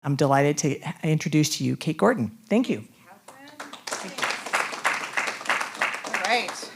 I'm delighted to introduce to you Kate Gordon. Thank you. All right.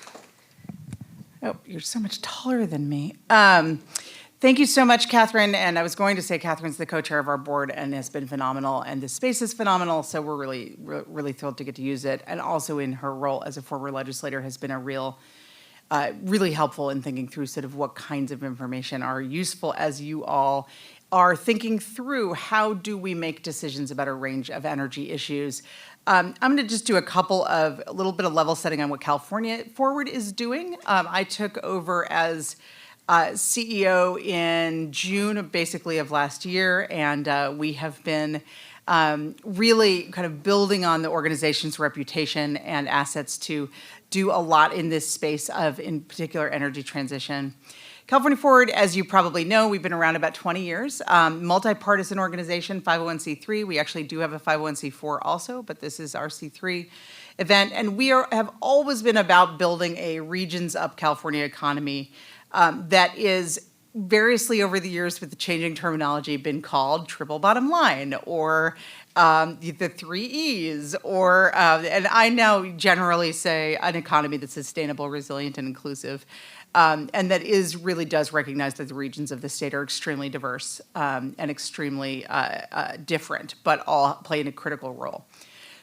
Oh, you're so much taller than me. Thank you so much, Catherine. And I was going to say Catherine's the co-chair of our board and has been phenomenal. And this space is phenomenal, so we're really thrilled to get to use it. And also in her role as a former legislator has been a really helpful in thinking through sort of what kinds of information are useful as you all are thinking through how do we make decisions about a range of energy issues. I'm going to just do a little bit of level setting on what California Forward is doing. I took over as CEO in June, basically, of last year, and we have been really kind of building on the organization's reputation and assets to do a lot in this space of, in particular, energy transition. California Forward, as you probably know, we've been around about 20 years. Multi-partisan organization, 501c3. We actually do have a 501c4 also, but this is our C3 event. And we have always been about building a regions up California economy that is variously over the years with the changing terminology been called triple bottom line or the 3 E's or, and I now generally say an economy that's sustainable, resilient, and inclusive. And that really does recognize that the regions of the state are extremely diverse and extremely different, but all play a critical role.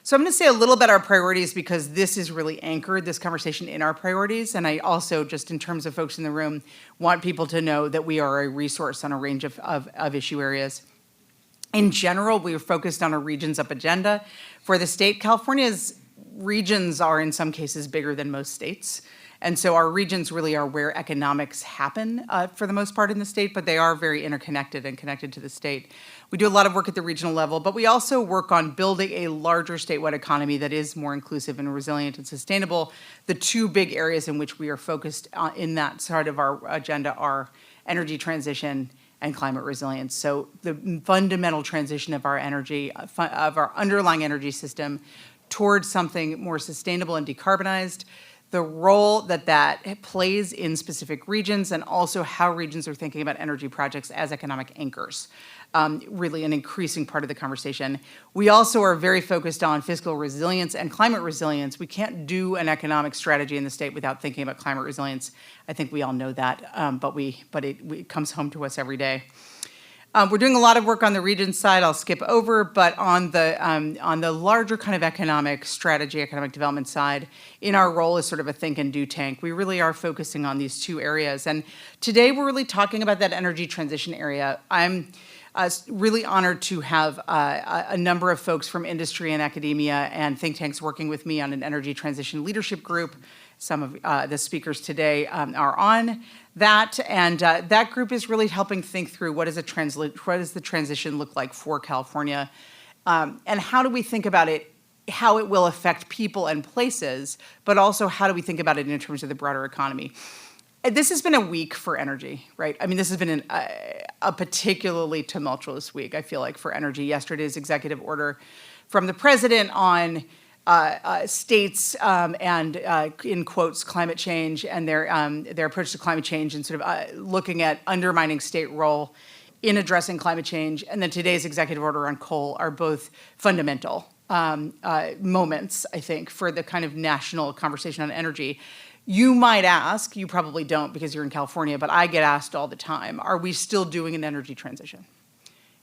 So I'm going to say a little bit our priorities because this is really anchored, this conversation, in our priorities. And I also, just in terms of folks in the room, want people to know that we are a resource on a range of issue areas. In general, we are focused on a regions up agenda. For the state, California's regions are in some cases bigger than most states. And so our regions really are where economics happen for the most part in the state, but they are very interconnected and connected to the state. We do a lot of work at the regional level, but we also work on building a larger statewide economy that is more inclusive and resilient and sustainable. The two big areas in which we are focused in that side of our agenda are energy transition and climate resilience. So the fundamental transition of our energy, of our underlying energy system towards something more sustainable and decarbonized, the role that plays in specific regions, and also how regions are thinking about energy projects as economic anchors. Really an increasing part of the conversation. We also are very focused on fiscal resilience and climate resilience. We can't do an economic strategy in the state without thinking about climate resilience. I think we all know that, but it comes home to us every day. We're doing a lot of work on the region side. I'll skip over, but on the larger kind of economic strategy, economic development side, in our role as sort of a think and do tank, we really are focusing on these two areas. And today we're really talking about that energy transition area. I'm really honored to have a number of folks from industry and academia and think tanks working with me on an energy transition leadership group. Some of the speakers today are on that, and that group is really helping think through what does the transition look like for California, and how do we think about it, how it will affect people and places, but also how do we think about it in terms of the broader economy. This has been a week for energy, right? I mean, this has been a particularly tumultuous week, I feel like, for energy. Yesterday's executive order from the president on states and, in quotes, climate change and their approach to climate change and sort of looking at undermining state role in addressing climate change, and then today's executive order on coal are both fundamental moments, I think, for the kind of national conversation on energy. You might ask, you probably don't because you're in California, but I get asked all the time, are we still doing an energy transition?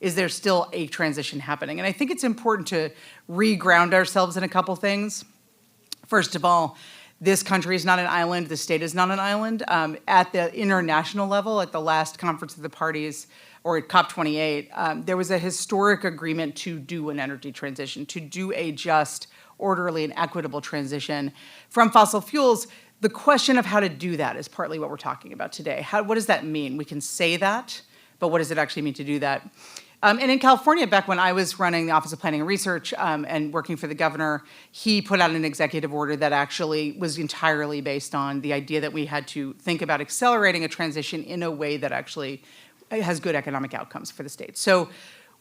Is there still a transition happening? And I think it's important to re-ground ourselves in a couple things. First of all, this country is not an island. The state is not an island. At the international level, at the last Conference of the Parties, or at COP28, there was a historic agreement to do an energy transition, to do a just, orderly, and equitable transition from fossil fuels. The question of how to do that is partly what we're talking about today. What does that mean? We can say that, but what does it actually mean to do that? And in California, back when I was running the Office of Planning and Research and working for the governor, he put out an executive order that actually was entirely based on the idea that we had to think about accelerating a transition in a way that actually has good economic outcomes for the state. So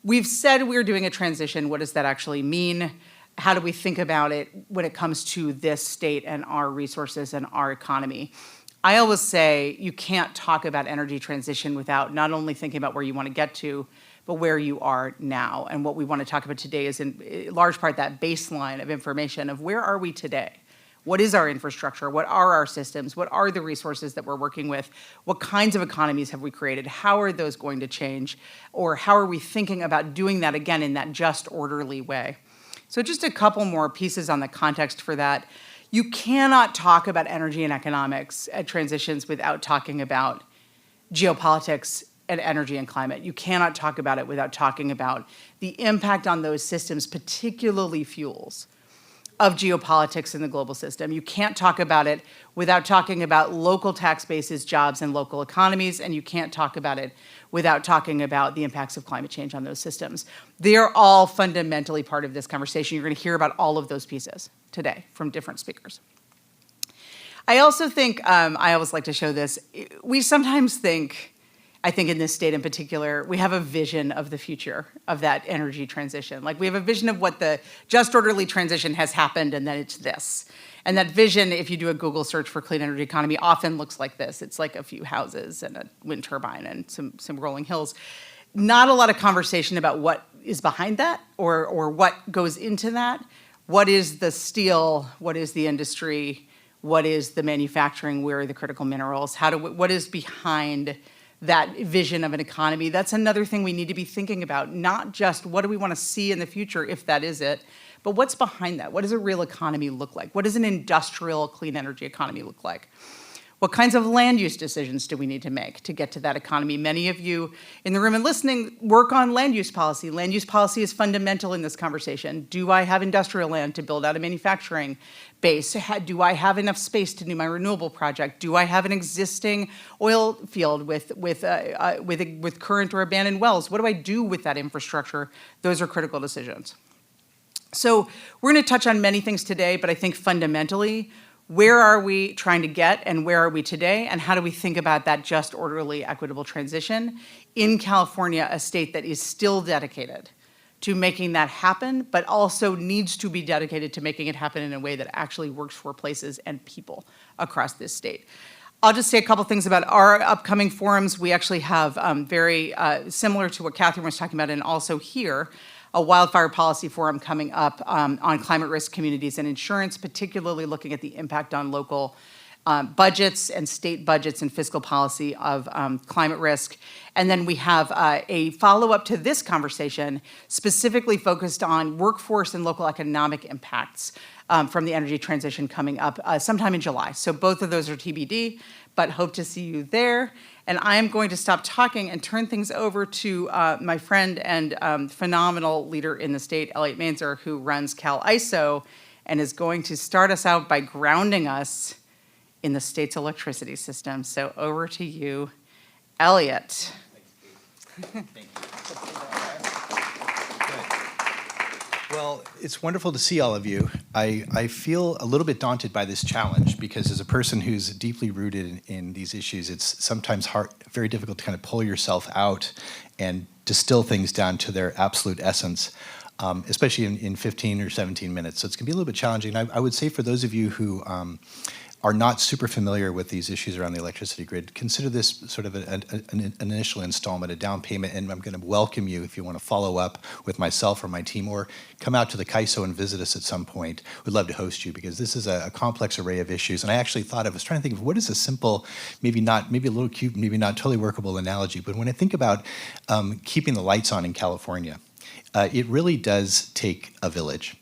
we've said we're doing a transition. What does that actually mean? How do we think about it when it comes to this state and our resources and our economy? I always say you can't talk about energy transition without not only thinking about where you want to get to, but where you are now. And what we want to talk about today is in large part that baseline of information of where are we today? What is our infrastructure? What are our systems? What are the resources that we're working with? What kinds of economies have we created? How are those going to change? Or how are we thinking about doing that again in that just orderly way? So just a couple more pieces on the context for that. You cannot talk about energy and economics at transitions without talking about geopolitics and energy and climate. You cannot talk about it without talking about the impact on those systems, particularly fuels, of geopolitics in the global system. You can't talk about it without talking about local tax bases, jobs, and local economies, and you can't talk about it without talking about the impacts of climate change on those systems. They are all fundamentally part of this conversation. You're going to hear about all of those pieces today from different speakers. I also think, I always like to show this, we sometimes think, I think in this state in particular, we have a vision of the future of that energy transition. Like we have a vision of what the just orderly transition has happened and then it's this. And that vision, if you do a Google search for clean energy economy, often looks like this. It's like a few houses and a wind turbine and some rolling hills. Not a lot of conversation about what is behind that or what goes into that. What is the steel? What is the industry? What is the manufacturing? Where are the critical minerals? What is behind that vision of an economy? That's another thing we need to be thinking about, not just what do we want to see in the future, if that is it, but what's behind that? What does a real economy look like? What does an industrial clean energy economy look like? What kinds of land use decisions do we need to make to get to that economy? Many of you in the room and listening work on land use policy. Land use policy is fundamental in this conversation. Do I have industrial land to build out a manufacturing base? Do I have enough space to do my renewable project? Do I have an existing oil field with current or abandoned wells? What do I do with that infrastructure? Those are critical decisions. So we're going to touch on many things today, but I think fundamentally, where are we trying to get and where are we today, and how do we think about that just, orderly, equitable transition in California, a state that is still dedicated to making that happen, but also needs to be dedicated to making it happen in a way that actually works for places and people across this state. I'll just say a couple things about our upcoming forums. We actually have very similar to what Catherine was talking about, and also here, a wildfire policy forum coming up on climate risk communities and insurance, particularly looking at the impact on local budgets and state budgets and fiscal policy of climate risk. And then we have a follow-up to this conversation specifically focused on workforce and local economic impacts from the energy transition coming up sometime in July. So both of those are TBD, but hope to see you there. And I am going to stop talking and turn things over to my friend and phenomenal leader in the state, Elliot Mainzer, who runs Cal ISO and is going to start us out by grounding us in the state's electricity system. So over to you, Elliot. Thank you. Well, it's wonderful to see all of you. I feel a little bit daunted by this challenge because as a person who's deeply rooted in these issues, it's sometimes very difficult to kind of pull yourself out and distill things down to their absolute essence, especially in 15 or 17 minutes. So it's going to be a little bit challenging. I would say for those of you who are not super familiar with these issues around the electricity grid, consider this sort of an initial installment, a down payment, and I'm going to welcome you if you want to follow up with myself or my team, or come out to the CAISO and visit us at some point. We'd love to host you because this is a complex array of issues. And I actually thought, I was trying to think of what is a simple, maybe a little cute, maybe not totally workable analogy, but when I think about keeping the lights on in California, it really does take a village.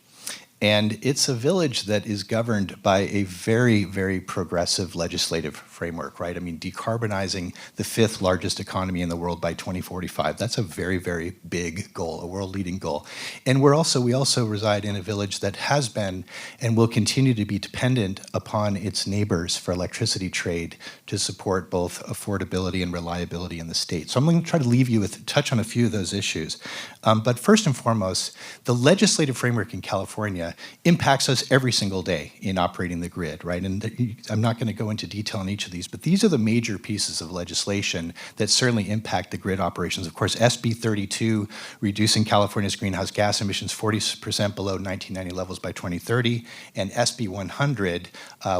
And it's a village that is governed by a very, very progressive legislative framework, right? I mean, decarbonizing the 5th largest economy in the world by 2045. That's a very, very big goal, a world-leading goal. And we also reside in a village that has been and will continue to be dependent upon its neighbors for electricity trade to support both affordability and reliability in the state. So I'm going to try to leave you with touch on a few of those issues. But first and foremost, the legislative framework in California California impacts us every single day in operating the grid, right? And I'm not going to go into detail on each of these, but these are the major pieces of legislation that certainly impact the grid operations. Of course, SB 32, reducing California's greenhouse gas emissions 40% below 1990 levels by 2030, and SB 100,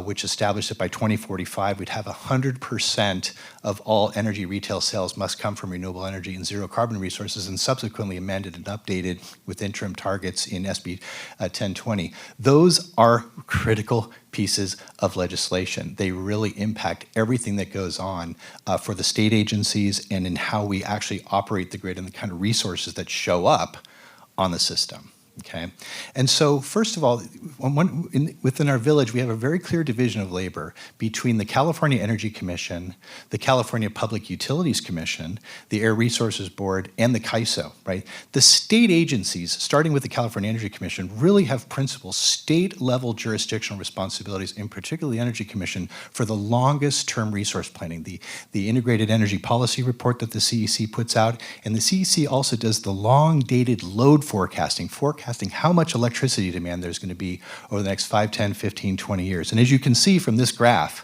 which established that by 2045 we'd have 100% of all energy retail sales must come from renewable energy and zero carbon resources, and subsequently amended and updated with interim targets in SB 1020. Those are critical pieces of legislation. They really impact everything that goes on for the state agencies and in how we actually operate the grid and the kind of resources that show up on the system. Okay, and so first of all, within our village, we have a very clear division of labor between the California Energy Commission, the California Public Utilities Commission, the Air Resources Board, and the CAISO, right? The state agencies, starting with the California Energy Commission, really have principal state-level jurisdictional responsibilities, in particular the Energy Commission, for the longest-term resource planning. The Integrated Energy Policy Report that the CEC puts out, and the CEC also does the long-dated load forecasting how much electricity demand there's going to be over the next 5, 10, 15, 20 years. And as you can see from this graph,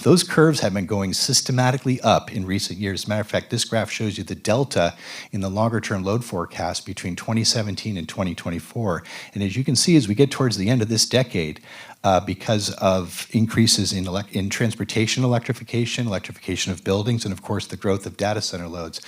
those curves have been going systematically up in recent years. As a matter of fact, this graph shows you the delta in the longer-term load forecast between 2017 and 2024. And as you can see, as we get towards the end of this decade, because of increases in transportation electrification of buildings, and of course the growth of data center loads,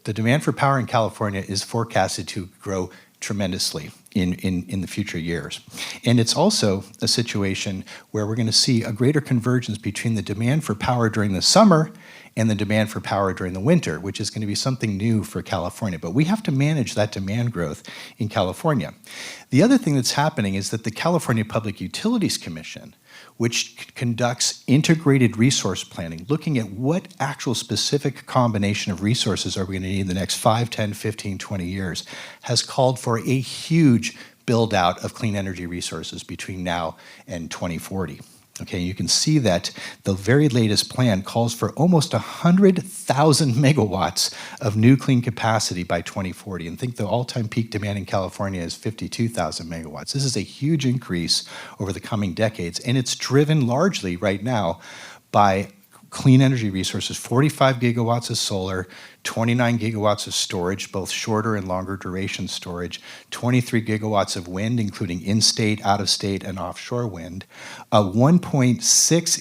the demand for power in California is forecasted to grow tremendously in the future years. And it's also a situation where we're going to see a greater convergence between the demand for power during the summer and the demand for power during the winter, which is going to be something new for California. But we have to manage that demand growth in California. The other thing that's happening is that the California Public Utilities Commission, which conducts integrated resource planning, looking at what actual specific combination of resources are we going to need in the next 5, 10, 15, 20 years, has called for a huge build out of clean energy resources between now and 2040. Okay, you can see that the very latest plan calls for almost 100,000 megawatts of new clean capacity by 2040. And think the all-time peak demand in California is 52,000 megawatts. This is a huge increase over the coming decades, and it's driven largely right now by clean energy resources, 45 gigawatts of solar, 29 gigawatts of storage, both shorter and longer duration storage, 23 gigawatts of wind, including in-state, out-of-state, and offshore wind, 1.6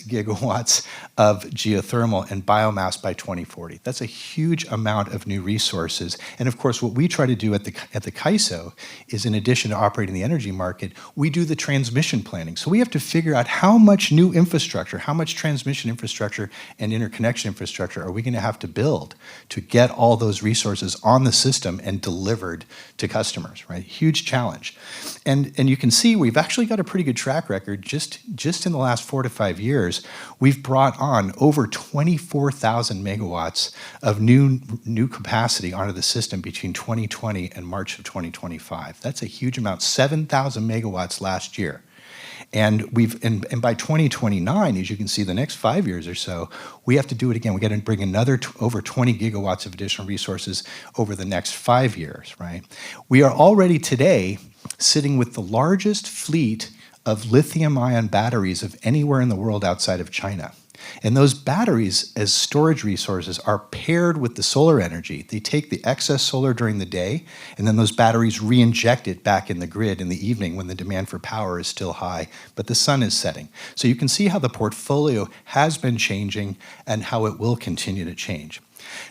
gigawatts of geothermal and biomass by 2040. That's a huge amount of new resources. And of course, what we try to do at the CAISO is, in addition to operating the energy market, we do the transmission planning. So we have to figure out how much new infrastructure, how much transmission infrastructure and interconnection infrastructure are we going to have to build to get all those resources on the system and delivered to customers, right? Huge challenge. And you can see we've actually got a pretty good track record. Just in the last 4 to 5 years, we've brought on over 24,000 megawatts of new capacity onto the system between 2020 and March of 2025. That's a huge amount, 7,000 megawatts last year. And by 2029, as you can see, the next 5 years or so, we have to do it again. We got to bring another over 20 gigawatts of additional resources over the next 5 years, right? We are already today sitting with the largest fleet of lithium-ion batteries of anywhere in the world outside of China. And those batteries, as storage resources, are paired with the solar energy. They take the excess solar during the day, and then those batteries re-inject it back in the grid in the evening when the demand for power is still high, but the sun is setting. So you can see how the portfolio has been changing and how it will continue to change.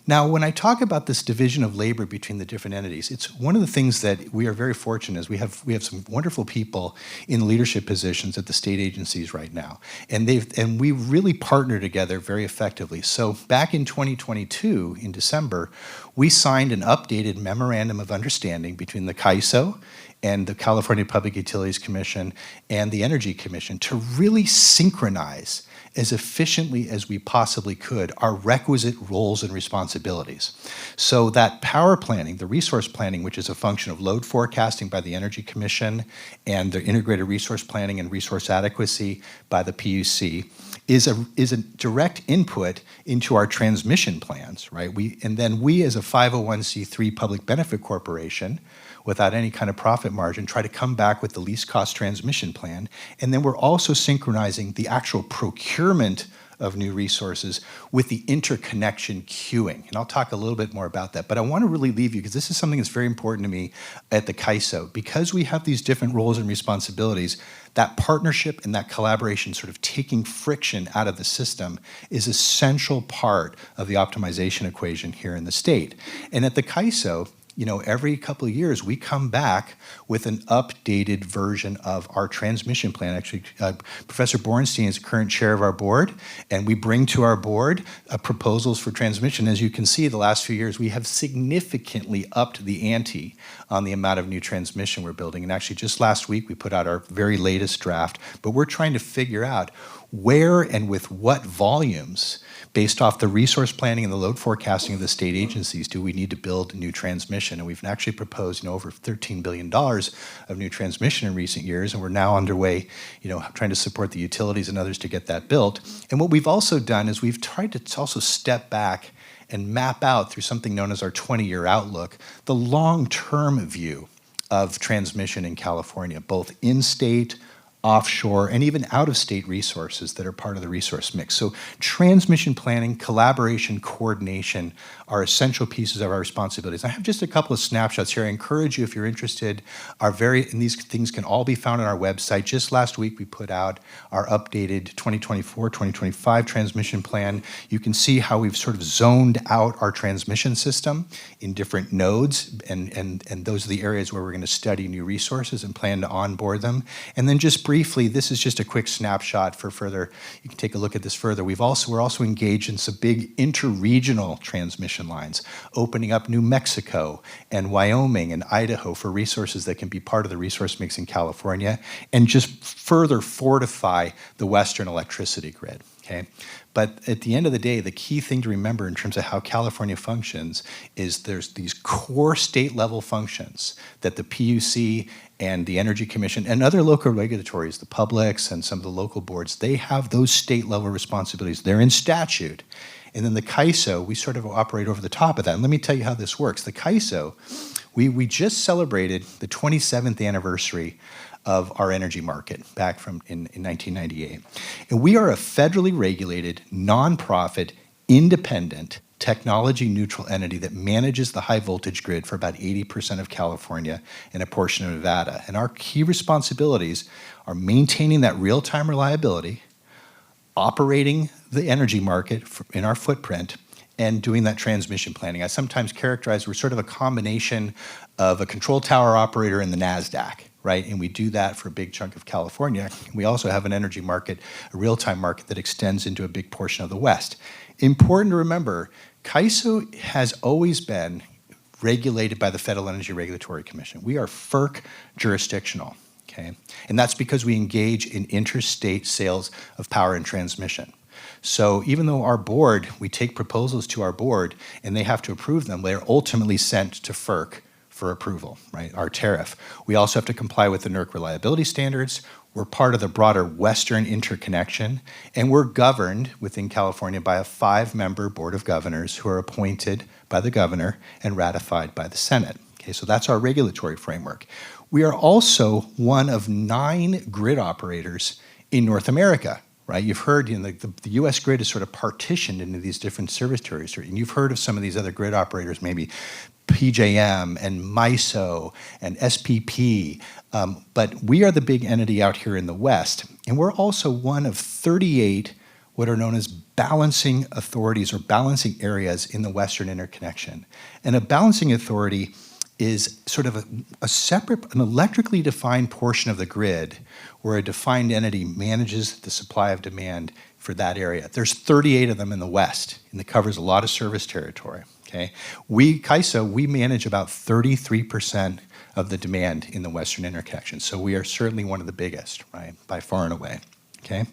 Now, when I talk about this division of labor between the different entities, it's one of the things that we are very fortunate is we have some wonderful people in leadership positions at the state agencies right now, and we really partner together very effectively. So back in 2022, in December, we signed an updated memorandum of understanding between the CAISO and the California Public Utilities Commission and the Energy Commission to really synchronize as efficiently as we possibly could our requisite roles and responsibilities. So that power planning, the resource planning, which is a function of load forecasting by the Energy Commission and the integrated resource planning and resource adequacy by the PUC, is a direct input into our transmission plans, right? And then we as a 501c3 public benefit corporation, without any kind of profit margin, try to come back with the least cost transmission plan. And then we're also synchronizing the actual procurement of new resources with the interconnection queuing. And I'll talk a little bit more about that. But I want to really leave you, because this is something that's very important to me at the CAISO. Because we have these different roles and responsibilities, that partnership and that collaboration, sort of taking friction out of the system, is an essential part of the optimization equation here in the state. And at the CAISO, every couple of years, we come back with an updated version of our transmission plan. Actually, Professor Borenstein is the current chair of our board, and we bring to our board proposals for transmission. As you can see, the last few years, we have significantly upped the ante on the amount of new transmission we're building. And actually, just last week, we put out our very latest draft, but we're trying to figure out where and with what volumes, based off the resource planning and the load forecasting of the state agencies, do we need to build new transmission. And we've actually proposed over $13 billion of new transmission in recent years, and we're now underway, trying to support the utilities and others to get that built. And what we've also done is we've tried to also step back and map out, through something known as our 20-year outlook, the long-term view of transmission in California, both in-state, offshore, and even out-of-state resources that are part of the resource mix. So transmission planning, collaboration, coordination are essential pieces of our responsibilities. I have just a couple of snapshots here. I encourage you, if you're interested, and these things can all be found on our website. Just last week, we put out our updated 2024-2025 transmission plan. You can see how we've sort of zoned out our transmission system in different nodes, and those are the areas where we're going to study new resources and plan to onboard them. And then just briefly, this is just a quick snapshot for further, you can take a look at this further. We're also engaged in some big interregional transmission lines, opening up New Mexico and Wyoming and Idaho for resources that can be part of the resource mix in California, and just further fortify the Western electricity grid. Okay? But at the end of the day, the key thing to remember in terms of how California functions is there's these core state level functions that the PUC and the Energy Commission and other local regulatories, the publics and some of the local boards, they have those state level responsibilities. They're in statute. And then the CAISO, we sort of operate over the top of that. And let me tell you how this works. The CAISO, we just celebrated the 27th anniversary of our energy market back in 1998. And we are a federally regulated, nonprofit, independent, technology-neutral entity that manages the high-voltage grid for about 80% of California and a portion of Nevada. And our key responsibilities are maintaining that real-time reliability, operating the energy market in our footprint, and doing that transmission planning. I sometimes characterize we're sort of a combination of a control tower operator and the NASDAQ, right? And we do that for a big chunk of California. We also have an energy market, a real-time market that extends into a big portion of the West. Important to remember, CAISO has always been regulated by the Federal Energy Regulatory Commission. We are FERC jurisdictional, okay? And that's because we engage in interstate sales of power and transmission. So even though our board, we take proposals to our board and they have to approve them, they're ultimately sent to FERC for approval, right, our tariff. We also have to comply with the NERC reliability standards. We're part of the broader Western interconnection, and we're governed within California by a 5-member board of governors who are appointed by the governor and ratified by the Senate. Okay, so that's our regulatory framework. We are also one of 9 grid operators in North America. Right, you've heard the U.S. grid is sort of partitioned into these different service territories, and you've heard of some of these other grid operators, maybe PJM and MISO and SPP, but we are the big entity out here in the West, and we're also one of 38 what are known as balancing authorities or balancing areas in the Western interconnection. And a balancing authority is sort of a separate, an electrically defined portion of the grid where a defined entity manages the supply of demand for that area. There's 38 of them in the West, and it covers a lot of service territory, okay? CAISO, we manage about 33% of the demand in the Western interconnection, so we are certainly one of the biggest, right, by far and away, okay?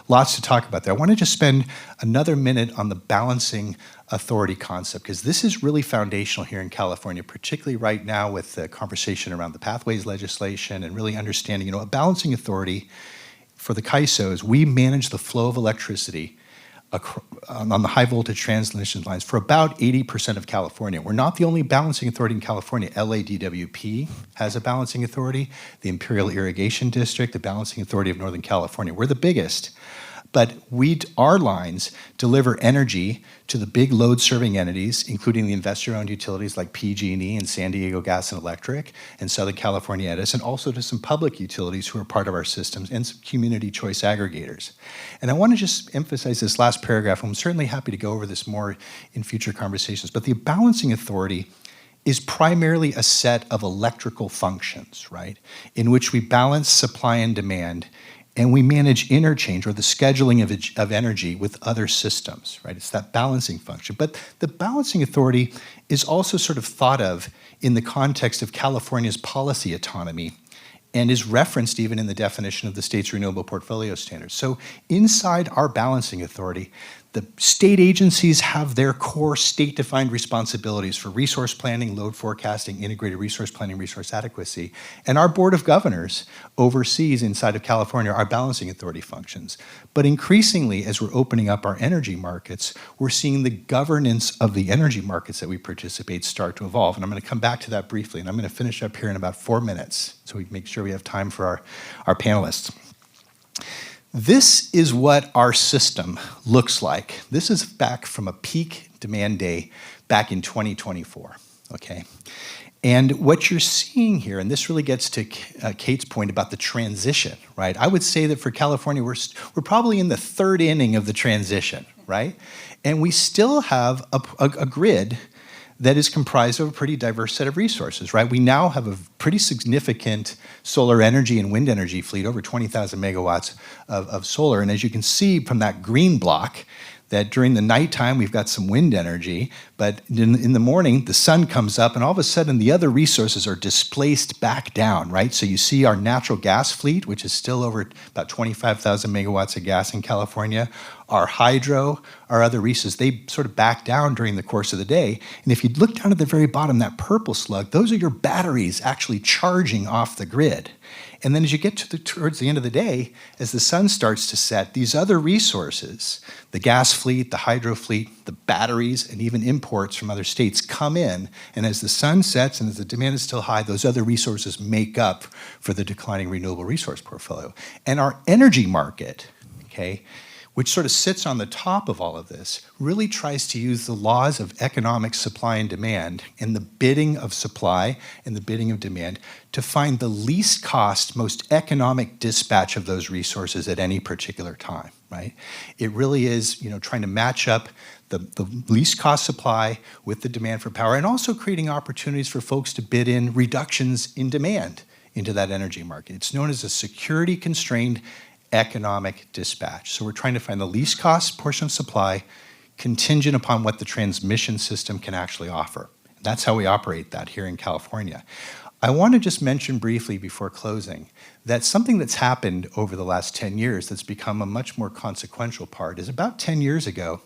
Lots to talk about there. I want to just spend another minute on the balancing authority concept, because this is really foundational here in California, particularly right now with the conversation around the pathways legislation and really understanding, a balancing authority for the CAISO is we manage the flow of electricity on the high voltage transmission lines for about 80% of California. We're not the only balancing authority in California. LADWP has a balancing authority, the Imperial Irrigation District, the Balancing Authority of Northern California. We're the biggest. But our lines deliver energy to the big load-serving entities, including the investor-owned utilities like PG&E and San Diego Gas and Electric and Southern California Edison, and also to some public utilities who are part of our systems and some community choice aggregators. And I want to just emphasize this last paragraph. I'm certainly happy to go over this more in future conversations, but the balancing authority is primarily a set of electrical functions, right, in which we balance supply and demand, and we manage interchange or the scheduling of energy with other systems, right? It's that balancing function. But the balancing authority is also sort of thought of in the context of California's policy autonomy and is referenced even in the definition of the state's renewable portfolio standards. So inside our balancing authority, the state agencies have their core state-defined responsibilities for resource planning, load forecasting, integrated resource planning, resource adequacy. And our Board of Governors oversees inside of California our balancing authority functions. But increasingly, as we're opening up our energy markets, we're seeing the governance of the energy markets that we participate start to evolve. And I'm going to come back to that briefly, and I'm going to finish up here in about 4 minutes so we can make sure we have time for our panelists. This is what our system looks like. This is back from a peak demand day back in 2024, okay? And what you're seeing here, and this really gets to Kate's point about the transition, right? I would say that for California, we're probably in the third inning of the transition, right? And we still have a grid that is comprised of a pretty diverse set of resources, right? We now have a pretty significant solar energy and wind energy fleet, over 20,000 megawatts of solar. And as you can see from that green block, that during the nighttime we've got some wind energy, but in the morning the sun comes up and all of a sudden the other resources are displaced back down, right? So you see our natural gas fleet, which is still over about 25,000 megawatts of gas in California, our hydro, our other resources, they sort of back down during the course of the day. And if you look down at the very bottom, that purple slug, those are your batteries actually charging off the grid. And then as you get towards the end of the day, as the sun starts to set, these other resources, the gas fleet, the hydro fleet, the batteries, and even imports from other states come in. And as the sun sets and as the demand is still high, those other resources make up for the declining renewable resource portfolio. And our energy market, okay, which sort of sits on the top of all of this, really tries to use the laws of economic supply and demand and the bidding of supply and the bidding of demand to find the least cost, most economic dispatch of those resources at any particular time, right? It really is, trying to match up the least cost supply with the demand for power and also creating opportunities for folks to bid in reductions in demand into that energy market. It's known as a security-constrained economic dispatch. So we're trying to find the least cost portion of supply contingent upon what the transmission system can actually offer. That's how we operate that here in California. I want to just mention briefly before closing that something that's happened over the last 10 years that's become a much more consequential part is about 10 years ago,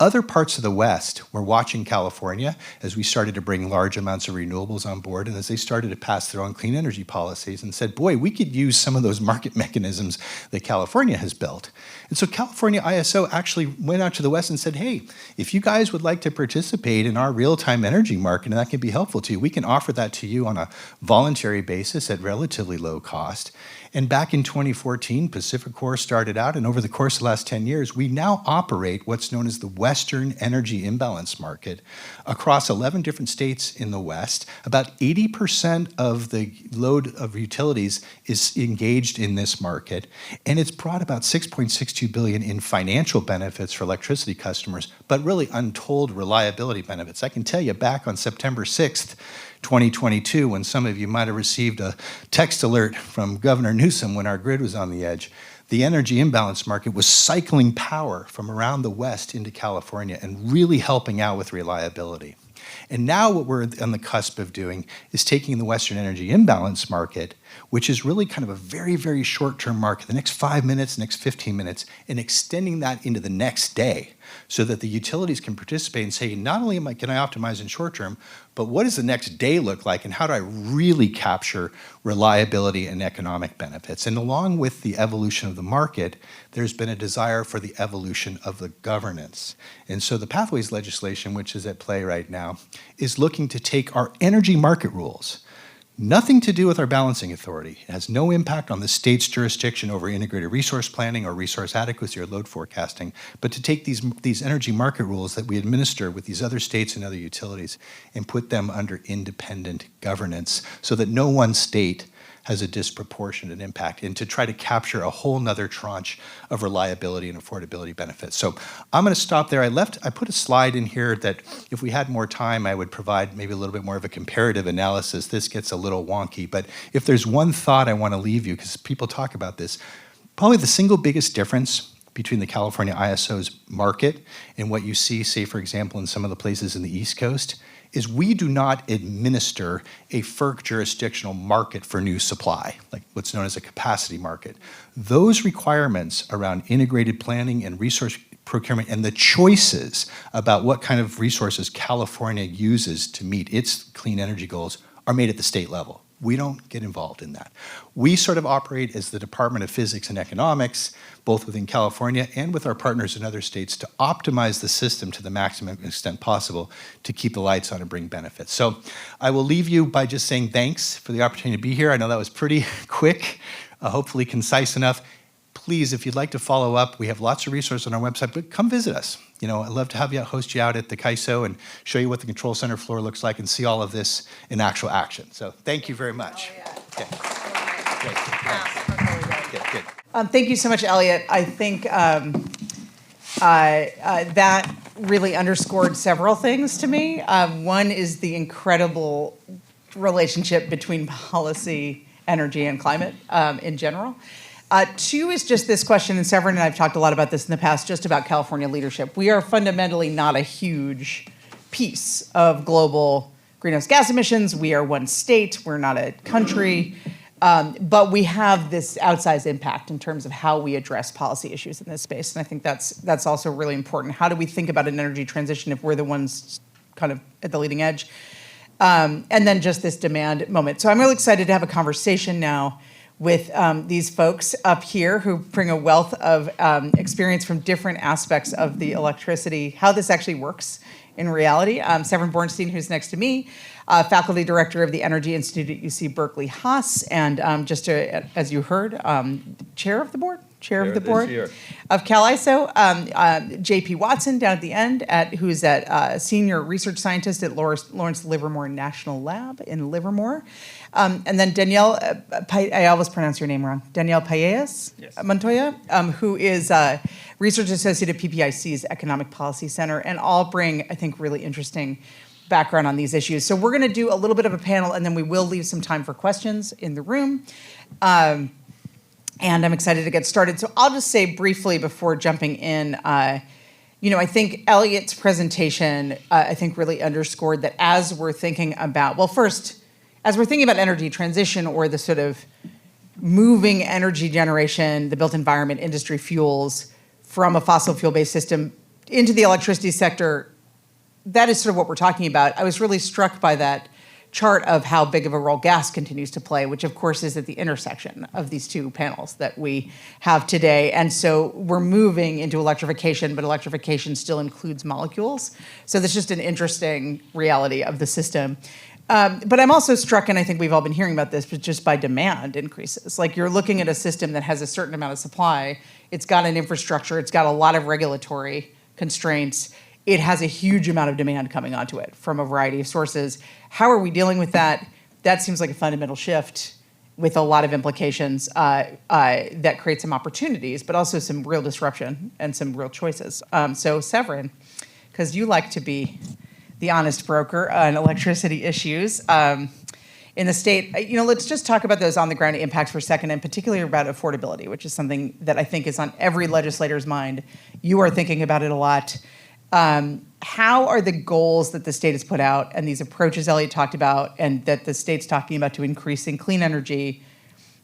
other parts of the West were watching California as we started to bring large amounts of renewables on board and as they started to pass their own clean energy policies and said, boy, we could use some of those market mechanisms that California has built. And so California ISO actually went out to the West and said, hey, if you guys would like to participate in our real-time energy market and that can be helpful to you, we can offer that to you on a voluntary basis at relatively low cost. And back in 2014, PacifiCorp started out, and over the course of the last 10 years, we now operate what's known as the Western Energy Imbalance Market across 11 different states in the West. About 80% of the load of utilities is engaged in this market, and it's brought about $6.62 billion in financial benefits for electricity customers, but really untold reliability benefits. I can tell you back on September 6th, 2022, when some of you might have received a text alert from Governor Newsom when our grid was on the edge, the energy imbalance market was cycling power from around the West into California and really helping out with reliability. And now what we're on the cusp of doing is taking the Western energy imbalance market which is really kind of a very, very short-term market, the next 5 minutes, next 15 minutes, and extending that into the next day so that the utilities can participate and say, not only can I optimize in short term, but what does the next day look like and how do I really capture reliability and economic benefits? And along with the evolution of the market, there's been a desire for the evolution of the governance. And so the Pathways legislation, which is at play right now, is looking to take our energy market rules, nothing to do with our balancing authority. It has no impact on the state's jurisdiction over integrated resource planning or resource adequacy or load forecasting, but to take these energy market rules that we administer with these other states and other utilities and put them under independent governance so that no one state has a disproportionate impact, and to try to capture a whole nother tranche of reliability and affordability benefits. So I'm going to stop there. I put a slide in here that if we had more time, I would provide maybe a little bit more of a comparative analysis. This gets a little wonky, but if there's one thought I want to leave you, because people talk about this, probably the single biggest difference between the California ISO's market and what you see, say, for example, in some of the places in the East Coast, is we do not administer a FERC jurisdictional market for new supply, like what's known as a capacity market. Those requirements around integrated planning and resource procurement and the choices about what kind of resources California uses to meet its clean energy goals are made at the state level. We don't get involved in that. We sort of operate as the Department of Physics and Economics, both within California and with our partners in other states, to optimize the system to the maximum extent possible to keep the lights on and bring benefits. So I will leave you by just saying thanks for the opportunity to be here. I know that was pretty quick, hopefully concise enough. Please, if you'd like to follow up, we have lots of resources on our website, but come visit us. You know, I'd love to have you host you out at the CAISO and show you what the control center floor looks like and see all of this in actual action. So thank you very much. Oh, yeah. Good. Thank you so much, Elliot. I think that really underscored several things to me. One is the incredible relationship between policy, energy, and climate in general. Two is just this question, and Severin and I have talked a lot about this in the past, just about California leadership. We are fundamentally not a huge piece of global greenhouse gas emissions. We are one state. We're not a country. But we have this outsized impact in terms of how we address policy issues in this space. And I think that's also really important. How do we think about an energy transition if we're the ones kind of at the leading edge? And then just this demand moment. So I'm really excited to have a conversation now with these folks up here who bring a wealth of experience from different aspects of the electricity, how this actually works in reality. Severin Bornstein, who's next to me, faculty director of the Energy Institute at UC Berkeley Haas, and as you heard, chair of the board of CalISO. JP Watson down at the end, who's senior research scientist at Lawrence Livermore National Lab in Livermore. And then Danielle, I always pronounce your name wrong, Danielle Paellas Montoya, who is research associate at PPIC's Economic Policy Center, and all bring, I think, really interesting background on these issues. So we're going to do a little bit of a panel, and then we will leave some time for questions in the room. And I'm excited to get started. So I'll just say briefly before jumping in, I think Elliot's presentation, I think really underscored that as we're thinking about, as we're thinking about energy transition or the sort of moving energy generation, the built environment, industry fuels from a fossil fuel-based system into the electricity sector, that is sort of what we're talking about. I was really struck by that chart of how big of a role gas continues to play, which of course is at the intersection of these two panels that we have today. And so we're moving into electrification, but electrification still includes molecules. So that's just an interesting reality of the system. But I'm also struck, and I think we've all been hearing about this, but just by demand increases. Like you're looking at a system that has a certain amount of supply, it's got an infrastructure, it's got a lot of regulatory constraints, it has a huge amount of demand coming onto it from a variety of sources. How are we dealing with that? That seems like a fundamental shift with a lot of implications that create some opportunities, but also some real disruption and some real choices. So Severin, because you like to be the honest broker on electricity issues in the state, let's just talk about those on-the-ground impacts for a second, and particularly about affordability, which is something that I think is on every legislator's mind. You are thinking about it a lot. How are the goals that the state has put out and these approaches Elliot talked about and that the state's talking about to increasing clean energy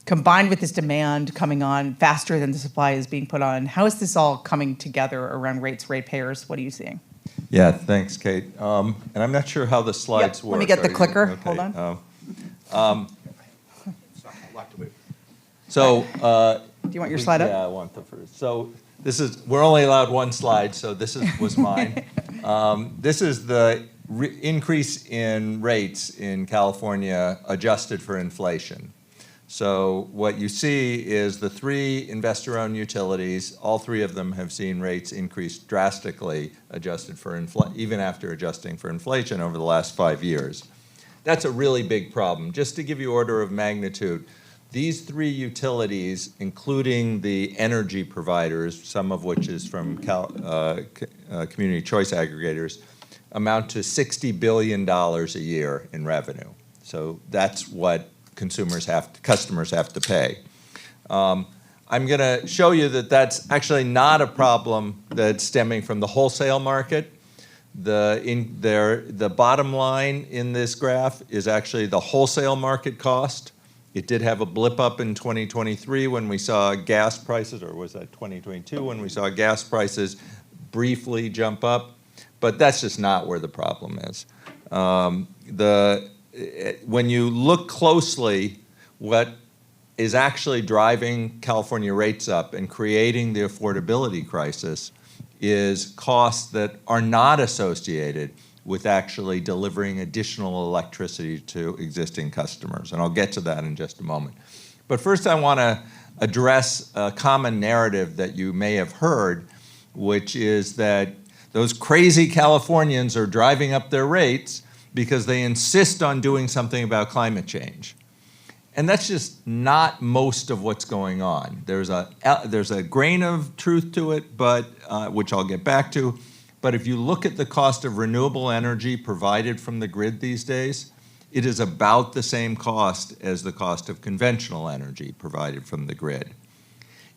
combined with this demand coming on faster than the supply is being put on, how is this all coming together around rates, ratepayers? What are you seeing? Yeah, thanks, Kate. And I'm not sure how the slides work. Let me get the Are you- clicker. okay, Hold on. So, Do you want your slide up? yeah, I want the first. So we're only allowed one slide, so was mine. This is the increase in rates in California adjusted for inflation. So what you see is the three investor-owned utilities, all three of them have seen rates increase drastically adjusted for even after adjusting for inflation over the last 5 years. That's a really big problem. Just to give you order of magnitude, these three utilities, including the energy providers, some of which is from community choice aggregators, amount to $60 billion a year in revenue. So that's what customers have to pay. I'm going to show you that that's actually not a problem that's stemming from the wholesale market. The bottom line in this graph is actually the wholesale market cost. It did have a blip up in 2023 when we saw gas prices, or was that 2022 when we saw gas prices briefly jump up, but that's just not where the problem is. When you look closely, what is actually driving California rates up and creating the affordability crisis is costs that are not associated with actually delivering additional electricity to existing customers. And I'll get to that in just a moment. But first I want to address a common narrative that you may have heard, which is that those crazy Californians are driving up their rates because they insist on doing something about climate change. And that's just not most of what's going on. There's a grain of truth to it, but which I'll get back to. But if you look at the cost of renewable energy provided from the grid these days, it is about the same cost as the cost of conventional energy provided from the grid.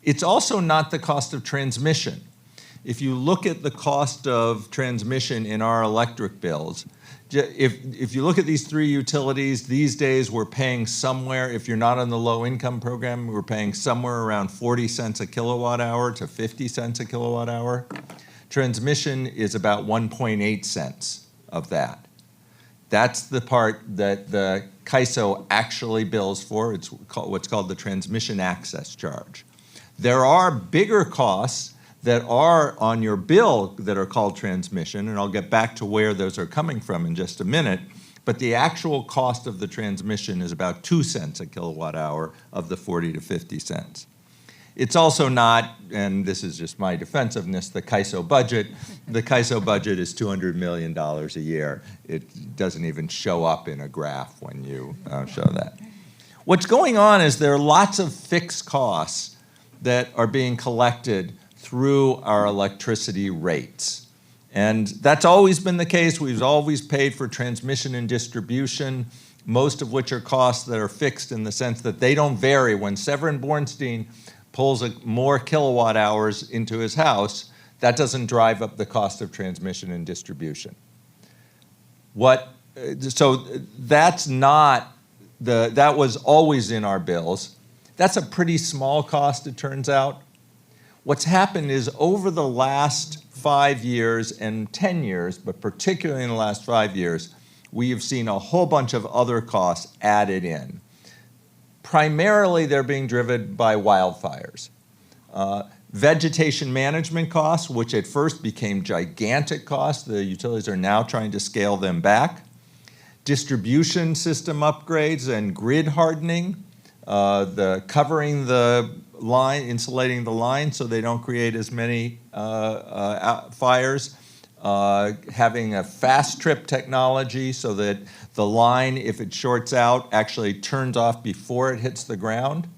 It's also not the cost of transmission. If you look at the cost of transmission in our electric bills, if you look at these three utilities, these days we're paying somewhere, if you're not on the low income program, we're paying somewhere around 40 cents a kilowatt hour to 50 cents a kilowatt hour. Transmission is about 1.8 cents of that. That's the part that the CAISO actually bills for. It's what's called the transmission access charge. There are bigger costs that are on your bill that are called transmission, and I'll get back to where those are coming from in just a minute, but the actual cost of the transmission is about 2 cents a kilowatt hour of the 40 to 50 cents. It's also not, and this is just my defensiveness, the CAISO budget. The CAISO budget is $200 million a year. It doesn't even show up in a graph when you show that. What's going on is there are lots of fixed costs that are being collected through our electricity rates. And that's always been the case. We've always paid for transmission and distribution, most of which are costs that are fixed in the sense that they don't vary. When Severin Bornstein pulls more kilowatt hours into his house, that doesn't drive up the cost of transmission and distribution. So that's not that was always in our bills. That's a pretty small cost, it turns out. What's happened is over the last 5 years and 10 years, but particularly in the last 5 years, we have seen a whole bunch of other costs added in. Primarily, they're being driven by wildfires. Vegetation management costs, which at first became gigantic costs, the utilities are now trying to scale them back. Distribution system upgrades and grid hardening, covering the line, insulating the line so they don't create as many fires. Having a fast trip technology so that the line, if it shorts out, actually turns off before it hits the ground.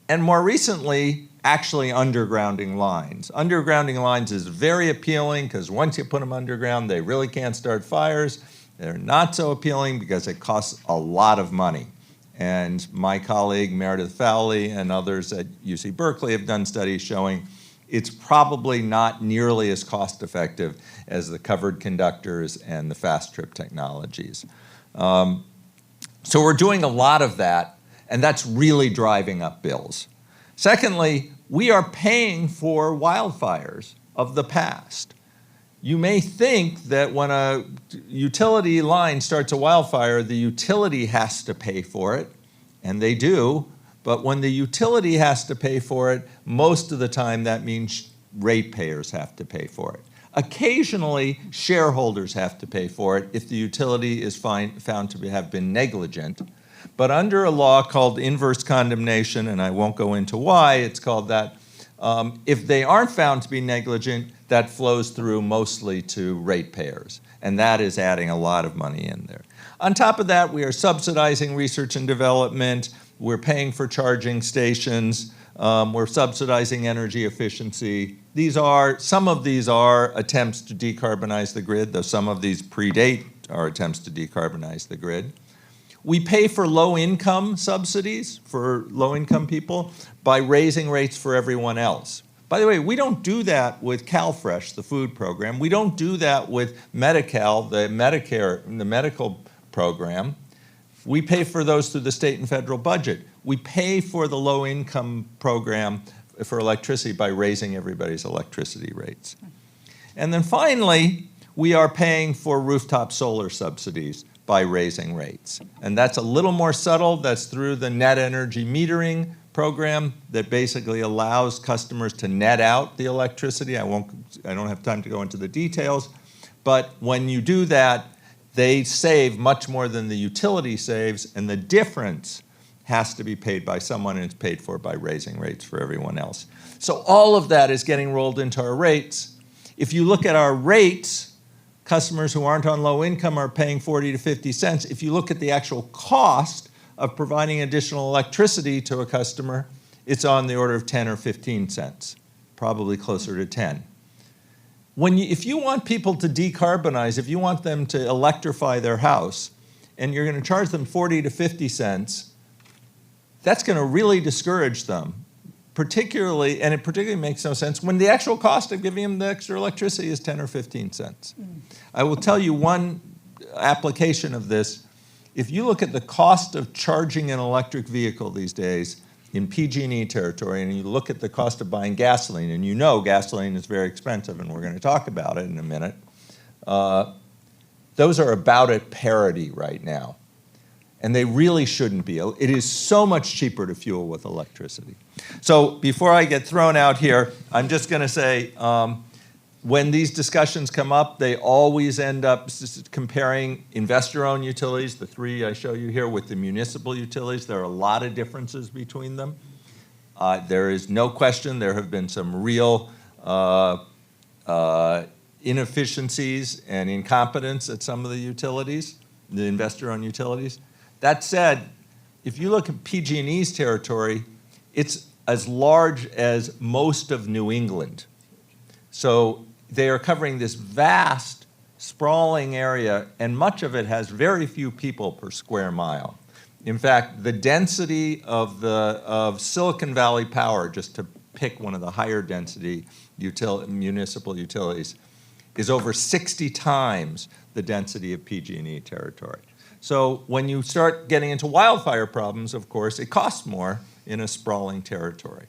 And more recently, actually undergrounding lines. Undergrounding lines is very appealing because once you put them underground, they really can't start fires. They're not so appealing because it costs a lot of money. And my colleague Meredith Fowley and others at UC Berkeley have done studies showing it's probably not nearly as cost effective as the covered conductors and the fast trip technologies. So we're doing a lot of that. And that's really driving up bills. Secondly, we are paying for wildfires of the past. You may think that when a utility line starts a wildfire, the utility has to pay for it, and they do, but when the utility has to pay for it, most of the time that means ratepayers have to pay for it. Occasionally, shareholders have to pay for it if the utility is found to have been negligent. But under a law called inverse condemnation, and I won't go into why it's called that, if they aren't found to be negligent, that flows through mostly to ratepayers. And that is adding a lot of money in there. On top of that, we are subsidizing research and development. We're paying for charging stations. We're subsidizing energy efficiency. Some of these are attempts to decarbonize the grid, though some of these predate our attempts to decarbonize the grid. We pay for low-income subsidies for low-income people by raising rates for everyone else. By the way, we don't do that with CalFresh, the food program. We don't do that with Medi-Cal, the medical program. We pay for those through the state and federal budget. We pay for the low-income program for electricity by raising everybody's electricity rates. And then finally, we are paying for rooftop solar subsidies by raising rates. And that's a little more subtle. That's through the net energy metering program that basically allows customers to net out the electricity. I don't have time to go into the details, but when you do that, they save much more than the utility saves, and the difference has to be paid by someone, and it's paid for by raising rates for everyone else. So all of that is getting rolled into our rates. If you look at our rates, customers who aren't on low income are paying 40 to 50 cents. If you look at the actual cost of providing additional electricity to a customer, it's on the order of 10 or 15 cents, probably closer to 10. If you want people to decarbonize, if you want them to electrify their house, and you're going to charge them 40 to 50 cents, that's going to really discourage them, particularly, and it particularly makes no sense when the actual cost of giving them the extra electricity is 10 or 15 cents. I will tell you one application of this. If you look at the cost of charging an electric vehicle these days in PG&E territory, and you look at the cost of buying gasoline, and you know gasoline is very expensive, and we're going to talk about it in a minute, those are about at parity right now. And they really shouldn't be. It is so much cheaper to fuel with electricity. So before I get thrown out here, I'm just going to say, when these discussions come up, they always end up comparing investor-owned utilities, the three I show you here, with the municipal utilities. There are a lot of differences between them. There is no question there have been some real inefficiencies and incompetence at some of the utilities, the investor-owned utilities. That said, if you look at PG&E's territory, it's as large as most of New England. So they are covering this vast, sprawling area, and much of it has very few people per square mile. In fact, the density of Silicon Valley Power, just to pick one of the higher density municipal utilities, is over 60 times the density of PG&E territory. So when you start getting into wildfire problems, of course, it costs more in a sprawling territory.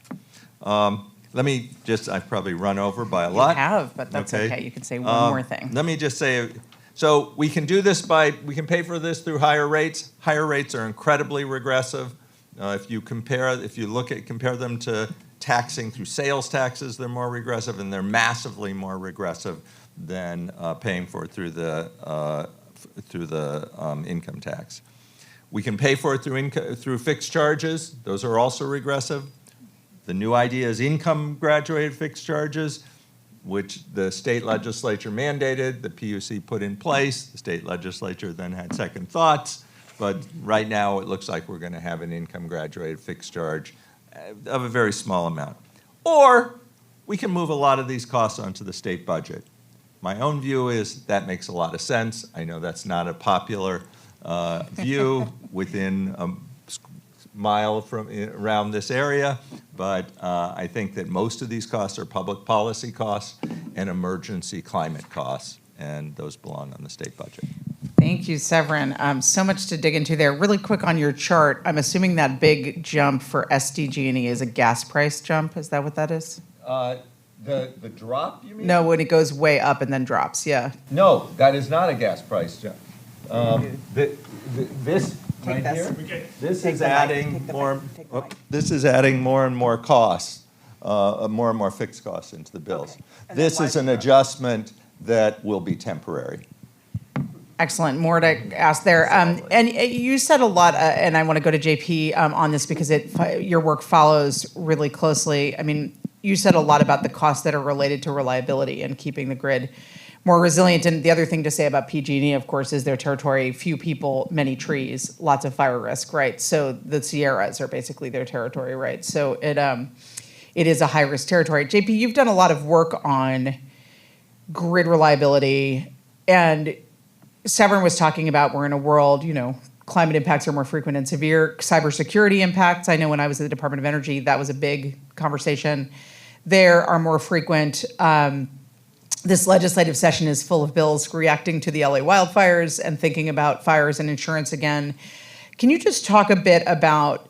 Let me just, I've probably run over by a lot. You have, but that's okay. You can say one more thing. Let me just say, so we can do this we can pay for this through higher rates. Higher rates are incredibly regressive. If you compare them to taxing through sales taxes, they're more regressive, and they're massively more regressive than paying for it through the income tax. We can pay for it through fixed charges. Those are also regressive. The new idea is income graduated fixed charges, which the state legislature mandated, the PUC put in place. The state legislature then had second thoughts, but right now it looks like we're going to have an income graduated fixed charge of a very small amount. Or we can move a lot of these costs onto the state budget. My own view is that makes a lot of sense. I know that's not a popular view within a mile around this area, but I think that most of these costs are public policy costs and emergency climate costs, and those belong on the state budget. Thank you, Severin. So much to dig into there. Really quick on your chart, I'm assuming that big jump for SDG&E is a gas price jump. Is that what that is? The drop, you mean? No, when it goes way up and then drops, yeah. No, that is not a gas price jump. This right this. here, this is adding more. This is adding more and more costs, more and more fixed costs into the bills. Okay. And This then is why- an adjustment that will be temporary. Excellent. More to ask there. And you said a lot, and I want to go to JP on this because your work follows really closely. I mean, you said a lot about the costs that are related to reliability and keeping the grid more resilient. And the other thing to say about PG&E, of course, is their territory: few people, many trees, lots of fire risk, right? So the Sierras are basically their territory, right? So it is a high-risk territory. JP, you've done a lot of work on grid reliability, and Severin was talking about we're in a world, climate impacts are more frequent and severe. Cybersecurity impacts, I know when I was at the Department of Energy, that was a big conversation. There are more frequent. This legislative session is full of bills reacting to the LA wildfires and thinking about fires and insurance again. Can you just talk a bit about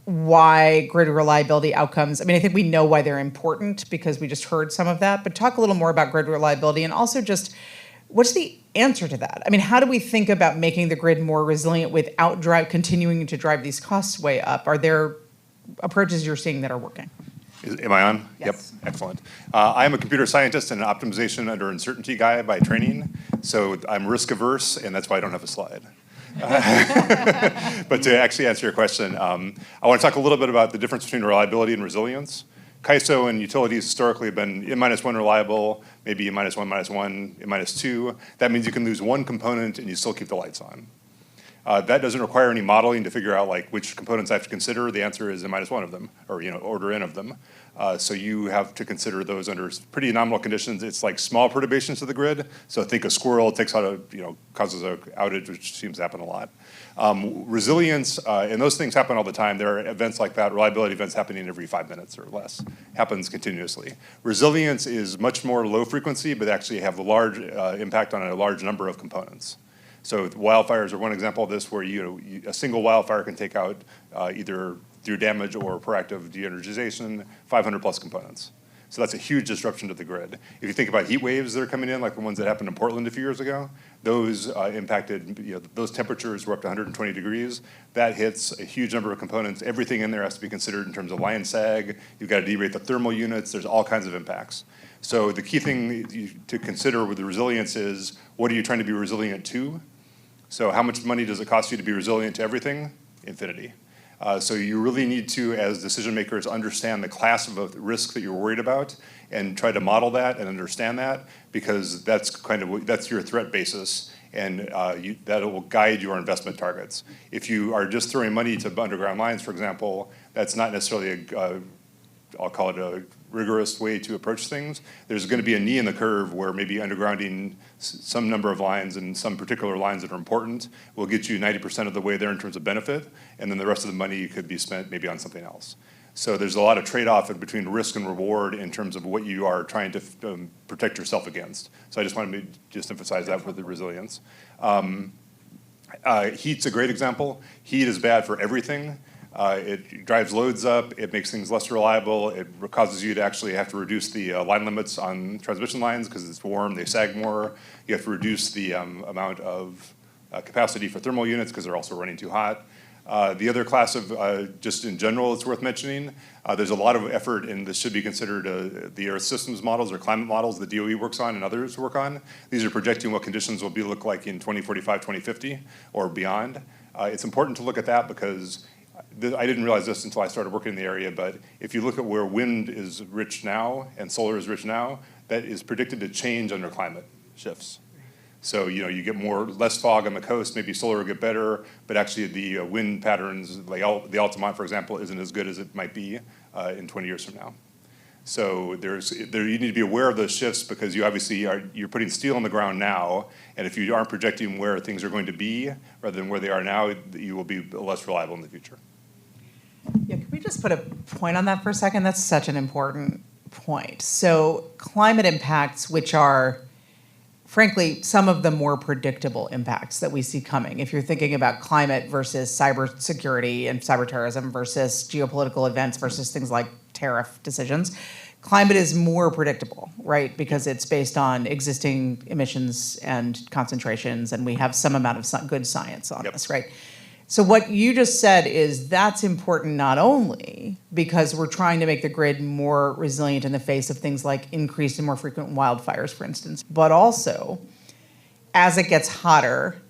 why grid reliability outcomes? I mean, I think we know why they're important because we just heard some of that, but talk a little more about grid reliability and also just what's the answer to that? I mean, how do we think about making the grid more resilient without continuing to drive these costs way up? Are there approaches you're seeing that are working? Am I on? Yes. Yep, excellent. I'm a computer scientist and an optimization under uncertainty guy by training, so I'm risk averse, and that's why I don't have a slide. But to actually answer your question, I want to talk a little bit about the difference between reliability and resilience. CAISO and utilities historically have been N-1 reliable, maybe N-1, -1, N-2. That means you can lose one component and you still keep the lights on. That doesn't require any modeling to figure out which components I have to consider. The answer is N-1 of them, or order N of them. So you have to consider those under pretty nominal conditions. It's like small perturbations to the grid. So think a squirrel takes out causes an outage, which seems to happen a lot. Resilience, and those things happen all the time. There are events like that, reliability events happening every 5 minutes or less, happens continuously. Resilience is much more low frequency, but actually have a large impact on a large number of components. So wildfires are one example of this, where a single wildfire can take out either through damage or proactive de-energization, 500 plus components. So that's a huge disruption to the grid. If you think about heat waves that are coming in, like the ones that happened in Portland a few years ago, those impacted, those temperatures were up to 120 degrees. That hits a huge number of components. Everything in there has to be considered in terms of line sag. You've got to derate the thermal units. There's all kinds of impacts. So the key thing to consider with the resilience is, what are you trying to be resilient to? So how much money does it cost you to be resilient to everything? Infinity. So you really need to, as decision makers, understand the class of risk that you're worried about and try to model that and understand that, because that's your threat basis, and that will guide your investment targets. If you are just throwing money to underground lines, for example, that's not necessarily I'll call it a rigorous way to approach things. There's going to be a knee in the curve where maybe undergrounding some number of lines and some particular lines that are important will get you 90% of the way there in terms of benefit, and then the rest of the money could be spent maybe on something else. So there's a lot of trade-off between risk and reward in terms of what you are trying to protect yourself against. So I just wanted to just emphasize that with the resilience. Heat's a great example. Heat is bad for everything. It drives loads up, it makes things less reliable, it causes you to actually have to reduce the line limits on transmission lines because it's warm, they sag more. You have to reduce the amount of capacity for thermal units because they're also running too hot. The other class of, just in general, it's worth mentioning, there's a lot of effort, and this should be considered the Earth systems models or climate models that DOE works on and others work on. These are projecting what conditions will look like in 2045, 2050, or beyond. It's important to look at that because I didn't realize this until I started working in the area, but if you look at where wind is rich now and solar is rich now, that is predicted to change under climate shifts. So you get less fog on the coast, maybe solar will get better, but actually the wind patterns, like the Altamont, for example, isn't as good as it might be in 20 years from now. So you need to be aware of those shifts because you're putting steel on the ground now, and if you aren't projecting where things are going to be rather than where they are now, you will be less reliable in the future. Yeah, can we just put a point on that for a second? That's such an important point. So climate impacts, which are frankly, some of the more predictable impacts that we see coming. If you're thinking about climate versus cybersecurity and cyberterrorism versus geopolitical events versus things like tariff decisions, climate is more predictable, right? Because it's based on existing emissions and concentrations, and we have some amount of good science on this, right? So what you just said is that's important not only because we're trying to make the grid more resilient in the face of things like increased and more frequent wildfires, for instance, but also as it gets hotter,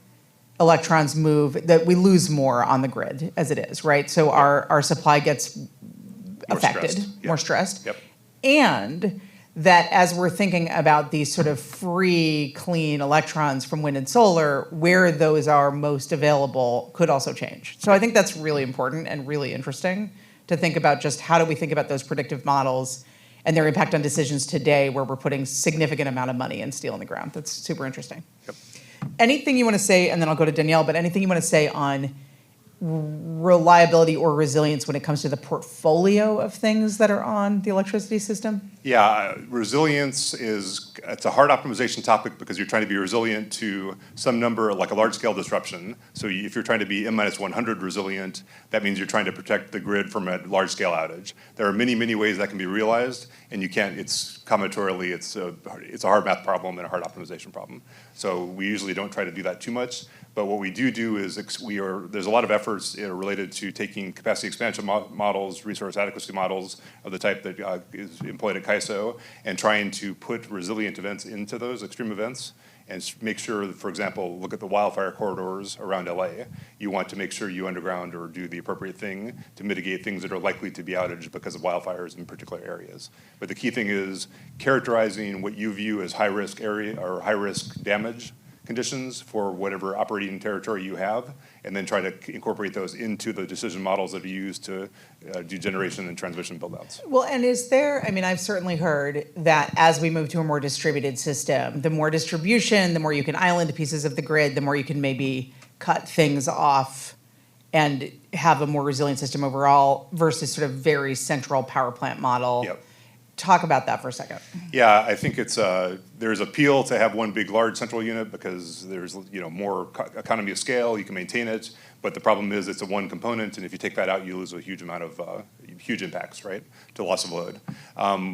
electrons move, that we lose more on the grid as it is, right? So our supply gets affected, more stressed. And that as we're thinking about these sort of free, clean electrons from wind and solar, where those are most available could also change. So I think that's really important and really interesting to think about just how do we think about those predictive models and their impact on decisions today where we're putting significant amount of money and steel in the ground. That's super interesting. Anything you want to say, and then I'll go to Danielle, but anything you want to say on reliability or resilience when it comes to the portfolio of things that are on the electricity system? Yeah, resilience it's a hard optimization topic because you're trying to be resilient to some number, like a large-scale disruption. So if you're trying to be N-100 resilient, that means you're trying to protect the grid from a large-scale outage. There are many, many ways that can be realized, and you can't, it's combinatorially, it's a hard math problem and a hard optimization problem. So we usually don't try to do that too much. But what we do is there's a lot of efforts related to taking capacity expansion models, resource adequacy models of the type that is employed at CAISO, and trying to put resilient events into those extreme events and make sure that, for example, look at the wildfire corridors around LA. You want to make sure you underground or do the appropriate thing to mitigate things that are likely to be outaged because of wildfires in particular areas. But the key thing is characterizing what you view as high-risk area or high-risk damage conditions for whatever operating territory you have, and then try to incorporate those into the decision models that are used to do generation and transmission build-outs. Well, and is there, I mean, I've certainly heard that as we move to a more distributed system, the more distribution, the more you can island pieces of the grid, the more you can maybe cut things off and have a more resilient system overall versus sort of very central power plant model. Talk about that for a second. Yeah, I think there's appeal to have one big, large central unit because there's more economy of scale. You can maintain it, but the problem is it's a one component, and if you take that out, you lose a huge amount of huge impacts, right, to loss of load.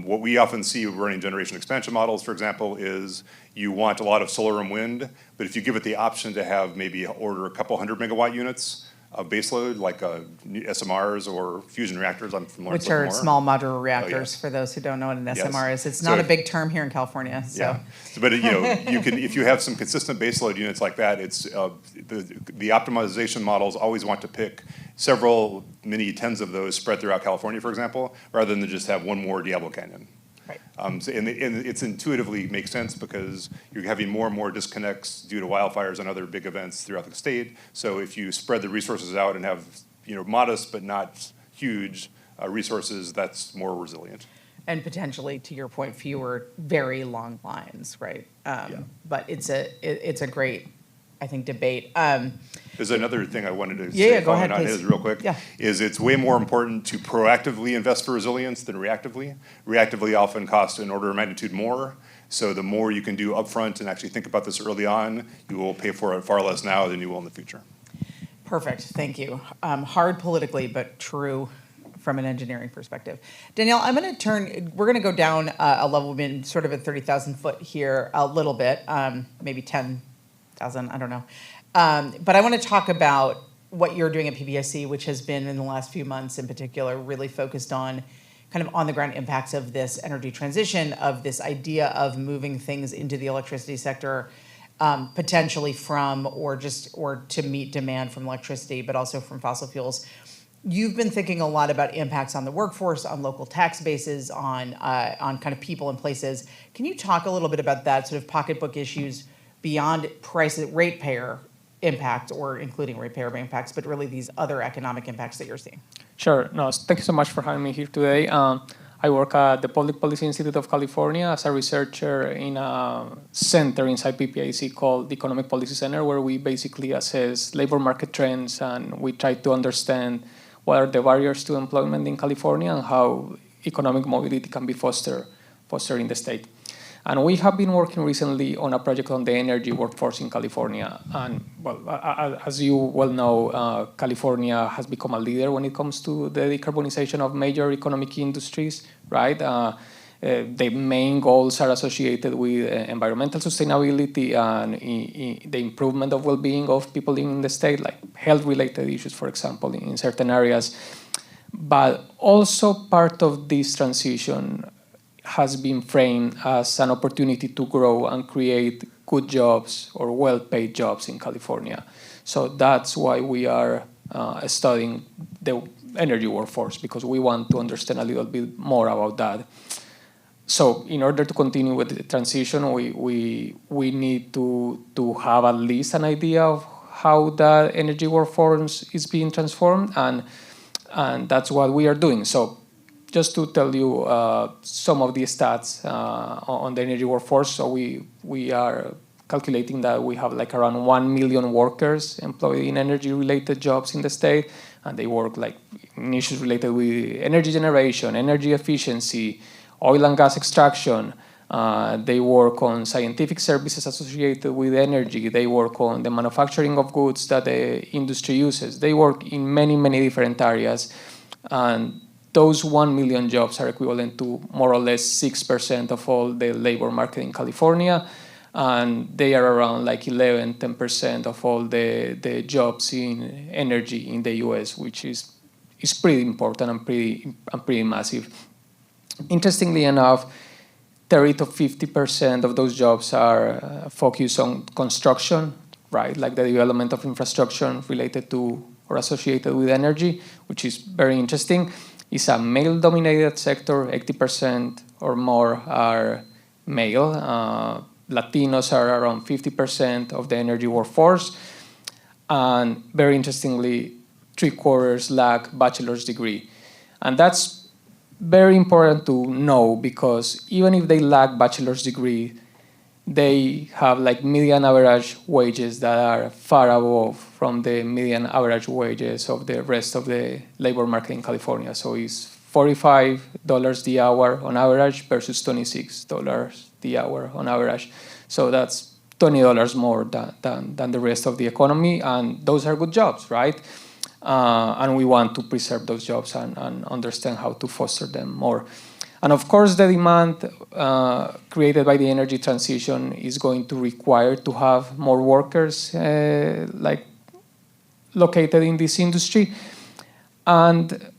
What we often see running generation expansion models, for example, is you want a lot of solar and wind, but if you give it the option to have maybe order a couple 100 megawatt units of baseload, like SMRs or fusion reactors. I'm familiar with which are small modular reactors, for those who don't know what an SMR is. It's not a big term here in California. So. Yeah, but you can, if you have some consistent baseload units like that, it's the optimization models always want to pick several, many tens of those spread throughout California, for example, rather than just have one more Diablo Canyon. Right. So, and it's intuitively makes sense because you're having more and more disconnects due to wildfires and other big events throughout the state. So if you spread the resources out and have modest but not huge resources, that's more resilient. And potentially, to your point, fewer very long lines, right? But it's a great, I think, debate. There's another thing I wanted to say, go ahead, on please. his real quick, is it's way more important to proactively invest for resilience than reactively. Reactively often costs an order of magnitude more, so the more you can do upfront and actually think about this early on, you will pay for it far less now than you will in the future. Perfect, thank you. Hard politically, but true from an engineering perspective. Danielle, we're going to go down a level. We've been sort of at 30,000 foot here a little bit, maybe 10,000, I don't know. But I want to talk about what you're doing at PBSC, which has been in the last few months in particular, really focused on kind of on the ground impacts of this energy transition, of this idea of moving things into the electricity sector, potentially from or to meet demand from electricity, but also from fossil fuels. You've been thinking a lot about impacts on the workforce, on local tax bases, on kind of people and places. Can you talk a little bit about that sort of pocketbook issues beyond ratepayer impact, or including ratepayer impacts, but really these other economic impacts that you're seeing? Sure. No, thank you so much for having me here today. I work at the Public Policy Institute of California as a researcher in a center inside PPIC called the Economic Policy Center, where we basically assess labor market trends and we try to understand what are the barriers to employment in California and how economic mobility can be fostered in the state. And we have been working recently on a project on the energy workforce in California. And well, as you well know, California has become a leader when it comes to the decarbonization of major economic industries, right? The main goals are associated with environmental sustainability and the improvement of well-being of people in the state, like health-related issues, for example, in certain areas. But also part of this transition has been framed as an opportunity to grow and create good jobs or well-paid jobs in California. So that's why we are studying the energy workforce, because we want to understand a little bit more about that. So in order to continue with the transition, we need to have at least an idea of how the energy workforce is being transformed, and that's what we are doing. So just to tell you some of the stats on the energy workforce, so we are calculating that we have like around 1 million workers employed in energy-related jobs in the state, and they work like in issues related with energy generation, energy efficiency, oil and gas extraction. They work on scientific services associated with energy. They work on the manufacturing of goods that the industry uses. They work in many, many different areas. And those 1 million jobs are equivalent to more or less 6% of all the labor market in California. And they are around like 11, 10% of all the jobs in energy in the US, which is pretty important and pretty massive. Interestingly enough, 30 to 50% of those jobs are focused on construction, right? Like the development of infrastructure related to or associated with energy, which is very interesting. It's a male-dominated sector. 80% or more are male. Latinos are around 50% of the energy workforce. And very interestingly, 3/4 lack bachelor's degree. And that's very important to know, because even if they lack bachelor's degree, they have like median average wages that are far above from the median average wages of the rest of the labor market in California. So it's $45 the hour on average versus $26 the hour on average. So that's $20 more than the rest of the economy, and those are good jobs, right? And we want to preserve those jobs and understand how to foster them more. And of course, the demand created by the energy transition is going to require to have more workers like located in this industry. And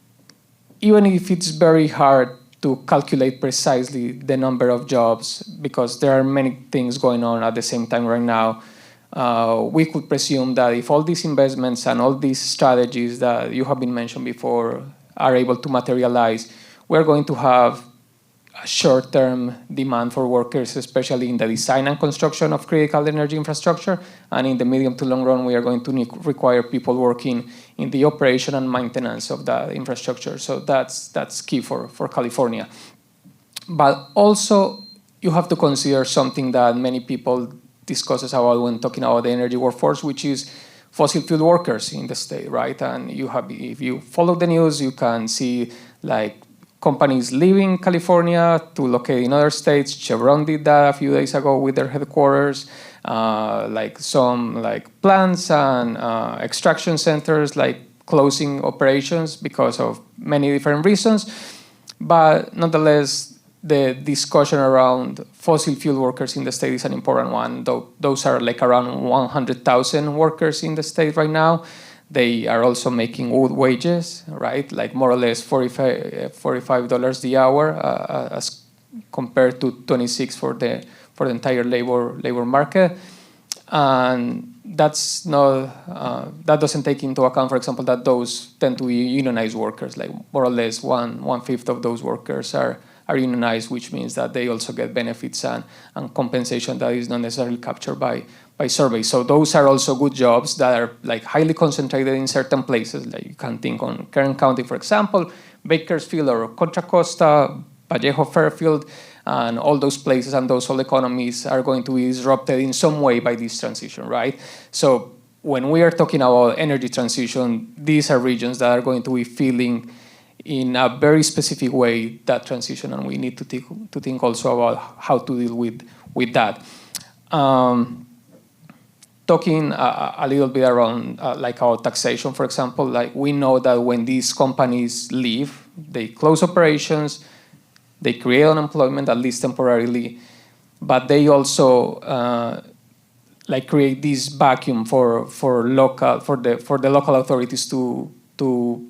even if it's very hard to calculate precisely the number of jobs, because there are many things going on at the same time right now, we could presume that if all these investments and all these strategies that you have been mentioned before are able to materialize, we're going to have a short-term demand for workers, especially in the design and construction of critical energy infrastructure. And in the medium to long run, we are going to require people working in the operation and maintenance of that infrastructure. So that's key for California. But also, you have to consider something that many people discusses about when talking about the energy workforce, which is fossil fuel workers in the state, right? And if you follow the news, you can see like companies leaving California to locate in other states. Chevron did that a few days ago with their headquarters. Like some like plants and extraction centers like closing operations because of many different reasons. But nonetheless, the discussion around fossil fuel workers in the state is an important one. Those are like around 100,000 workers in the state right now. They are also making good wages, right? Like more or less $45 the hour, as compared to 26 for the entire labor market. And that's not that doesn't take into account, for example, that those tend to be unionized workers. Like more or less one fifth of those workers are unionized, which means that they also get benefits and compensation that is not necessarily captured by surveys. So those are also good jobs that are like highly concentrated in certain places. Like you can think on Kern County, for example, Bakersfield or Contra Costa, Vallejo, Fairfield, and all those places and those whole economies are going to be disrupted in some way by this transition, right? So when we are talking about energy transition, these are regions that are going to be feeling in a very specific way that transition, and we need to think also about how to deal with that. Talking a little bit around like our taxation, for example, like we know that when these companies leave, they close operations, they create unemployment, at least temporarily, but they also like create this vacuum for the local authorities to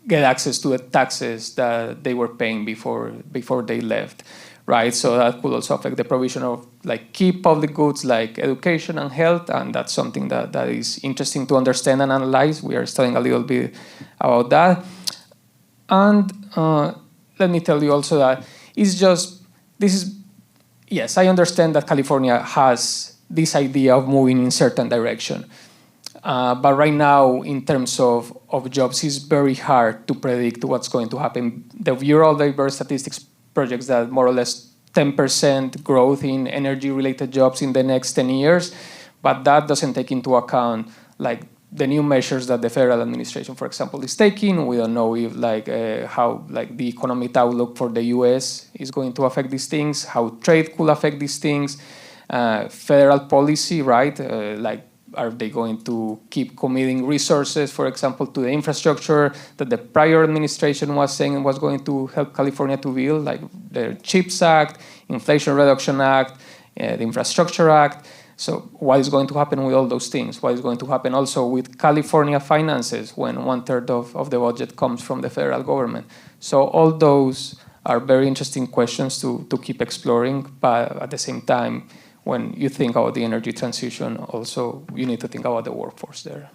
get access to the taxes that they were paying before they left, right? So that could also affect the provision of like key public goods like education and health, and that's something that is interesting to understand and analyze. We are studying a little bit about that. And let me tell you also that yes, I understand that California has this idea of moving in certain direction. But right now, in terms of jobs, it's very hard to predict what's going to happen. The Bureau of Labor Statistics projects that more or less 10% growth in energy-related jobs in the next 10 years, but that doesn't take into account like the new measures that the federal administration, for example, is taking. We don't know if how the economic outlook for the U.S. is going to affect these things, how trade could affect these things, federal policy, right? Are they going to keep committing resources, for example, to the infrastructure that the prior administration was saying was going to help California to build, like the CHIPS Act, Inflation Reduction Act, the Infrastructure Act? So what is going to happen with all those things? What is going to happen also with California finances when 1/3 of the budget comes from the federal government? So all those are very interesting questions to keep exploring, but at the same time, when you think about the energy transition, also you need to think about the workforce there.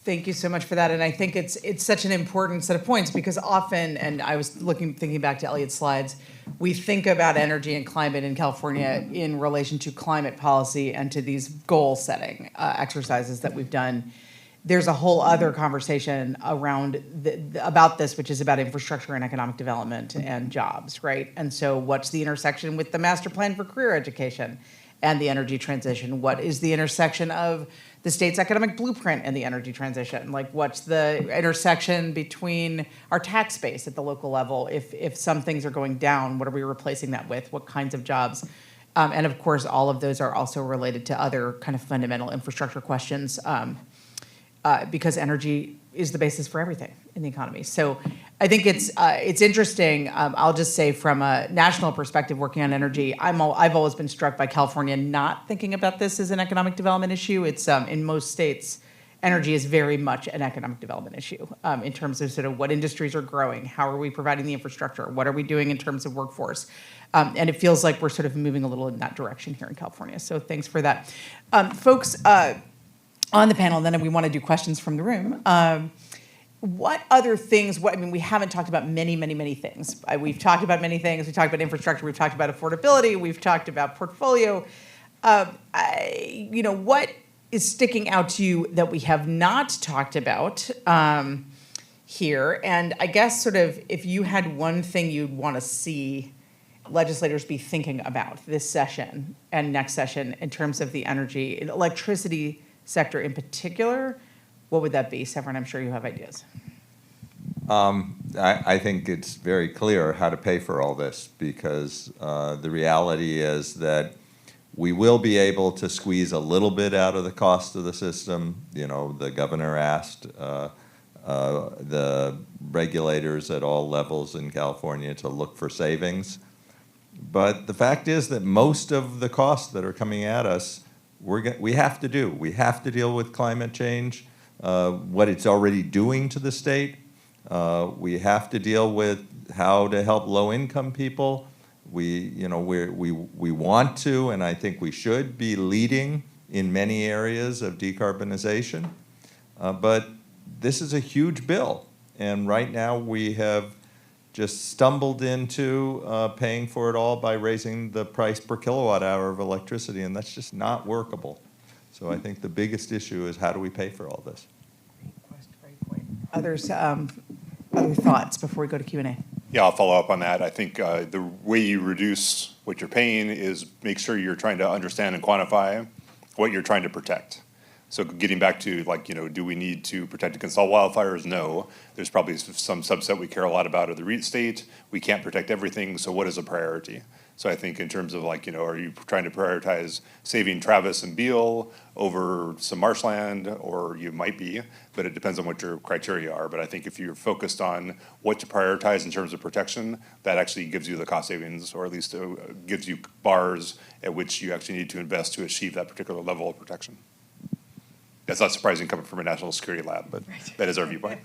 Thank you so much for that. And I think it's such an important set of points because often, and I was thinking back to Elliot's slides, we think about energy and climate in California in relation to climate policy and to these goal setting exercises that we've done. There's a whole other conversation around about this, which is about infrastructure and economic development and jobs, right? And so what's the intersection with the master plan for career education and the energy transition? What is the intersection of the state's economic blueprint and the energy transition? Like, what's the intersection between our tax base at the local level? If some things are going down, what are we replacing that with? What kinds of jobs? And of course, all of those are also related to other kind of fundamental infrastructure questions because energy is the basis for everything in the economy. So I think it's interesting. I'll just say from a national perspective, working on energy, I've always been struck by California not thinking about this as an economic development issue. It's in most states, energy is very much an economic development issue in terms of sort of what industries are growing, how are we providing the infrastructure, what are we doing in terms of workforce. And it feels like we're sort of moving a little in that direction here in California. So thanks for that. Folks on the panel, and then we want to do questions from the room. What other things, we haven't talked about many things. We've talked about many things. We talked about infrastructure. We've talked about affordability. We've talked about portfolio. What is sticking out to you that we have not talked about here? And I guess sort of if you had one thing you'd want to see legislators be thinking about this session and next session in terms of the energy and electricity sector in particular, what would that be? Severin, I'm sure you have ideas. I think it's very clear how to pay for all this because the reality is that we will be able to squeeze a little bit out of the cost of the system. The governor asked the regulators at all levels in California to look for savings. But the fact is that most of the costs that are coming at us, we have to do. We have to deal with climate change. What it's already doing to the state. We have to deal with how to help low-income people. We want to, and I think we should be leading in many areas of decarbonization. But this is a huge bill, and right now we have just stumbled into paying for it all by raising the price per kilowatt hour of electricity, and that's just not workable. So I think the biggest issue is how do we pay for all this? Great point. Others, other thoughts before we go to Q&A? Yeah, I'll follow up on that. I think the way you reduce what you're paying is make sure you're trying to understand and quantify what you're trying to protect. So getting back to like, do we need to protect against all wildfires? No. There's probably some subset we care a lot about of the REIT state. We can't protect everything, so what is a priority? So I think in terms of like, are you trying to prioritize saving Travis and Beale over some marshland, or you might be, but it depends on what your criteria are. But I think if you're focused on what to prioritize in terms of protection, that actually gives you the cost savings, or at least gives you bars at which you actually need to invest to achieve that particular level of protection. That's not surprising coming from a national security lab, but that is our viewpoint.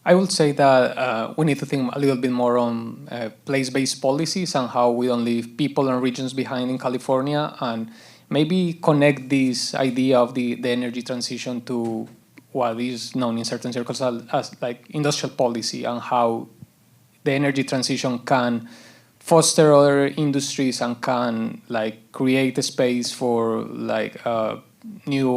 I would say that we need to think a little bit more on place-based policies and how we don't leave people and regions behind in California, and maybe connect this idea of the energy transition to what is known in certain circles as like industrial policy, and how the energy transition can foster other industries and can like create a space for like new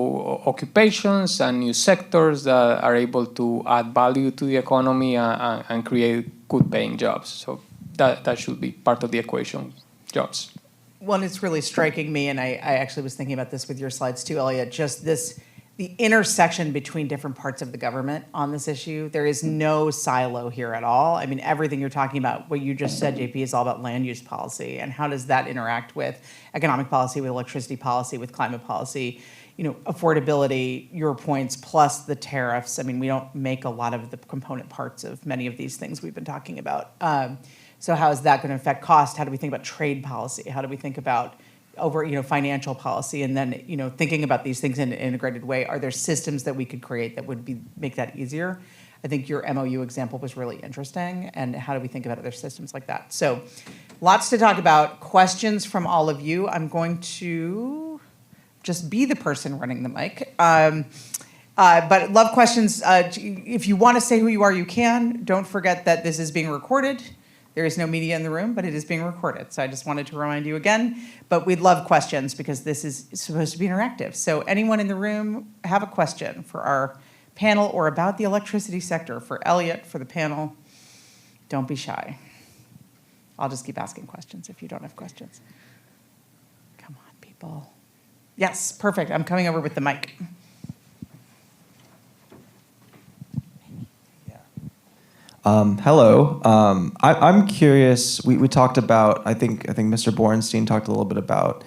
occupations and new sectors that are able to add value to the economy and create good paying jobs. So that should be part of the equation, jobs. Well, it's really striking me, and I actually was thinking about this with your slides too, Elliot, just the intersection between different parts of the government on this issue. There is no silo here at all. I mean, everything you're talking about, what you just said, JP, is all about land use policy, and how does that interact with economic policy, with electricity policy, with climate policy, affordability, your points, plus the tariffs. I mean, we don't make a lot of the component parts of many of these things we've been talking about. So how is that going to affect cost? How do we think about trade policy? How do we think about financial policy? And then, thinking about these things in an integrated way, are there systems that we could create that would make that easier? I think your MOU example was really interesting. And how do we think about other systems like that? So lots to talk about. Questions from all of you. I'm going to just be the person running the mic. But love questions. If you want to say who you are, you can. Don't forget that this is being recorded. There is no media in the room, but it is being recorded. So I just wanted to remind you again. But we'd love questions because this is supposed to be interactive. So anyone in the room have a question for our panel or about the electricity sector, for Elliot, for the panel? Don't be shy. I'll just keep asking questions if you don't have questions. Come on, people. Yes, perfect. I'm coming over with the mic. Hello. I'm curious. We talked about. I think Mr. Borenstein talked a little bit about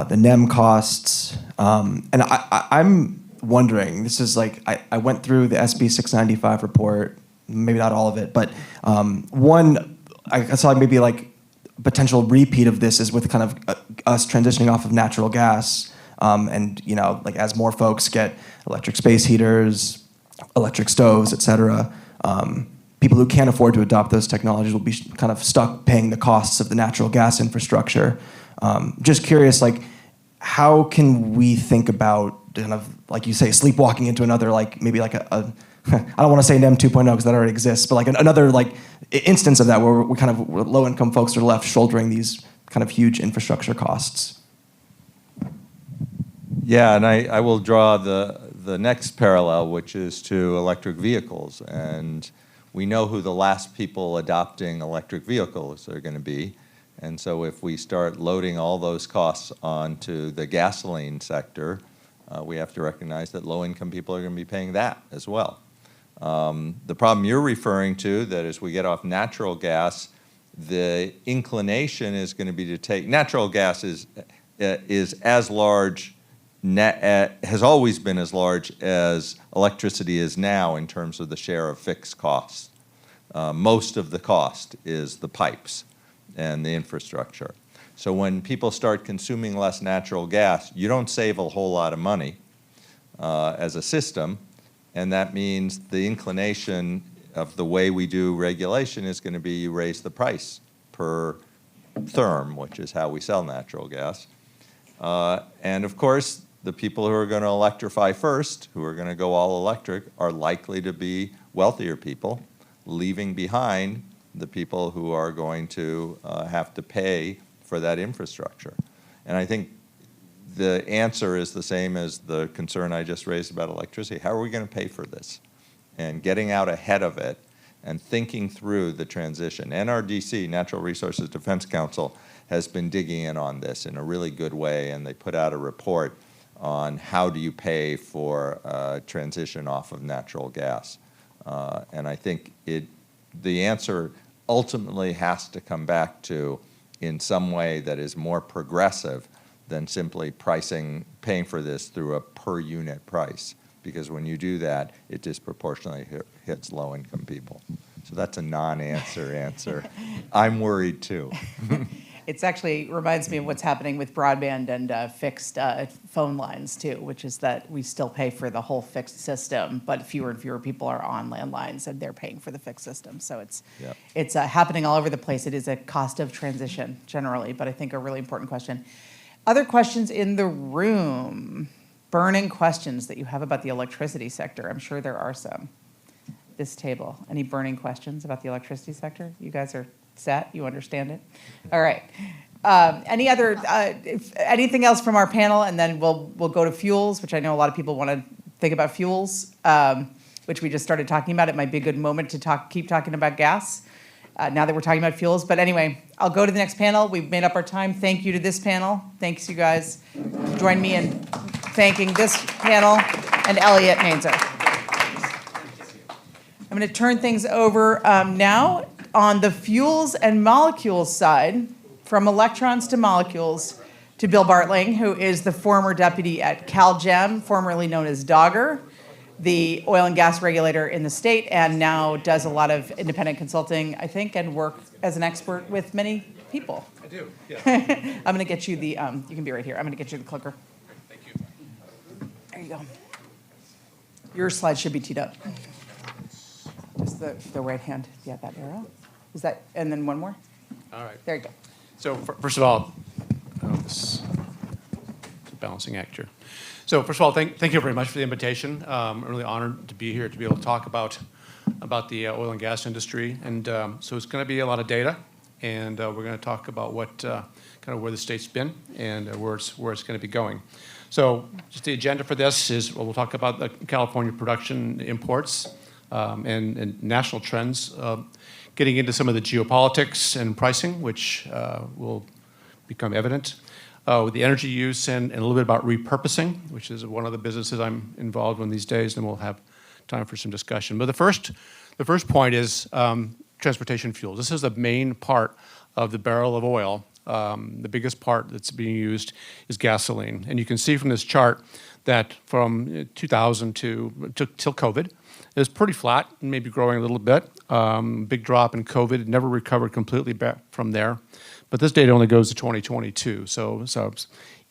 the NEM costs, and I'm wondering. This is like I went through the SB 695 report. Maybe not all of it, but one I saw maybe like potential repeat of this is with kind of us transitioning off of natural gas, and like as more folks get electric space heaters, electric stoves, et cetera. People who can't afford to adopt those technologies will be kind of stuck paying the costs of the natural gas infrastructure. Just curious, like, how can we think about kind of, like you say, sleepwalking into another, like, maybe like a I don't want to say NEM 2.0 because that already exists, but like another like instance of that where we kind of low-income folks are left shouldering these kind of huge infrastructure costs. Yeah, and I will draw the next parallel, which is to electric vehicles. And we know who the last people adopting electric vehicles are going to be. And so if we start loading all those costs onto the gasoline sector, we have to recognize that low-income people are going to be paying that as well. The problem you're referring to, that as we get off natural gas, the inclination is going to be to take, natural gas is as large, has always been as large as electricity is now in terms of the share of fixed costs. Most of the cost is the pipes and the infrastructure. So when people start consuming less natural gas, you don't save a whole lot of money as a system, and that means the inclination of the way we do regulation is going to be you raise the price per therm, which is how we sell natural gas. And of course, the people who are going to electrify first, who are going to go all electric, are likely to be wealthier people, leaving behind the people who are going to have to pay for that infrastructure. And I think the answer is the same as the concern I just raised about electricity. How are we going to pay for this? And getting out ahead of it and thinking through the transition. NRDC, Natural Resources Defense Council, has been digging in on this in a really good way, and they put out a report on how do you pay for transition off of natural gas. And I think the answer ultimately has to come back to in some way that is more progressive than simply paying for this through a per unit price. Because when you do that, it disproportionately hits low-income people. So that's a non-answer answer. I'm worried too. It's actually reminds me of what's happening with broadband and fixed phone lines too, which is that we still pay for the whole fixed system, but fewer and fewer people are on landlines and they're paying for the fixed system. So it's happening all over the place. It is a cost of transition generally, but I think a really important question. Other questions in the room? Burning questions that you have about the electricity sector? I'm sure there are some. This table, any burning questions about the electricity sector? You guys are set? You understand it? All right. Any other, anything else from our panel? And then we'll go to fuels, which I know a lot of people want to think about fuels, which we just started talking about. It might be a good moment to keep talking about gas now that we're talking about fuels. But anyway, I'll go to the next panel. We've made up our time. Thank you to this panel. Thanks, you guys. Join me in thanking this panel and Elliot Mainzer. I'm going to turn things over now on the fuels and molecules side, from electrons to molecules, to Bill Bartling, who is the former deputy at CalGEM, formerly known as Dogger, the oil and gas regulator in the state, and now does a lot of independent consulting, I think, and work as an expert with many people. I do, yeah. I'm going to get you the, you can be right here. I'm going to get you the clicker. Thank you. There you go. Your slide should be teed up. Just the right hand. Yeah, that arrow. Is that, and then one more? All right. There you go. So first of all, this is a balancing act here. So first of all, thank you very much for the invitation. I'm really honored to be here to be able to talk about the oil and gas industry. And so it's going to be a lot of data, and we're going to talk about what kind of where the state's been and where it's going to be going. So just the agenda for this is we'll talk about the California production imports and national trends, getting into some of the geopolitics and pricing, which will become evident. With the energy use and a little bit about repurposing, which is one of the businesses I'm involved in these days, and we'll have time for some discussion. But the first point is transportation fuels. This is the main part of the barrel of oil. The biggest part that's being used is gasoline. And you can see from this chart that from 2000 till COVID, it was pretty flat, maybe growing a little bit. Big drop in COVID, never recovered completely back from there. But this data only goes to 2022, so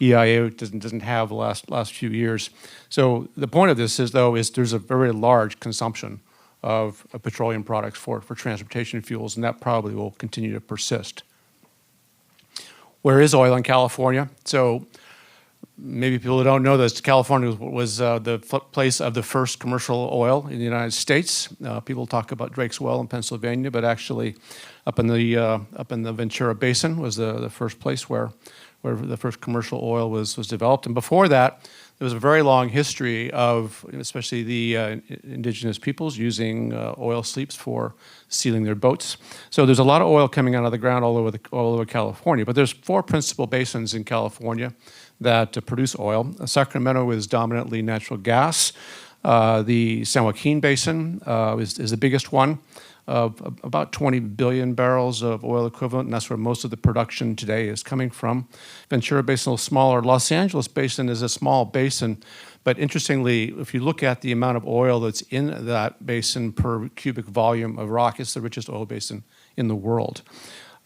EIA doesn't have the last few years. So the point of this is there's a very large consumption of petroleum products for transportation fuels, and that probably will continue to persist. Where is oil in California? So maybe people don't know this. California was the place of the first commercial oil in the United States. People talk about Drake's Well in Pennsylvania, but actually up in the Ventura Basin was the first place where the first commercial oil was developed. And before that, there was a very long history of, especially the indigenous peoples, using oil slips for sealing their boats. So there's a lot of oil coming out of the ground all over California. But there's 4 principal basins in California that produce oil. Sacramento is dominantly natural gas. The San Joaquin Basin is the biggest one, of about 20 billion barrels of oil equivalent, and that's where most of the production today is coming from. Ventura Basin is a little smaller. Los Angeles Basin is a small basin, but interestingly, if you look at the amount of oil that's in that basin per cubic volume of rock, it's the richest oil basin in the world.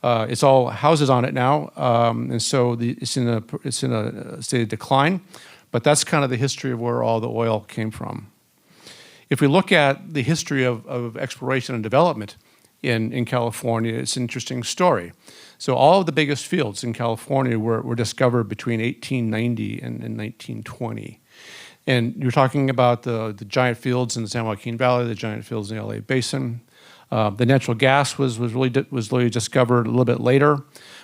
It's all houses on it now, and so it's in a state of decline, but that's kind of the history of where all the oil came from. If we look at the history of exploration and development in California, it's an interesting story. So all of the biggest fields in California were discovered between 1890 and 1920. And you're talking about the giant fields in the San Joaquin Valley, the giant fields in the LA Basin. The natural gas was really discovered a little bit later.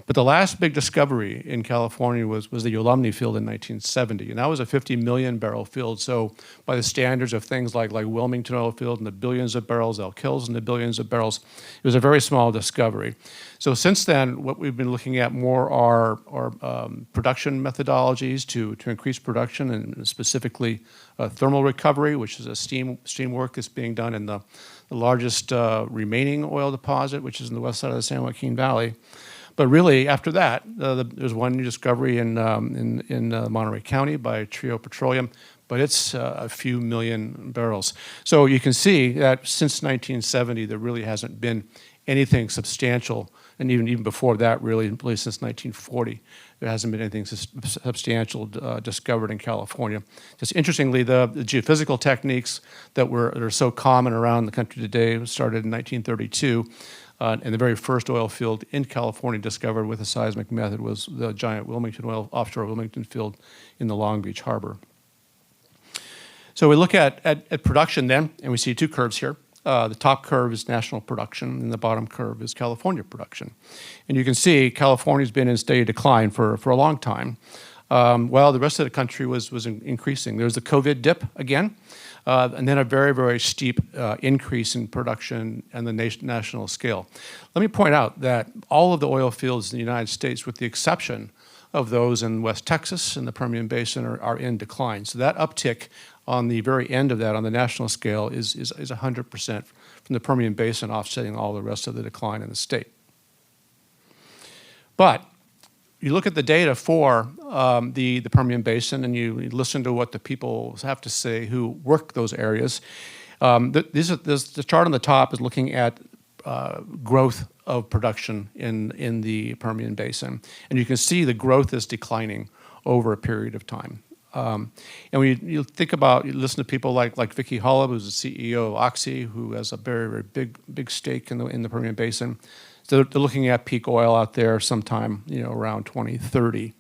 But the last big discovery in California was the Yolumne field in 1970. And that was a 50 million barrel field. So by the standards of things like Wilmington oil field and the billions of barrels, Elk Hills and the billions of barrels, it was a very small discovery. So since then, what we've been looking at more are production methodologies to increase production, and specifically thermal recovery, which is a steam work that's being done in the largest remaining oil deposit, which is in the west side of the San Joaquin Valley. But really, after that, there's one new discovery in Monterey County by Trio Petroleum, but it's a few million barrels. So you can see that since 1970, there really hasn't been anything substantial, and even before that, really since 1940, there hasn't been anything substantial discovered in California. Just interestingly, the geophysical techniques that are so common around the country today started in 1932. And the very first oil field in California discovered with a seismic method was the giant offshore Wilmington field in the Long Beach Harbor. So we look at production then, and we see two curves here. The top curve is national production, and the bottom curve is California production. And you can see California's been in steady decline for a long time, while the rest of the country was increasing. There's the COVID dip again, and then a very, very steep increase in production on the national scale. Let me point out that all of the oil fields in the United States, with the exception of those in West Texas and the Permian Basin, are in decline. So that uptick on the very end of that on the national scale is 100% from the Permian Basin, offsetting all the rest of the decline in the state. But you look at the data for the Permian Basin, and you listen to what the people have to say who work those areas. The chart on the top is looking at growth of production in the Permian Basin. And you can see the growth is declining over a period of time. And when you think about, you listen to people like Vicki Hollub, who's the CEO of Oxy, who has a very, very big stake in the Permian Basin. So they're looking at peak oil out there sometime, around 2030.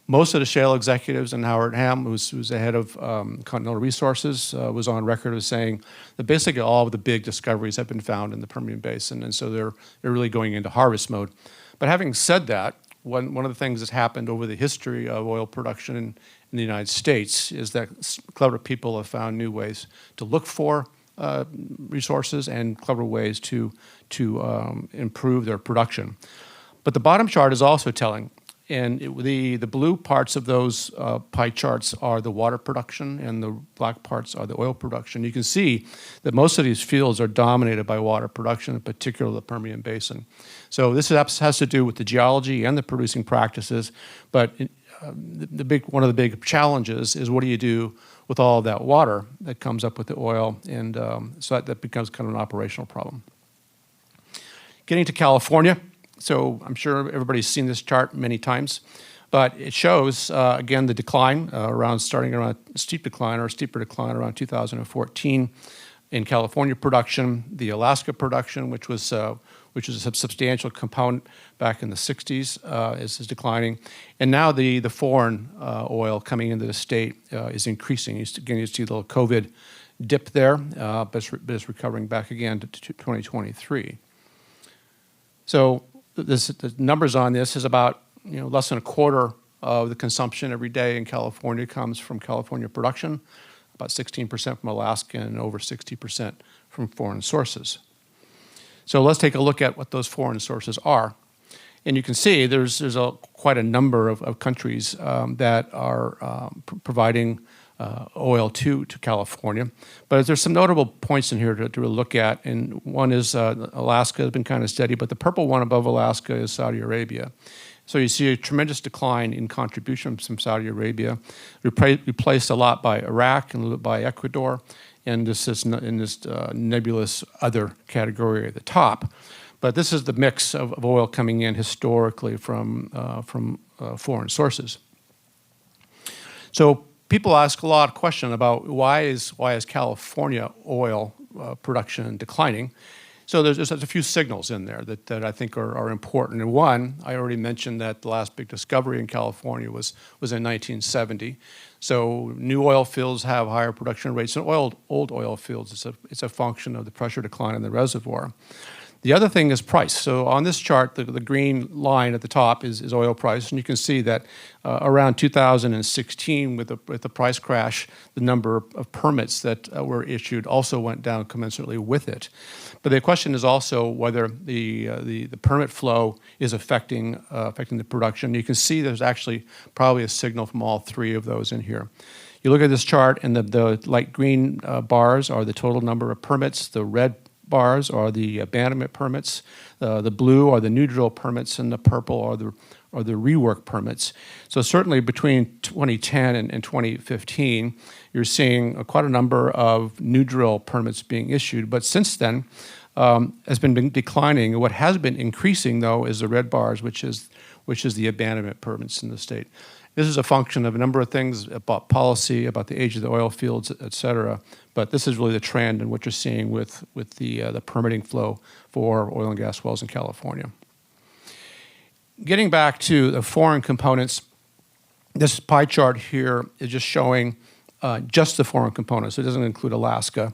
Most of the shale executives, and Howard Hamm, who's the head of Continental Resources, was on record as saying that basically all of the big discoveries have been found in the Permian Basin, and so they're really going into harvest mode. But having said that, one of the things that's happened over the history of oil production in the United States is that clever people have found new ways to look for resources and clever ways to improve their production. But the bottom chart is also telling. And the blue parts of those pie charts are the water production, and the black parts are the oil production. You can see that most of these fields are dominated by water production, in particular the Permian Basin. So this has to do with the geology and the producing practices, but one of the big challenges is what do you do with all of that water that comes up with the oil, and so that becomes kind of an operational problem. Getting to California. So I'm sure everybody's seen this chart many times, but it shows, again, the decline, starting around steeper decline around 2014 in California production, the Alaska production, which was a substantial component back in the 60s, is declining. And now the foreign oil coming into the state is increasing. Again, you see the little COVID dip there, but it's recovering back again to 2023. So the numbers on this is about less than a quarter of the consumption every day in California comes from California production, about 16% from Alaska, and over 60% from foreign sources. So let's take a look at what those foreign sources are. And you can see there's quite a number of countries that are providing oil to California. But there's some notable points in here to really look at. And one is Alaska has been kind of steady, but the purple one above Alaska is Saudi Arabia. So you see a tremendous decline in contributions from Saudi Arabia, replaced a lot by Iraq and a little bit by Ecuador, and this is in this nebulous other category at the top. But this is the mix of oil coming in historically from foreign sources. So people ask a lot of questions about why is California oil production declining. So there's a few signals in there that I think are important. And one, I already mentioned that the last big discovery in California was in 1970. So new oil fields have higher production rates than old oil fields. It's a function of the pressure decline in the reservoir. The other thing is price. So on this chart, the green line at the top is oil price, and you can see that around 2016, with the price crash, the number of permits that were issued also went down commensurately with it. But the question is also whether the permit flow is affecting the production. You can see there's actually probably a signal from all three of those in here. You look at this chart, and the light green bars are the total number of permits. The red bars are the abandonment permits, the blue are the new drill permits, and the purple are the rework permits. So certainly between 2010 and 2015, you're seeing quite a number of new drill permits being issued. But since then, has been declining. What has been increasing, though, is the red bars, which is the abandonment permits in the state. This is a function of a number of things about policy, about the age of the oil fields, et cetera. But this is really the trend and what you're seeing with the permitting flow for oil and gas wells in California. Getting back to the foreign components, this pie chart here is just showing just the foreign components. It doesn't include Alaska.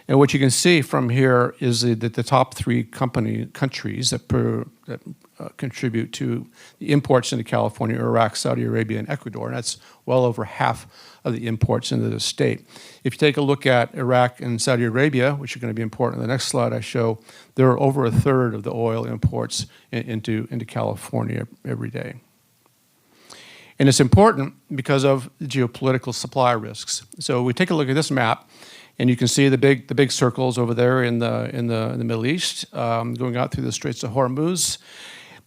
And what you can see from here is that the top three countries that contribute to the imports into California: Iraq, Saudi Arabia, and Ecuador. And that's well over half of the imports into the state. If you take a look at Iraq and Saudi Arabia, which are going to be important in the next slide I show, they're over a third of the oil imports into California every day. And it's important because of the geopolitical supply risks. So we take a look at this map, and you can see the big circles over there in the Middle East, going out through the Straits of Hormuz.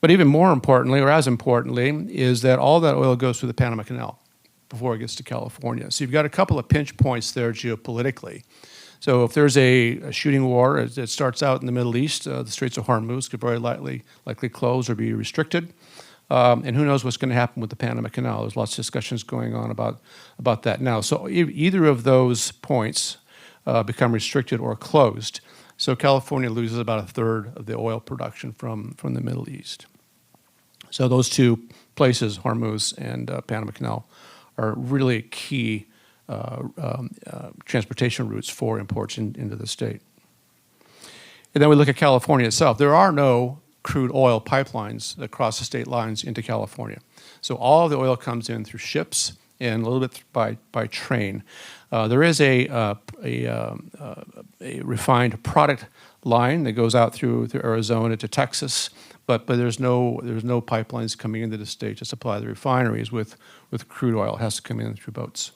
But even more importantly, or as importantly, is that all that oil goes through the Panama Canal before it gets to California. So you've got a couple of pinch points there geopolitically. So if there's a shooting war, it starts out in the Middle East, the Straits of Hormuz could very likely close or be restricted. And who knows what's going to happen with the Panama Canal. There's lots of discussions going on about that now. So either of those points become restricted or closed. So California loses about a third of the oil production from the Middle East. So those two places, Hormuz and Panama Canal, are really key transportation routes for imports into the state. And then we look at California itself. There are no crude oil pipelines that cross the state lines into California. So all of the oil comes in through ships and a little bit by train. There is a refined product line that goes out through Arizona to Texas, but there's no pipelines coming into the state to supply the refineries with crude oil. It has to come in through boats.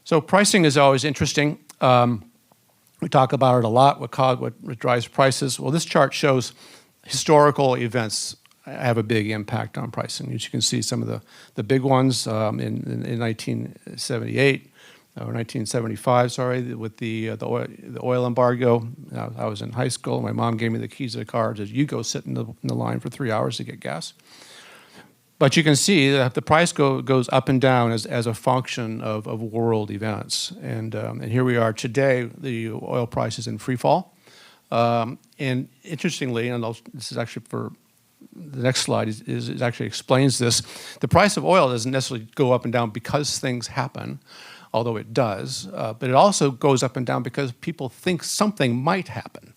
So pricing is always interesting. We talk about it a lot, what drives prices. Well, this chart shows historical events have a big impact on pricing. As you can see, some of the big ones in 1978, or 1975, sorry, with the oil embargo. I was in high school. My mom gave me the keys to the car and said, "You go sit in the line for 3 hours to get gas." But you can see that the price goes up and down as a function of world events. And here we are today, the oil price is in free fall. And interestingly, and this is actually for the next slide, is actually explains this. The price of oil doesn't necessarily go up and down because things happen, although it does. But it also goes up and down because people think something might happen.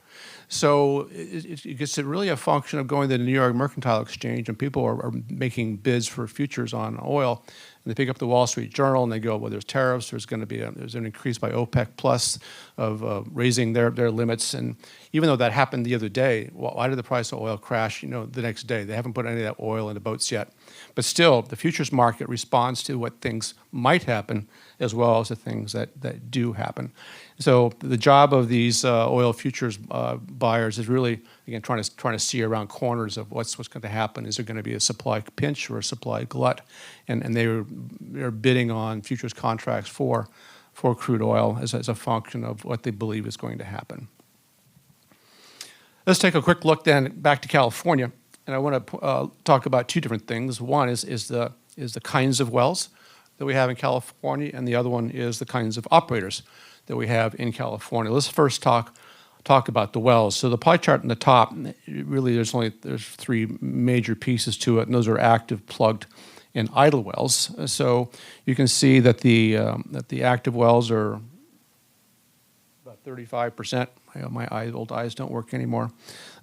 So it's really a function of going to the New York Mercantile Exchange, and people are making bids for futures on oil. And they pick up the Wall Street Journal and they go, well, there's tariffs. There's going to be there's an increase by OPEC Plus of raising their limits. And even though that happened the other day, why did the price of oil crash? The next day. They haven't put any of that oil into boats yet. But still, the futures market responds to what things might happen as well as the things that do happen. So the job of these oil futures buyers is really, again, trying to see around corners of what's going to happen. Is there going to be a supply pinch or a supply glut? And they're bidding on futures contracts for crude oil as a function of what they believe is going to happen. Let's take a quick look then back to California. And I want to talk about two different things. One is the kinds of wells that we have in California, and the other one is the kinds of operators that we have in California. Let's first talk talk about the wells. So the pie chart in the top, really there's three major pieces to it, and those are active, plugged, and idle wells. So you can see that the active wells are about 35%. My old eyes don't work anymore.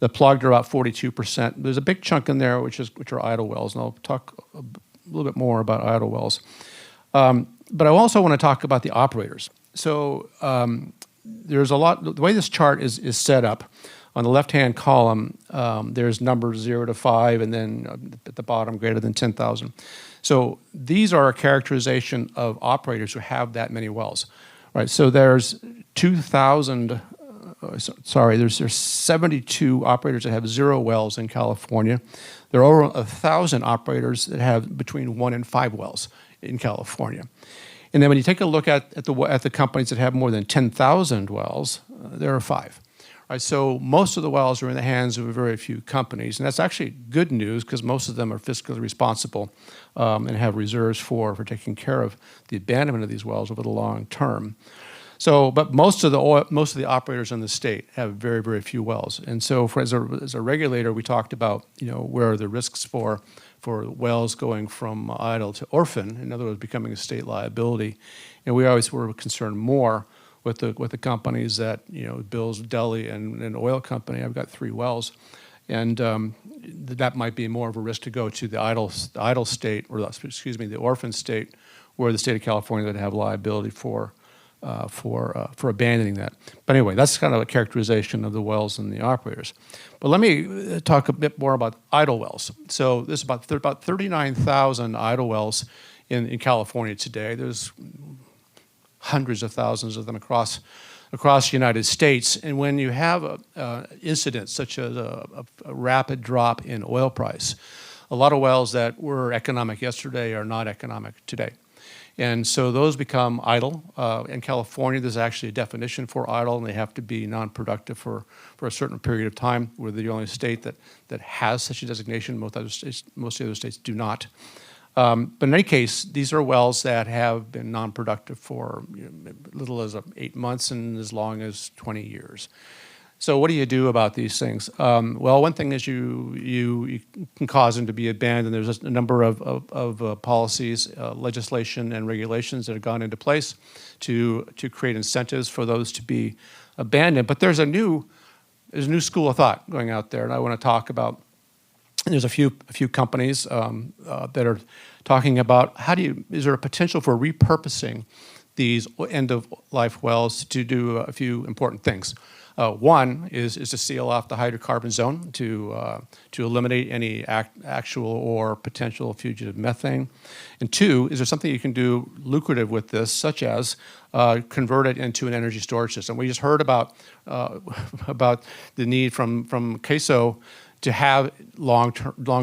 The plugged are about 42%. There's a big chunk in there which are idle wells, and I'll talk a little bit more about idle wells. But I also want to talk about the operators. So there's a lot. The way this chart is set up, on the left-hand column, there's numbers 0 to 5, and then at the bottom, greater than 10,000. So these are a characterization of operators who have that many wells, right? So there's 2,000. There's 72 operators that have 0 wells in California. There are over 1,000 operators that have between 1 and 5 wells in California. And then when you take a look at the companies that have more than 10,000 wells, there are 5. Right, so most of the wells are in the hands of very few companies, and that's actually good news because most of them are fiscally responsible and have reserves for taking care of the abandonment of these wells over the long term. So, but most of the operators in the state have very, very few wells, and so as a regulator, we talked about where are the risks for wells going from idle to orphan, in other words, becoming a state liability, and we always were concerned more with the companies that Bill's Deli and an oil company. I've got 3 wells, and that might be more of a risk to go to the idle state, or the orphan state, where the state of California would have liability for abandoning that. But anyway, that's kind of a characterization of the wells and the operators. But let me talk a bit more about idle wells. So there's about 39,000 idle wells in California today. There's hundreds of thousands of them across the United States. And when you have incidents such as a rapid drop in oil price, a lot of wells that were economic yesterday are not economic today. And so those become idle. In California, there's actually a definition for idle, and they have to be non-productive for a certain period of time. We're the only state that has such a designation. Most other states do not. But in any case, these are wells that have been non-productive for as little as 8 months and as long as 20 years. So what do you do about these things? Well, one thing is you can cause them to be abandoned. There's a number of policies, legislation, and regulations that have gone into place to create incentives for those to be abandoned. But there's a new school of thought going out there, and I want to talk about. There's a few companies that are talking about is there a potential for repurposing these end-of-life wells to do a few important things. One is to seal off the hydrocarbon zone to eliminate any actual or potential fugitive methane. And 2, is there something you can do lucrative with this, such as convert it into an energy storage system? We just heard about the need from CAISO to have long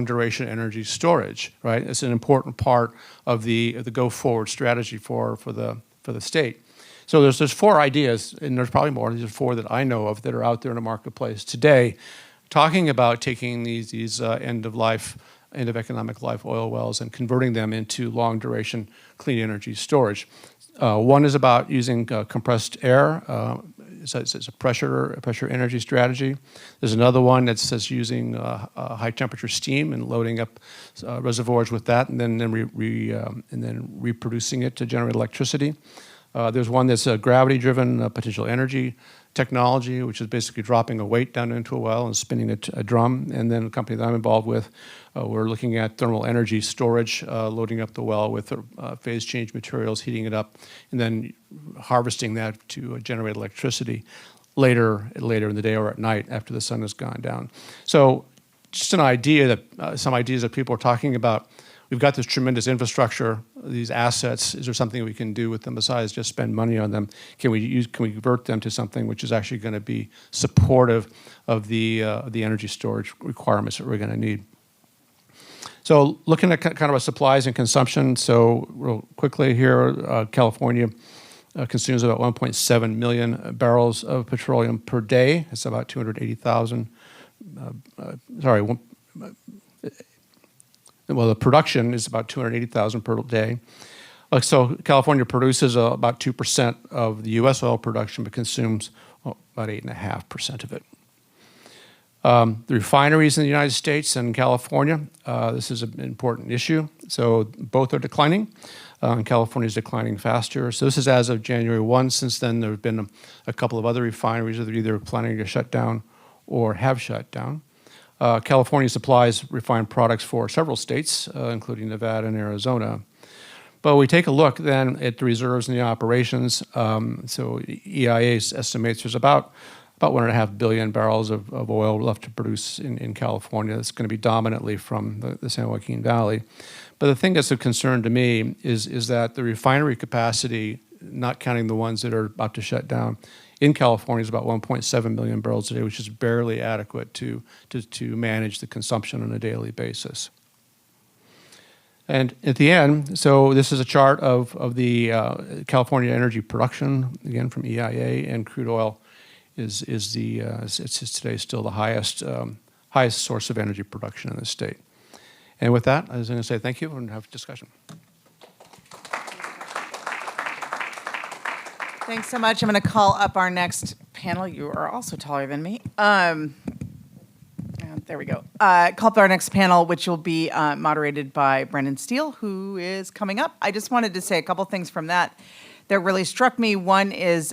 duration energy storage, right? It's an important part of the go forward strategy for the state. So there's 4 ideas, and there's probably more. These are 4 that I know of that are out there in the marketplace today, talking about taking these end of economic life oil wells and converting them into long duration clean energy storage. One is about using compressed air. It's a pressure energy strategy. There's another one that says using high temperature steam and loading up reservoirs with that, and then reproducing it to generate electricity. There's one that's a gravity-driven potential energy technology, which is basically dropping a weight down into a well and spinning a drum. And then a company that I'm involved with, we're looking at thermal energy storage, loading up the well with phase change materials, heating it up, and then harvesting that to generate electricity later in the day or at night after the sun has gone down. So just some ideas that people are talking about. We've got this tremendous infrastructure, these assets. Is there something we can do with them besides just spend money on them? Can we convert them to something which is actually going to be supportive of the energy storage requirements that we're going to need? So looking at kind of supplies and consumption. So real quickly here, California consumes about 1.7 million barrels of petroleum per day. It's about 280,000. Well, the production is about 280,000 per day. So California produces about 2% of the U.S. oil production, but consumes about 8.5% of it. The refineries in the United States and California, this is an important issue. So both are declining. And California is declining faster. So this is as of January 1. Since then, there have been a couple of other refineries that are either planning to shut down or have shut down. California supplies refined products for several states, including Nevada and Arizona. But we take a look then at the reserves and the operations. So EIA estimates there's about 1.5 billion barrels of oil left to produce in California. That's going to be dominantly from the San Joaquin Valley. But the thing that's of concern to me is that the refinery capacity, not counting the ones that are about to shut down, in California is about 1.7 million barrels a day, which is barely adequate to manage the consumption on a daily basis. And at the end, so this is a chart of the California energy production, again from EIA, and crude oil is today still the highest source of energy production in the state. And with that, I was going to say thank you and have a discussion. Thanks so much. I'm going to call up our next panel. You are also taller than me. There we go. Call up our next panel, which will be moderated by Brendan Steele, who is coming up. I just wanted to say a couple things from that really struck me. One is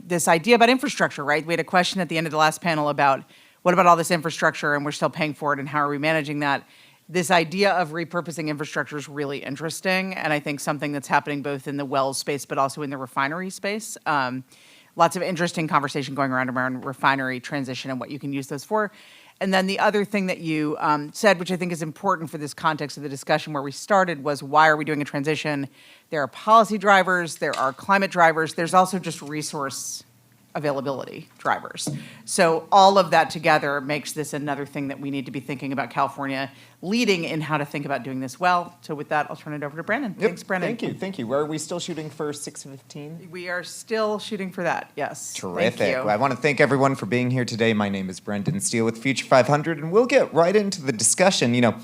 this idea about infrastructure, right? We had a question at the end of the last panel about what about all this infrastructure and we're still paying for it and how are we managing that? This idea of repurposing infrastructure is really interesting, and I think something that's happening both in the well space but also in the refinery space. Lots of interesting conversation going around refinery transition and what you can use those for. And then the other thing that you said, which I think is important for this context of the discussion where we started, was why are we doing a transition? There are policy drivers, there are climate drivers, there's also just resource availability drivers. So all of that together makes this another thing that we need to be thinking about California leading in how to think about doing this well. So with that, I'll turn it over to Brandon. Yep. Thanks, Brandon. Thank you. Are we still shooting for 6:15? We are still shooting for that, yes. Terrific. Thank you. I want to thank everyone for being here today. My name is Brendan Steele with Future 500, and we'll get right into the discussion. You know,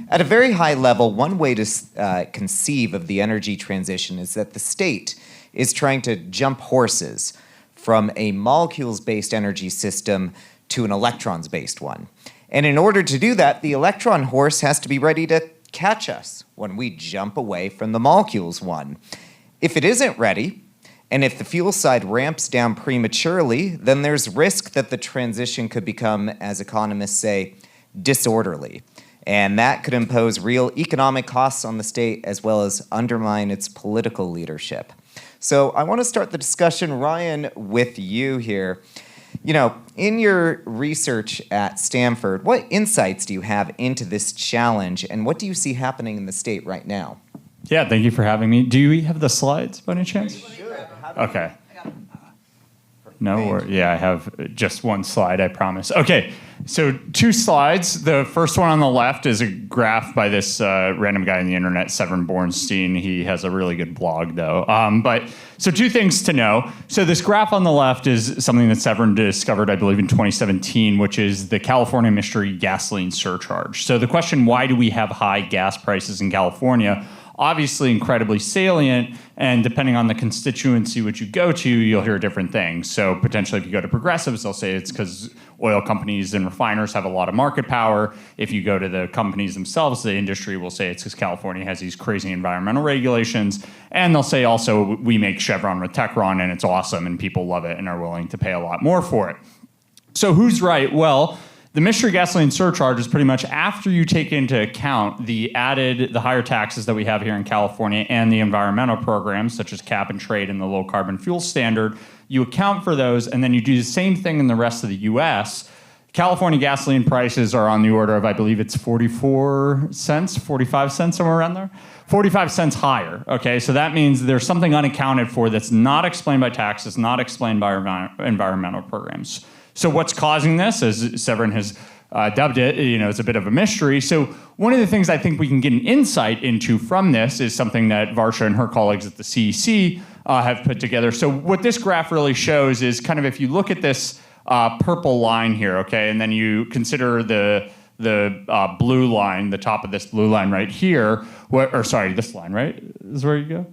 at a very high level, one way to conceive of the energy transition is that the state is trying to jump horses from a molecules-based energy system to an electrons-based one. And in order to do that, the electron horse has to be ready to catch us when we jump away from the molecules one. If it isn't ready, and if the fuel side ramps down prematurely, then there's risk that the transition could become, as economists say, disorderly. And that could impose real economic costs on the state as well as undermine its political leadership. So I want to start the discussion, Ryan, with you here. You know, in your research at Stanford, what insights do you have into this challenge, and what do you see happening in the state right now? Yeah, thank you for having me. Do we have the slides by any chance? Okay. No, I have just one slide, I promise. Okay, so 2 slides. The first one on the left is a graph by this random guy on the internet, Severin Bornstein. He has a really good blog, though. So 2 things to know. So this graph on the left is something that Severin discovered, I believe, in 2017, which is the California mystery gasoline surcharge. So the question, why do we have high gas prices in California? Obviously incredibly salient, and depending on the constituency which you go to, you'll hear different things. So potentially if you go to progressives, they'll say it's because oil companies and refiners have a lot of market power. If you go to the companies themselves, the industry will say it's because California has these crazy environmental regulations. And they'll say also we make Chevron with Techron and it's awesome and people love it and are willing to pay a lot more for it. So who's right? Well, the mystery gasoline surcharge is pretty much after you take into account the higher taxes that we have here in California and the environmental programs such as cap and trade and the low carbon fuel standard, you account for those and then you do the same thing in the rest of the US. California gasoline prices are on the order of, I believe it's 44 cents, 45 cents, somewhere around there. 45 cents higher, okay? So that means there's something unaccounted for that's not explained by taxes, not explained by environmental programs. So what's causing this, as Severin has dubbed it, it's a bit of a mystery. So one of the things I think we can get an insight into from this is something that Varsha and her colleagues at the CEC have put together. So what this graph really shows is kind of if you look at this purple line here, okay, and then you consider the blue line, the top of this blue line right here, this line, right? Is where you go?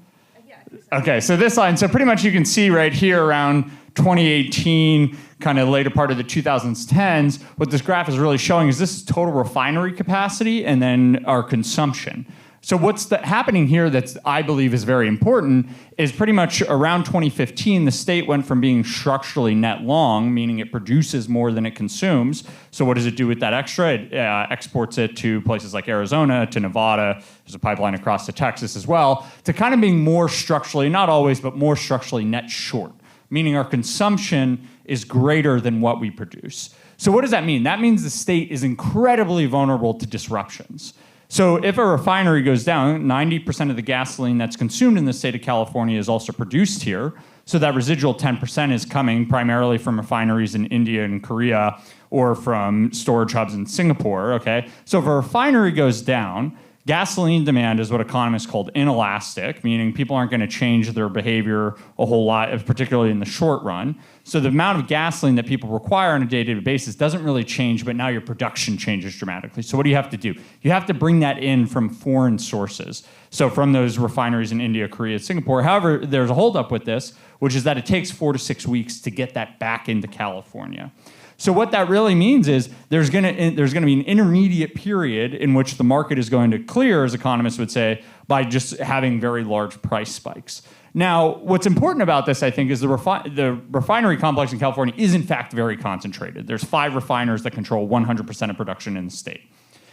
Okay, so this line, so pretty much you can see right here around 2018, kind of later part of the 2010s, what this graph is really showing is this is total refinery capacity and then our consumption. So what's happening here that I believe is very important is pretty much around 2015, the state went from being structurally net long, meaning it produces more than it consumes. So what does it do with that extra? It exports it to places like Arizona, to Nevada. There's a pipeline across to Texas as well, to kind of being more structurally, not always, but more structurally net short, meaning our consumption is greater than what we produce. So what does that mean? That means the state is incredibly vulnerable to disruptions. So if a refinery goes down, 90% of the gasoline that's consumed in the state of California is also produced here. So that residual 10% is coming primarily from refineries in India and Korea or from storage hubs in Singapore, okay? So if a refinery goes down, gasoline demand is what economists call inelastic, meaning people aren't going to change their behavior a whole lot, particularly in the short run. So the amount of gasoline that people require on a day-to-day basis doesn't really change, but now your production changes dramatically. So what do you have to do? You have to bring that in from foreign sources. So from those refineries in India, Korea, Singapore. However, there's a holdup with this, which is that it takes 4 to 6 weeks to get that back into California. So what that really means is there's going to be an intermediate period in which the market is going to clear, as economists would say, by just having very large price spikes. Now, what's important about this, I think, is the refinery complex in California is in fact very concentrated. There's 5 refiners that control 100% of production in the state.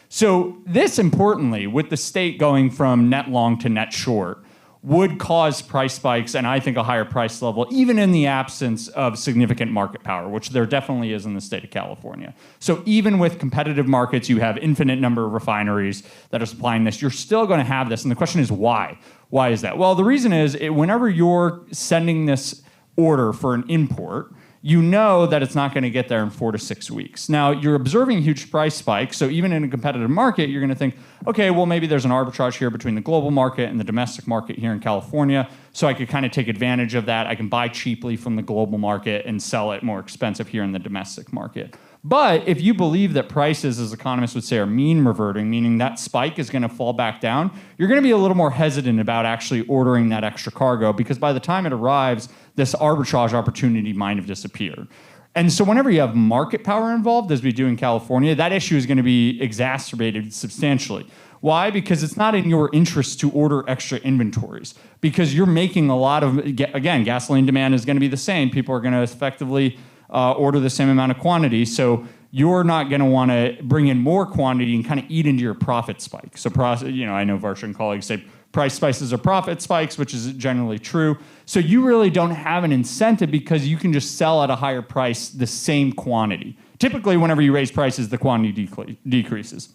So this, importantly, with the state going from net long to net short, would cause price spikes and I think a higher price level, even in the absence of significant market power, which there definitely is in the state of California. So even with competitive markets, you have infinite number of refineries that are supplying this, you're still going to have this. And the question is why? Why is that? Well, the reason is whenever you're sending this order for an import, you know that it's not going to get there in 4 to 6 weeks. Now, you're observing huge price spikes, so even in a competitive market, you're going to think, okay, well, maybe there's an arbitrage here between the global market and the domestic market here in California, so I could kind of take advantage of that. I can buy cheaply from the global market and sell it more expensive here in the domestic market. But if you believe that prices, as economists would say, are mean reverting, meaning that spike is going to fall back down, you're going to be a little more hesitant about actually ordering that extra cargo because by the time it arrives, this arbitrage opportunity might have disappeared. And so whenever you have market power involved, as we do in California, that issue is going to be exacerbated substantially. Why? Because it's not in your interest to order extra inventories because you're making a lot of, again, gasoline demand is going to be the same. People are going to effectively order the same amount of quantity, so you're not going to want to bring in more quantity and kind of eat into your profit spike. So, I know Varsha and colleagues say price spikes are profit spikes, which is generally true. So you really don't have an incentive because you can just sell at a higher price the same quantity. Typically, whenever you raise prices, the quantity decreases.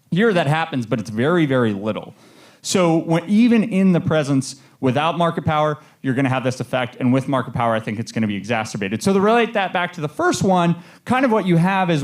Here that happens, but it's very, very little. So even in the presence without market power, you're going to have this effect, and with market power, I think it's going to be exacerbated. So to relate that back to the first one, kind of what you have is,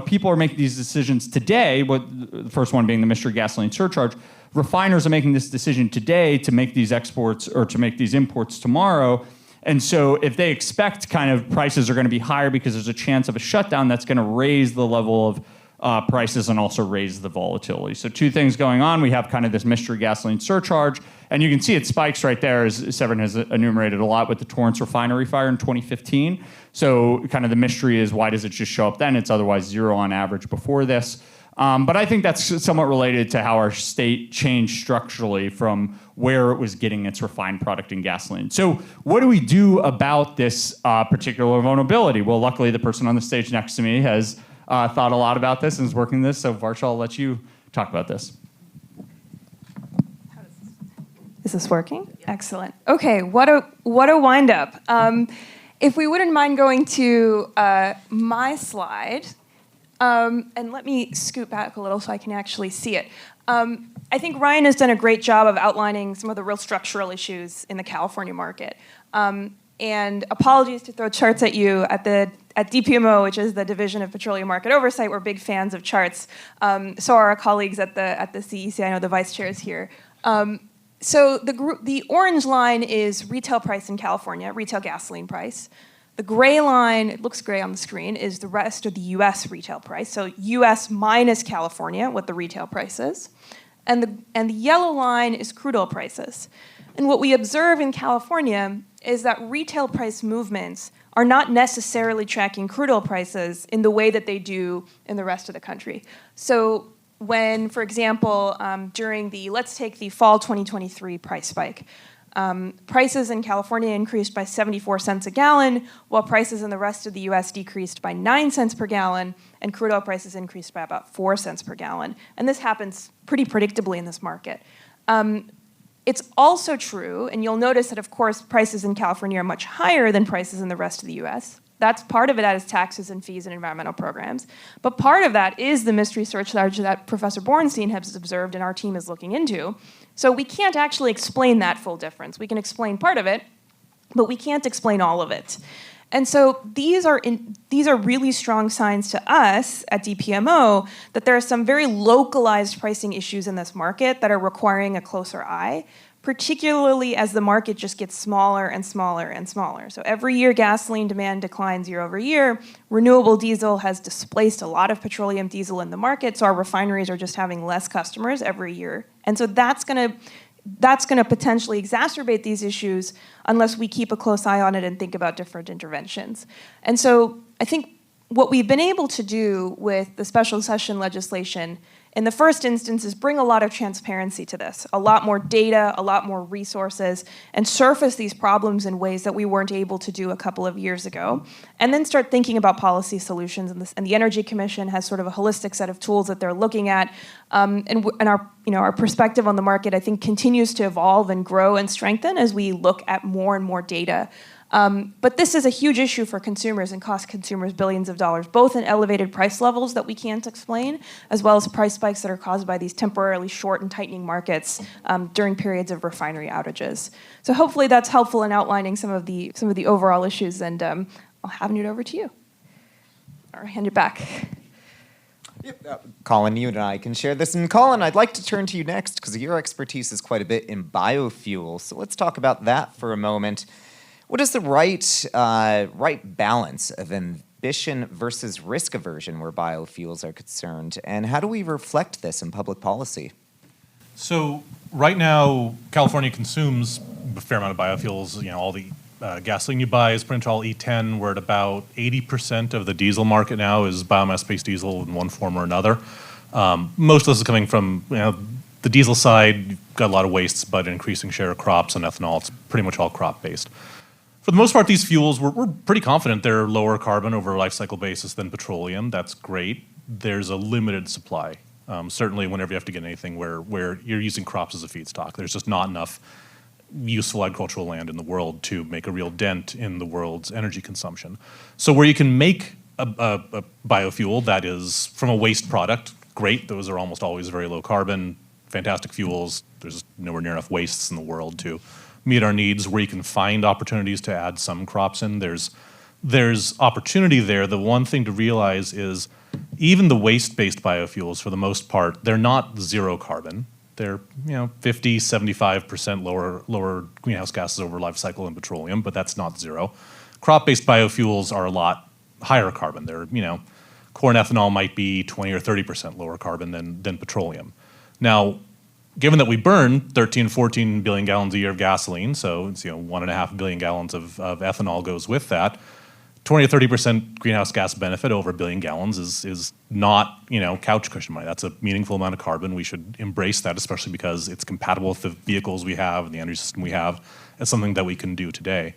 people are making these decisions today, the first one being the mystery gasoline surcharge. Refiners are making this decision today to make these exports or to make these imports tomorrow. And so if they expect kind of prices are going to be higher because there's a chance of a shutdown, that's going to raise the level of prices and also raise the volatility. So 2 things going on. We have kind of this mystery gasoline surcharge, and you can see it spikes right there, as Severin has enumerated a lot with the Torrance refinery fire in 2015. So kind of the mystery is why does it just show up then? It's otherwise 0 on average before this. But I think that's somewhat related to how our state changed structurally from where it was getting its refined product in gasoline. So what do we do about this particular vulnerability? Well, luckily the person on the stage next to me has thought a lot about this and is working this. So Varsha, I'll let you talk about this. Is this working? Yeah. Excellent. Okay, what a wind up. If we wouldn't mind going to my slide, and let me scoot back a little so I can actually see it. I think Ryan has done a great job of outlining some of the real structural issues in the California market. And apologies to throw charts at you at DPMO, which is the Division of Petroleum Market Oversight. We're big fans of charts. So are our colleagues at the CEC. I know the vice chair is here. So the orange line is retail price in California, retail gasoline price. The gray line, it looks gray on the screen, is the rest of the U.S. retail price. So U.S. minus California, what the retail price is. And the yellow line is crude oil prices. And what we observe in California is that retail price movements are not necessarily tracking crude oil prices in the way that they do in the rest of the country. So when, for example, let's take the fall 2023 price spike. Prices in California increased by 74 cents a gallon, while prices in the rest of the US decreased by 9 cents per gallon, and crude oil prices increased by about 4 cents per gallon. And this happens pretty predictably in this market. It's also true, and you'll notice that, of course, prices in California are much higher than prices in the rest of the US. That's part of it, that is taxes and fees and environmental programs. But part of that is the mystery surcharge that Professor Bornstein has observed and our team is looking into. So we can't actually explain that full difference. We can explain part of it, but we can't explain all of it. And so these are really strong signs to us at DPMO that there are some very localized pricing issues in this market that are requiring a closer eye, particularly as the market just gets smaller and smaller and smaller. So every year gasoline demand declines year over year. Renewable diesel has displaced a lot of petroleum diesel in the market, so our refineries are just having less customers every year. And so that's going to potentially exacerbate these issues unless we keep a close eye on it and think about different interventions. And so I think what we've been able to do with the special session legislation in the first instance is bring a lot of transparency to this, a lot more data, a lot more resources, and surface these problems in ways that we weren't able to do a couple of years ago, and then start thinking about policy solutions. And the Energy Commission has sort of a holistic set of tools that they're looking at, and our perspective on the market, I think, continues to evolve and grow and strengthen as we look at more and more data. But this is a huge issue for consumers and costs consumers billions of dollars, both in elevated price levels that we can't explain, as well as price spikes that are caused by these temporarily short and tightening markets during periods of refinery outages. So hopefully that's helpful in outlining some of the overall issues, and I'll hand it over to you, or hand it back. Colin, you and I can share this. And Colin, I'd like to turn to you next because your expertise is quite a bit in biofuels. So let's talk about that for a moment. What is the right balance of ambition versus risk aversion where biofuels are concerned? And how do we reflect this in public policy? So right now, California consumes a fair amount of biofuels. You know, all the gasoline you buy is pretty much all E10. We're at about 80% of the diesel market now is biomass-based diesel in one form or another. Most of this is coming from the diesel side. You've got a lot of wastes, but an increasing share of crops and ethanol. It's pretty much all crop-based. For the most part, these fuels, we're pretty confident they're lower carbon over a life cycle basis than petroleum. That's great. There's a limited supply. Certainly whenever you have to get anything where you're using crops as a feedstock. There's just not enough useful agricultural land in the world to make a real dent in the world's energy consumption. So where you can make a biofuel that is from a waste product, great. Those are almost always very low carbon, fantastic fuels. There's nowhere near enough wastes in the world to meet our needs. Where you can find opportunities to add some crops in, there's opportunity there. The one thing to realize is even the waste-based biofuels, for the most part, they're not zero carbon. They're 50, 75% lower greenhouse gases over life cycle than petroleum, but that's not zero. Crop-based biofuels are a lot higher carbon. They're corn ethanol might be 20 or 30% lower carbon than petroleum. Now, given that we burn 13, 14 billion gallons a year of gasoline, so it's 1.5 billion gallons of ethanol goes with that, 20 or 30% greenhouse gas benefit over 1 billion gallons is not couch cushion money. That's a meaningful amount of carbon. We should embrace that, especially because it's compatible with the vehicles we have and the energy system we have. It's something that we can do today.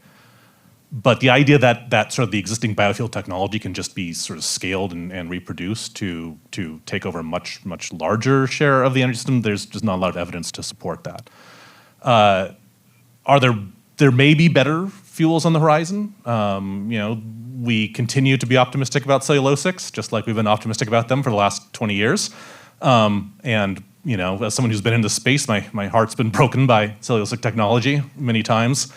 But the idea that sort of the existing biofuel technology can just be sort of scaled and reproduced to take over a much larger share of the energy system, there's just not a lot of evidence to support that. There may be better fuels on the horizon. We continue to be optimistic about cellulosics, just like we've been optimistic about them for the last 20 years. And as someone who's been in this space, my heart's been broken by cellulosic technology many times.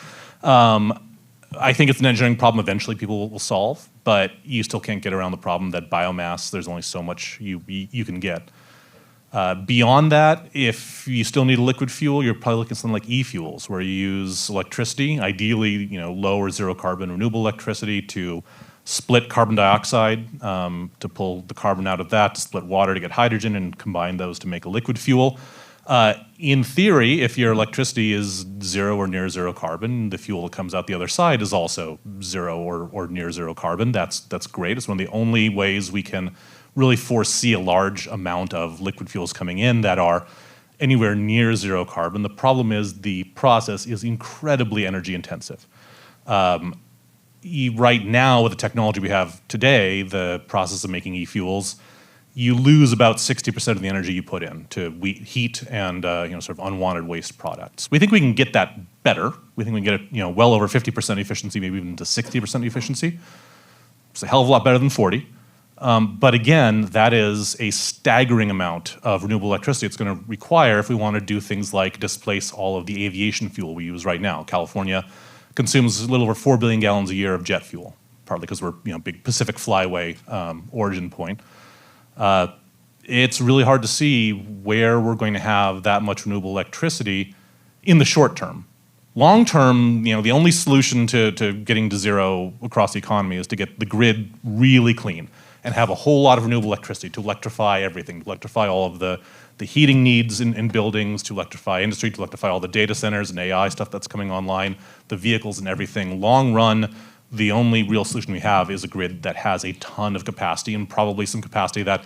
I think it's an engineering problem eventually people will solve, but you still can't get around the problem that biomass, there's only so much you can get. Beyond that, if you still need a liquid fuel, you're probably looking at something like e-fuels, where you use electricity, ideally low or zero carbon renewable electricity, to split carbon dioxide, to pull the carbon out of that, to split water to get hydrogen and combine those to make a liquid fuel. In theory, if your electricity is zero or near zero carbon, the fuel that comes out the other side is also zero or near zero carbon. That's great. It's one of the only ways we can really foresee a large amount of liquid fuels coming in that are anywhere near zero carbon. The problem is the process is incredibly energy intensive. Right now, with the technology we have today, the process of making e-fuels, you lose about 60% of the energy you put in to heat and sort of unwanted waste products. We think we can get that better. We think we can get it well over 50% efficiency, maybe even to 60% efficiency. It's a hell of a lot better than 40. But again, that is a staggering amount of renewable electricity it's going to require if we want to do things like displace all of the aviation fuel we use right now. California consumes a little over 4 billion gallons a year of jet fuel, partly because we're big Pacific flyway origin point. It's really hard to see where we're going to have that much renewable electricity in the short term. Long term, the only solution to getting to zero across the economy is to get the grid really clean and have a whole lot of renewable electricity to electrify everything, to electrify all of the heating needs in buildings, to electrify industry, to electrify all the data centers and AI stuff that's coming online, the vehicles and everything. Long run, the only real solution we have is a grid that has a ton of capacity and probably some capacity that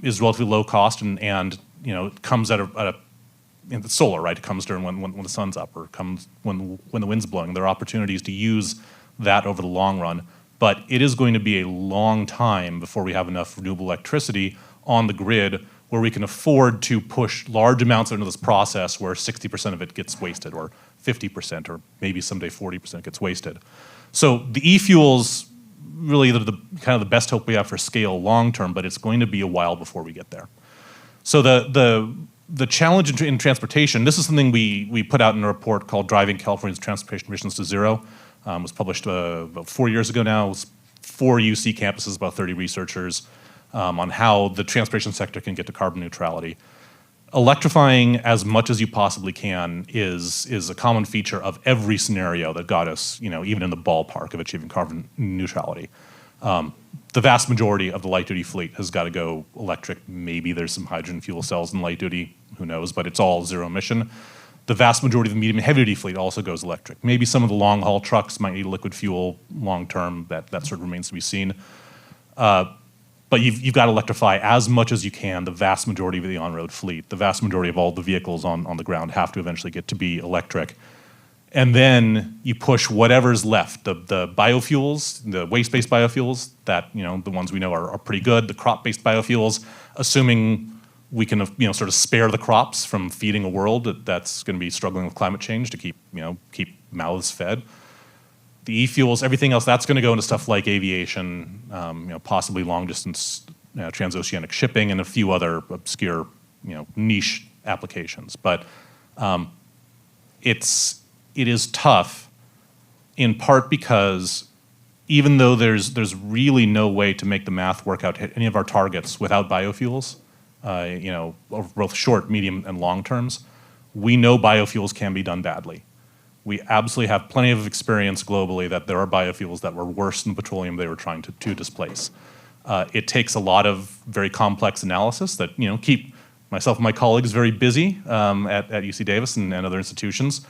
is relatively low cost and it comes at the solar, right? It comes during when the sun's up or comes when the wind's blowing. There are opportunities to use that over the long run, but it is going to be a long time before we have enough renewable electricity on the grid where we can afford to push large amounts into this process where 60% of it gets wasted or 50% or maybe someday 40% gets wasted. So the e-fuels really the kind of the best hope we have for scale long term, but it's going to be a while before we get there. So the challenge in transportation, this is something we put out in a report called Driving California's Transportation Emissions to Zero. It was published about 4 years ago now. It was 4 UC campuses, about 30 researchers, on how the transportation sector can get to carbon neutrality. Electrifying as much as you possibly can is a common feature of every scenario that got us, even in the ballpark of achieving carbon neutrality. The vast majority of the light-duty fleet has got to go electric. Maybe there's some hydrogen fuel cells in light-duty, who knows, but it's all zero emission. The vast majority of the medium and heavy-duty fleet also goes electric. Maybe some of the long-haul trucks might need liquid fuel long-term. That sort of remains to be seen. But you've got to electrify as much as you can the vast majority of the on-road fleet. The vast majority of all the vehicles on the ground have to eventually get to be electric. And then you push whatever's left, the biofuels, the waste-based biofuels that, the ones we know are pretty good, the crop-based biofuels, assuming we can, sort of spare the crops from feeding a world that's going to be struggling with climate change to keep mouths fed. The e-fuels, everything else, that's going to go into stuff like aviation, possibly long-distance transoceanic shipping, and a few other obscure, niche applications. But it is tough, in part because even though there's really no way to make the math work out to hit any of our targets without biofuels, over both short, medium, and long terms, we know biofuels can be done badly. We absolutely have plenty of experience globally that there are biofuels that were worse than petroleum they were trying to displace. It takes a lot of very complex analysis that keep myself and my colleagues very busy at UC Davis and other institutions.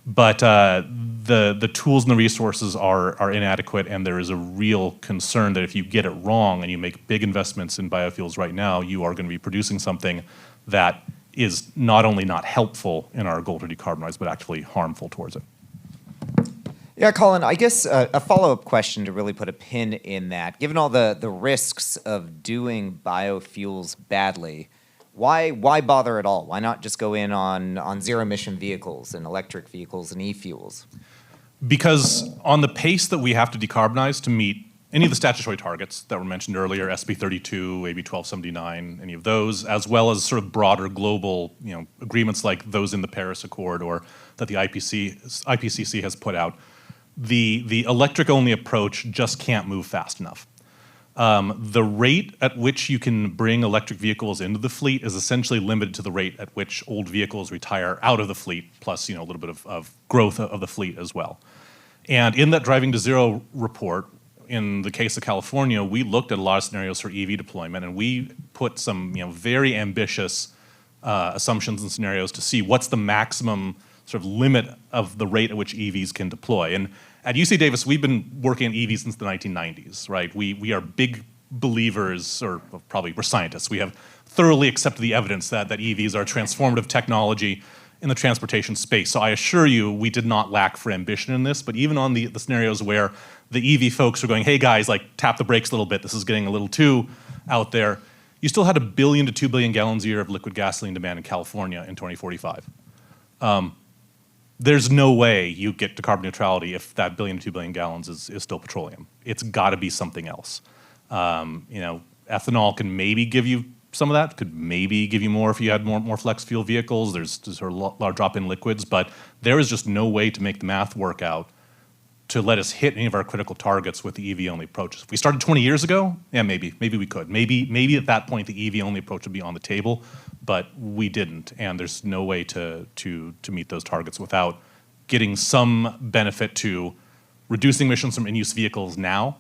But the tools and the resources are inadequate, and there is a real concern that if you get it wrong and you make big investments in biofuels right now, you are going to be producing something that is not only not helpful in our goal to decarbonize, but actually harmful towards it. Yeah, Colin, I guess a follow-up question to really put a pin in that. Given all the risks of doing biofuels badly, why bother at all? Why not just go in on zero-emission vehicles and electric vehicles and e-fuels? Because on the pace that we have to decarbonize to meet any of the statutory targets that were mentioned earlier, SB 32, AB 1279, any of those, as well as sort of broader global agreements like those in the Paris Accord or that the IPCC has put out, the electric-only approach just can't move fast enough. The rate at which you can bring electric vehicles into the fleet is essentially limited to the rate at which old vehicles retire out of the fleet, plus a little bit of growth of the fleet as well. And in that Driving to Zero report, in the case of California, we looked at a lot of scenarios for EV deployment, and we put some very ambitious assumptions and scenarios to see what's the maximum sort of limit of the rate at which EVs can deploy. And at UC Davis, we've been working on EVs since the 1990s, right? We are big believers, or well, probably we're scientists. We have thoroughly accepted the evidence that EVs are transformative technology in the transportation space. So I assure you, we did not lack for ambition in this, but even on the scenarios where the EV folks are going, hey guys, like tap the brakes a little bit, this is getting a little too out there, you still had 1 billion to 2 billion gallons a year of liquid gasoline demand in California in 2045. There's no way you get to carbon neutrality if that 1 billion to 2 billion gallons is still petroleum. It's got to be something else. Ethanol can maybe give you some of that, could maybe give you more if you had more flex fuel vehicles. There's sort of large drop-in liquids, but there is just no way to make the math work out to let us hit any of our critical targets with the EV-only approaches. If we started 20 years ago, yeah, maybe we could. Maybe at that point the EV-only approach would be on the table, but we didn't, and there's no way to meet those targets without getting some benefit to reducing emissions from in-use vehicles now,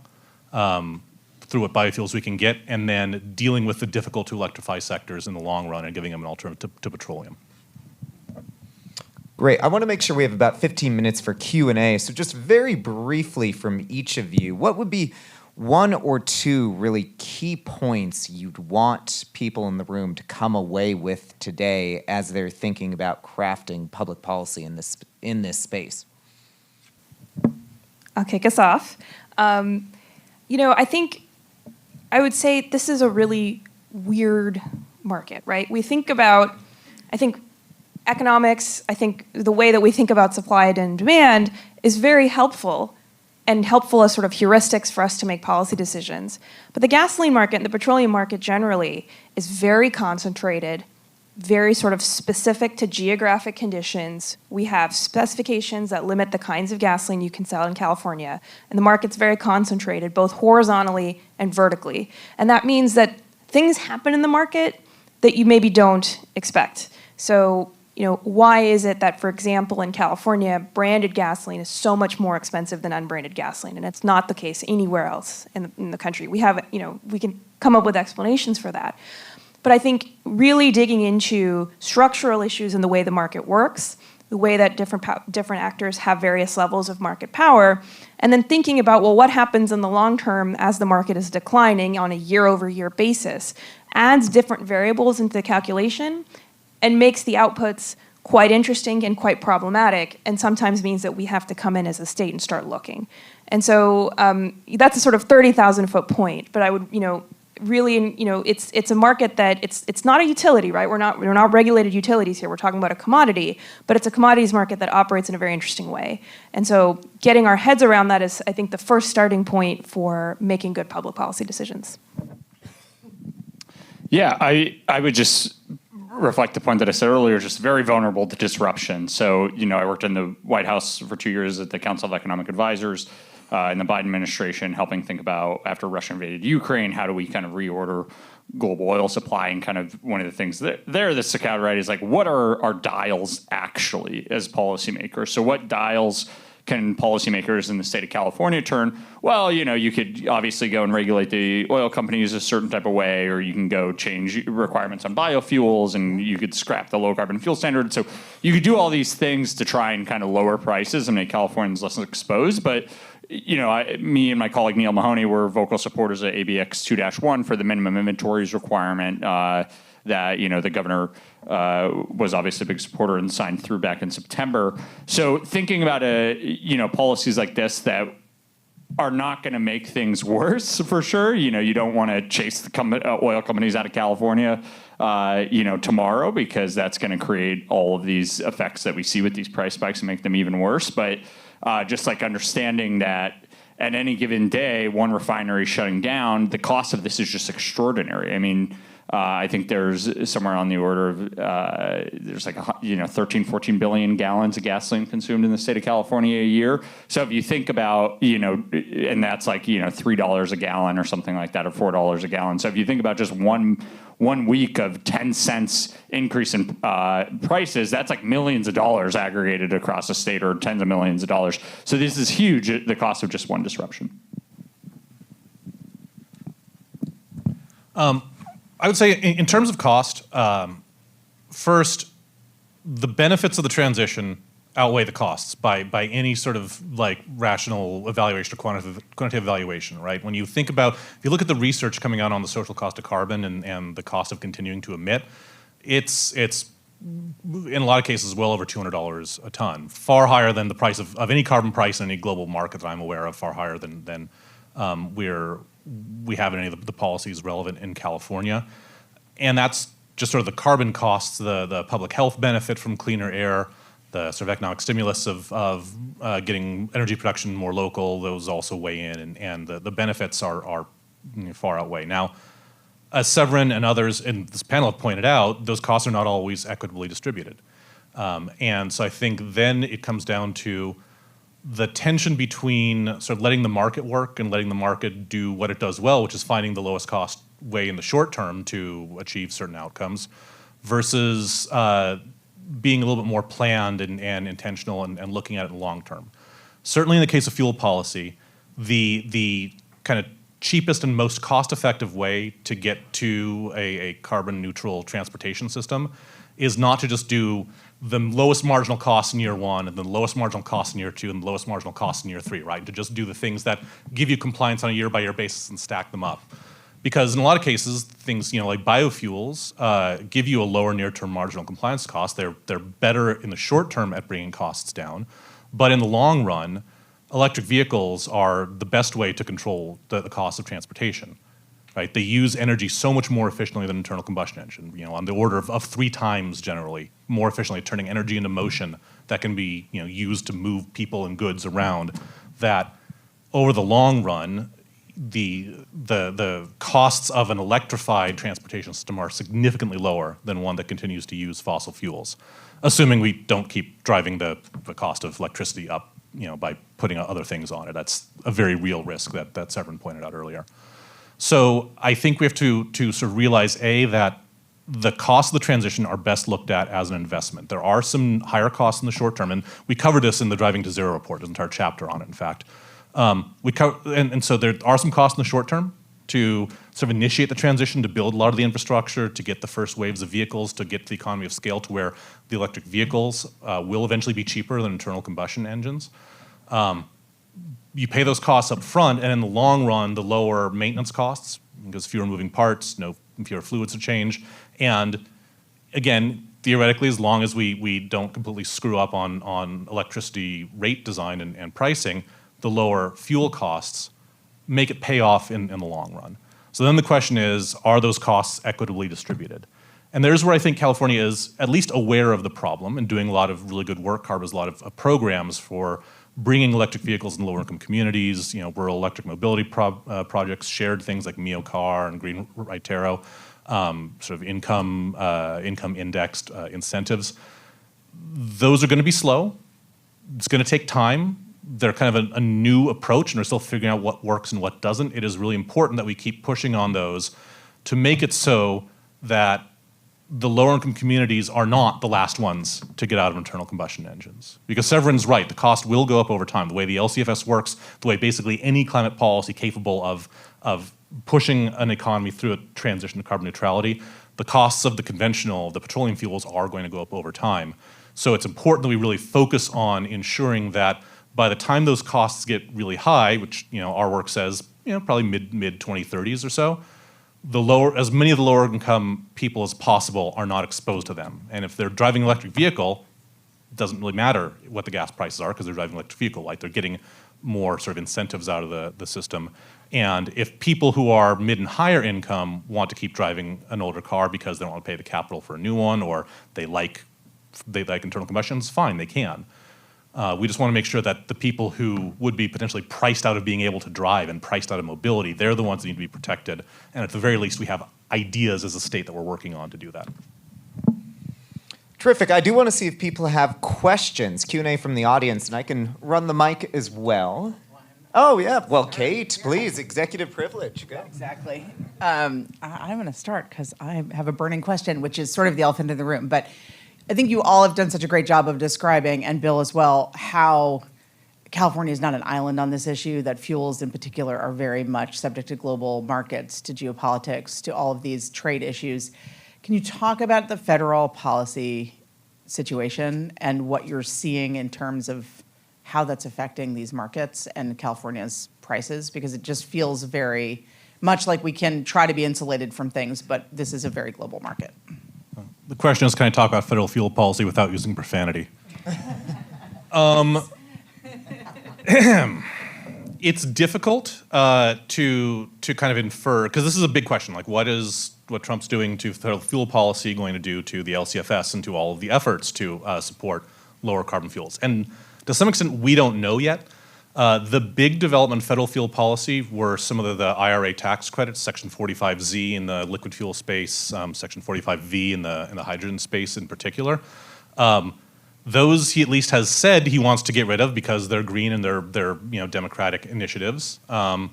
through what biofuels we can get, and then dealing with the difficult to electrify sectors in the long run and giving them an alternative to petroleum. Great. I want to make sure we have about 15 minutes for Q&A. So just very briefly from each of you, what would be one or two really key points you'd want people in the room to come away with today as they're thinking about crafting public policy in this space? I'll kick us off. I think I would say this is a really weird market, right? We think about, I think, economics, I think the way that we think about supply and demand is very helpful and helpful as sort of heuristics for us to make policy decisions. But the gasoline market and the petroleum market generally is very concentrated, very sort of specific to geographic conditions. We have specifications that limit the kinds of gasoline you can sell in California, and the market's very concentrated, both horizontally and vertically. And that means that things happen in the market that you maybe don't expect. So, why is it that, for example, in California, branded gasoline is so much more expensive than unbranded gasoline? And it's not the case anywhere else in the country. We have, we can come up with explanations for that. But I think really digging into structural issues in the way the market works, the way that different actors have various levels of market power, and then thinking about, well, what happens in the long term as the market is declining on a year-over-year basis, adds different variables into the calculation and makes the outputs quite interesting and quite problematic, and sometimes means that we have to come in as a state and start looking. And so that's a sort of 30,000-foot point, but I would, really, it's a market that it's not a utility, right? We're not regulated utilities here. We're talking about a commodity, but it's a commodities market that operates in a very interesting way. And so getting our heads around that is, I think, the first starting point for making good public policy decisions. Yeah, I would just reflect the point that I said earlier, just very vulnerable to disruption. So, I worked in the White House for 2 years at the Council of Economic Advisors in the Biden administration, helping think about, after Russia invaded Ukraine, how do we kind of reorder global oil supply? And kind of one of the things that's stuck out, right, is like, what are our dials actually as policymakers? So what dials can policymakers in the state of California turn? Well, you could obviously go and regulate the oil companies a certain type of way, or you can go change requirements on biofuels, and you could scrap the low carbon fuel standard. So you could do all these things to try and kind of lower prices and make Californians less exposed. But me and my colleague Neil Mahoney were vocal supporters of ABX 2-1 for the minimum inventories requirement that the governor was obviously a big supporter and signed through back in September. So thinking about policies like this that are not going to make things worse, for sure. You don't want to chase the oil companies out of California, tomorrow, because that's going to create all of these effects that we see with these price spikes and make them even worse. But just like understanding that at any given day, one refinery shutting down, the cost of this is just extraordinary. I mean, I think there's somewhere on the order of there's like 13, 14 billion gallons of gasoline consumed in the state of California a year. So if you think about, and that's like, $3 a gallon or something like that, or $4 a gallon. So if you think about just one week of 10 cents increase in prices, that's like millions of dollars aggregated across the state, or tens of millions of dollars. So this is huge, the cost of just one disruption. I would say in terms of cost, first, the benefits of the transition outweigh the costs by any sort of like rational evaluation or quantitative evaluation, right? When you think about, if you look at the research coming out on the social cost of carbon and the cost of continuing to emit, it's in a lot of cases well over $200 a ton, far higher than the price of any carbon price in any global market that I'm aware of, far higher than we have in any of the policies relevant in California. And that's just sort of the carbon costs, the public health benefit from cleaner air, the sort of economic stimulus of getting energy production more local, those also weigh in, and the benefits are far outweigh. Now, as Severin and others in this panel have pointed out, those costs are not always equitably distributed. And so I think then it comes down to the tension between sort of letting the market work and letting the market do what it does well, which is finding the lowest cost way in the short term to achieve certain outcomes, versus being a little bit more planned and intentional and looking at it in the long term. Certainly in the case of fuel policy, the kind of cheapest and most cost-effective way to get to a carbon neutral transportation system is not to just do the lowest marginal cost in year one and the lowest marginal cost in year two and the lowest marginal cost in year three, right? To just do the things that give you compliance on a year-by-year basis and stack them up. Because in a lot of cases, things like biofuels give you a lower near-term marginal compliance cost. They're better in the short term at bringing costs down, but in the long run, electric vehicles are the best way to control the cost of transportation. Right? They use energy so much more efficiently than internal combustion engine. On the order of 3 times generally more efficiently, turning energy into motion that can be used to move people and goods around. That over the long run, the costs of an electrified transportation system are significantly lower than one that continues to use fossil fuels, assuming we don't keep driving the cost of electricity up, by putting other things on it. That's a very real risk that Severin pointed out earlier. So I think we have to sort of realize, that the costs of the transition are best looked at as an investment. There are some higher costs in the short term, and we covered this in the Driving to Zero report. There's an entire chapter on it, in fact. And so there are some costs in the short term to sort of initiate the transition, to build a lot of the infrastructure, to get the first waves of vehicles, to get to the economy of scale to where the electric vehicles will eventually be cheaper than internal combustion engines. You pay those costs up front, and in the long run, the lower maintenance costs, because fewer moving parts, fewer fluids to change. And again, theoretically, as long as we don't completely screw up on electricity rate design and pricing, the lower fuel costs make it pay off in the long run. So then the question is, are those costs equitably distributed? And there's where I think California is at least aware of the problem and doing a lot of really good work. CARB has a lot of programs for bringing electric vehicles in lower income communities, rural electric mobility projects, shared things like MioCar and Green Raitero, sort of income indexed incentives. Those are going to be slow. It's going to take time. They're kind of a new approach, and we're still figuring out what works and what doesn't. It is really important that we keep pushing on those to make it so that the lower income communities are not the last ones to get out of internal combustion engines. Because Severin's right, the cost will go up over time. The way the LCFS works, the way basically any climate policy capable of pushing an economy through a transition to carbon neutrality, the costs of the petroleum fuels are going to go up over time. So it's important that we really focus on ensuring that by the time those costs get really high, which our work says probably mid 2030s or so, as many of the lower income people as possible are not exposed to them. And if they're driving an electric vehicle, it doesn't really matter what the gas prices are because they're driving an electric vehicle, right? They're getting more sort of incentives out of the system. And if people who are mid and higher income want to keep driving an older car because they don't want to pay the capital for a new one, or they like internal combustions, fine, they can. We just want to make sure that the people who would be potentially priced out of being able to drive and priced out of mobility, they're the ones that need to be protected. And at the very least, we have ideas as a state that we're working on to do that. Terrific. I do want to see if people have questions, Q&A from the audience, and I can run the mic as well. Oh, yeah. Well, Kate, please, executive privilege. Go. Exactly. I'm going to start because I have a burning question, which is sort of the elephant in the room. But I think you all have done such a great job of describing, and Bill as well, how California is not an island on this issue, that fuels in particular are very much subject to global markets, to geopolitics, to all of these trade issues. Can you talk about the federal policy situation and what you're seeing in terms of how that's affecting these markets and California's prices? Because it just feels very much like we can try to be insulated from things, but this is a very global market. The question is, can I talk about federal fuel policy without using profanity? It's difficult to kind of infer, because this is a big question, like what Trump's doing to federal fuel policy going to do to the LCFS and to all of the efforts to support lower carbon fuels. And to some extent, we don't know yet. The big development in federal fuel policy were some of the IRA tax credits, Section 45Z in the liquid fuel space, Section 45V in the hydrogen space in particular. Those he at least has said he wants to get rid of because they're green and they're democratic initiatives. A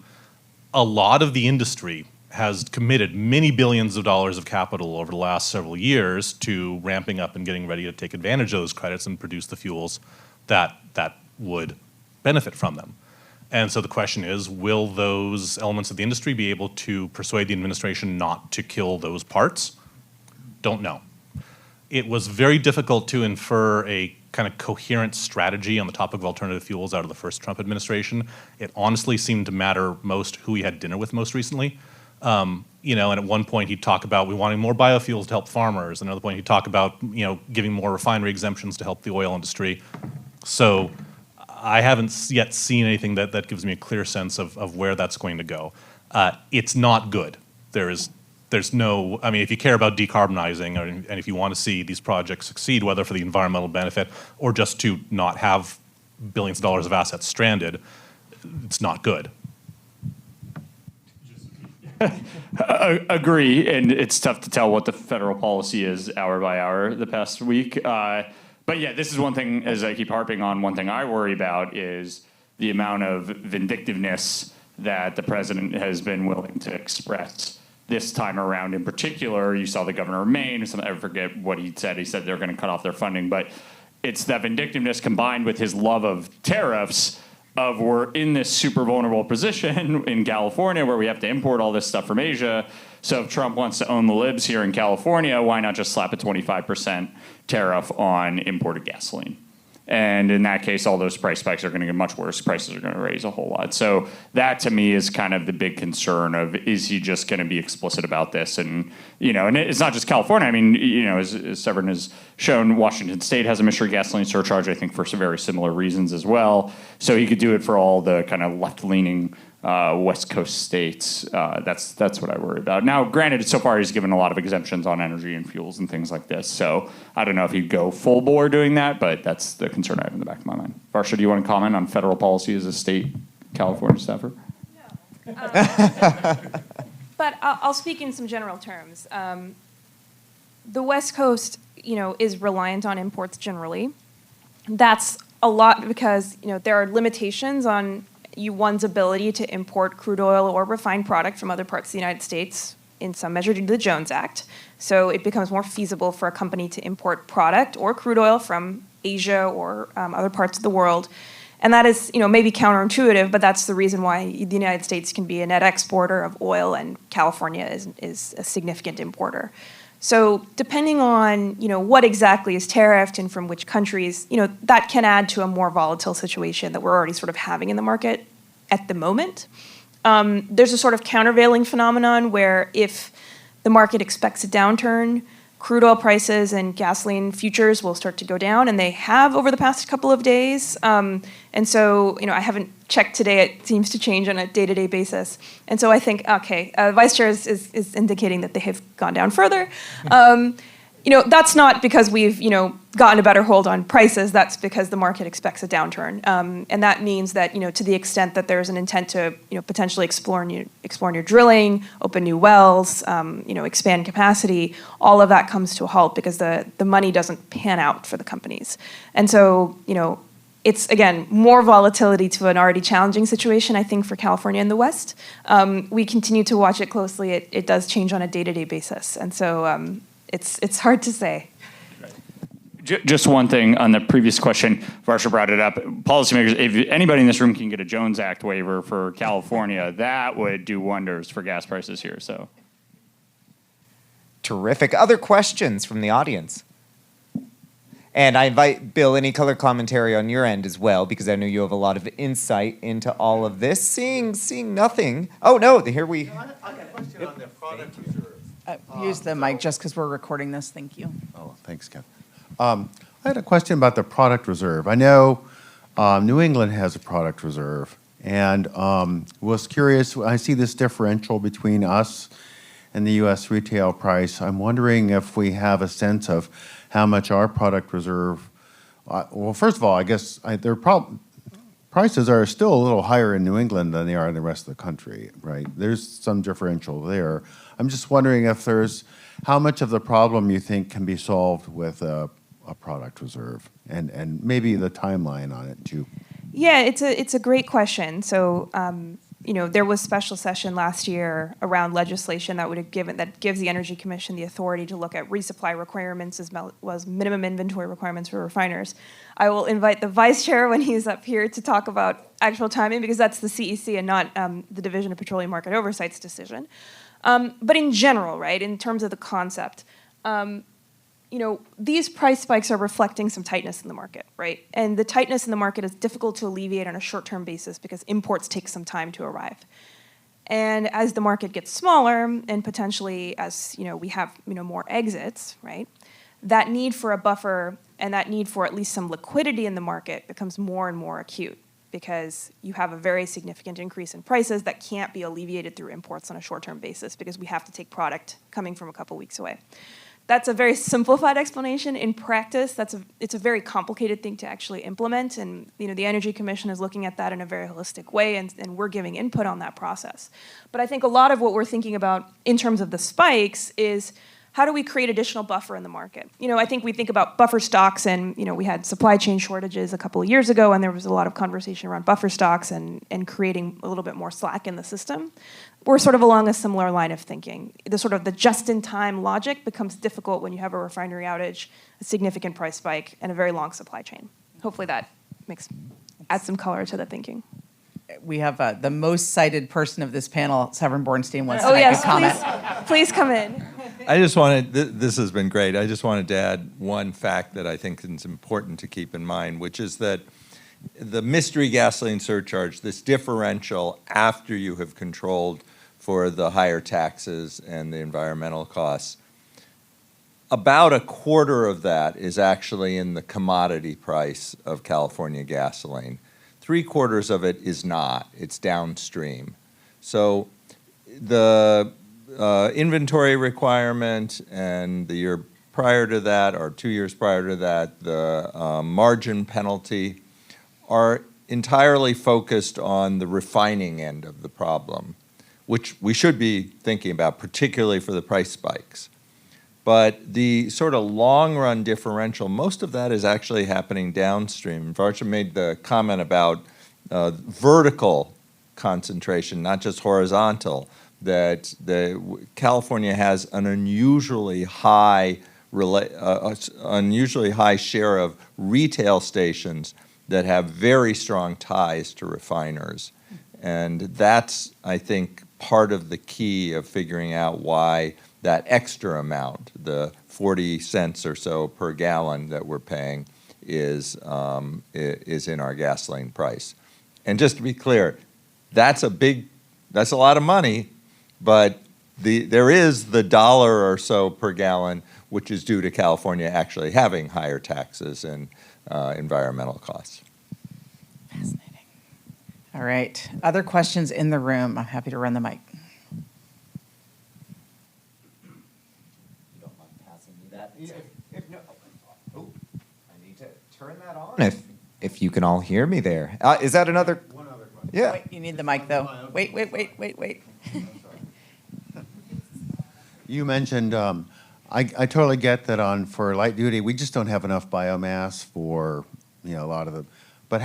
lot of the industry has committed many billions of dollars of capital over the last several years to ramping up and getting ready to take advantage of those credits and produce the fuels that would benefit from them. And so the question is, will those elements of the industry be able to persuade the administration not to kill those parts? Don't know. It was very difficult to infer a kind of coherent strategy on the topic of alternative fuels out of the first Trump administration. It honestly seemed to matter most who he had dinner with most recently. And at one point he'd talk about we wanting more biofuels to help farmers. Another point he'd talk about giving more refinery exemptions to help the oil industry. So I haven't yet seen anything that gives me a clear sense of where that's going to go. It's not good. There's no, if you care about decarbonizing and if you want to see these projects succeed, whether for the environmental benefit or just to not have billions of dollars of assets stranded, it's not good. Agree, and it's tough to tell what the federal policy is hour by hour the past week. But yeah, this is one thing, as I keep harping on, one thing I worry about is the amount of vindictiveness that the president has been willing to express this time around. In particular, you saw the governor of Maine, I forget what he said. He said they're going to cut off their funding, but it's that vindictiveness combined with his love of tariffs of we're in this super vulnerable position in California where we have to import all this stuff from Asia. So if Trump wants to own the libs here in California, why not just slap a 25% tariff on imported gasoline? And in that case, all those price spikes are going to get much worse. Prices are going to raise a whole lot. So that, to me, is kind of the big concern of, is he just going to be explicit about this? And, and it's not just California. As Severin has shown, Washington State has a mystery gasoline surcharge, I think, for some very similar reasons as well. So he could do it for all the kind of left-leaning West Coast states. That's what I worry about. Now, granted, so far he's given a lot of exemptions on energy and fuels and things like this. So I don't know if he'd go full bore doing that, but that's the concern I have in the back of my mind. Varsha, do you want to comment on federal policy as a state California staffer? No. But I'll speak in some general terms. The West Coast, is reliant on imports generally. That's a lot because, there are limitations on one's ability to import crude oil or refined product from other parts of the United States, in some measure due to the Jones Act. So it becomes more feasible for a company to import product or crude oil from Asia or other parts of the world. And that is, maybe counterintuitive, but that's the reason why the United States can be a net exporter of oil and California is a significant importer. So depending on, what exactly is tariffed and from which countries, that can add to a more volatile situation that we're already sort of having in the market at the moment. There's a sort of countervailing phenomenon where if the market expects a downturn, crude oil prices and gasoline futures will start to go down, and they have over the past couple of days. And so, I haven't checked today. It seems to change on a day-to-day basis. And so I think, okay, Vice Chair is indicating that they have gone down further. That's not because we've, gotten a better hold on prices. That's because the market expects a downturn. And that means that, to the extent that there's an intent to, potentially explore new drilling, open new wells, expand capacity, all of that comes to a halt because the money doesn't pan out for the companies. And so, it's, again, more volatility to an already challenging situation, I think, for California and the West. We continue to watch it closely. It does change on a day-to-day basis. And so it's hard to say. Just one thing on the previous question, Varsha brought it up. Policymakers, if anybody in this room can get a Jones Act waiver for California, that would do wonders for gas prices here. So Terrific. Other questions from the audience? And I invite Bill, any color commentary on your end as well, because I know you have a lot of insight into all of this. Seeing nothing. Oh no, here we. I got a question on the product reserve. Use the mic just because we're recording this. Thank you. Oh, thanks, Ken. I had a question about the product reserve. I know New England has a product reserve, and was curious. I see this differential between us and the U.S. retail price. I'm wondering if we have a sense of how much our product reserve. Well, first of all, I guess their prices are still a little higher in New England than they are in the rest of the country, right? There's some differential there. I'm just wondering if there's how much of the problem you think can be solved with a product reserve, and maybe the timeline on it too. Yeah, it's a great question. So, there was special session last year around legislation that gives the Energy Commission the authority to look at resupply requirements as well as minimum inventory requirements for refiners. I will invite the vice chair when he's up here to talk about actual timing, because that's the CEC and not the Division of Petroleum Market Oversight's decision. But in general, right, in terms of the concept, these price spikes are reflecting some tightness in the market, right? And the tightness in the market is difficult to alleviate on a short-term basis because imports take some time to arrive. And as the market gets smaller, and potentially as we have more exits, right, that need for a buffer and that need for at least some liquidity in the market becomes more and more acute, because you have a very significant increase in prices that can't be alleviated through imports on a short-term basis because we have to take product coming from a couple weeks away. That's a very simplified explanation. In practice, it's a very complicated thing to actually implement, and the Energy Commission is looking at that in a very holistic way, and we're giving input on that process. But I think a lot of what we're thinking about in terms of the spikes is how do we create additional buffer in the market? I think we think about buffer stocks, and we had supply chain shortages a couple of years ago, and there was a lot of conversation around buffer stocks and creating a little bit more slack in the system. We're sort of along a similar line of thinking. The just-in-time logic becomes difficult when you have a refinery outage, a significant price spike, and a very long supply chain. Hopefully that adds some color to the thinking. We have the most cited person of this panel, Severin Bornstein, wants to Oh make yes, a comment. please come in. I just wanted, this has been great. I just wanted to add one fact that I think is important to keep in mind, which is that the mystery gasoline surcharge, this differential after you have controlled for the higher taxes and the environmental costs, about a quarter of that is actually in the commodity price of California gasoline. 3/4 of it is not. It's downstream. So the inventory requirement and the year prior to that, or 2 years prior to that, the margin penalty are entirely focused on the refining end of the problem, which we should be thinking about, particularly for the price spikes. But the sort of long-run differential, most of that is actually happening downstream. Varsha made the comment about vertical concentration, not just horizontal, that California has an unusually high share of retail stations that have very strong ties to refiners. And that's, I think, part of the key of figuring out why that extra amount, the 40 cents or so per gallon that we're paying, is in our gasoline price. And just to be clear, that's a lot of money, but there is the $1 or so per gallon, which is due to California actually having higher taxes and environmental costs. Fascinating. All right. Other questions in the room? I'm happy to run the mic. You don't mind passing me that? I need to turn that on. If you can all hear me there. Is that another? One other question. Yeah. Wait, you need the mic, though. Wait. You mentioned, I totally get that for light duty, we just don't have enough biomass for, a lot of the, but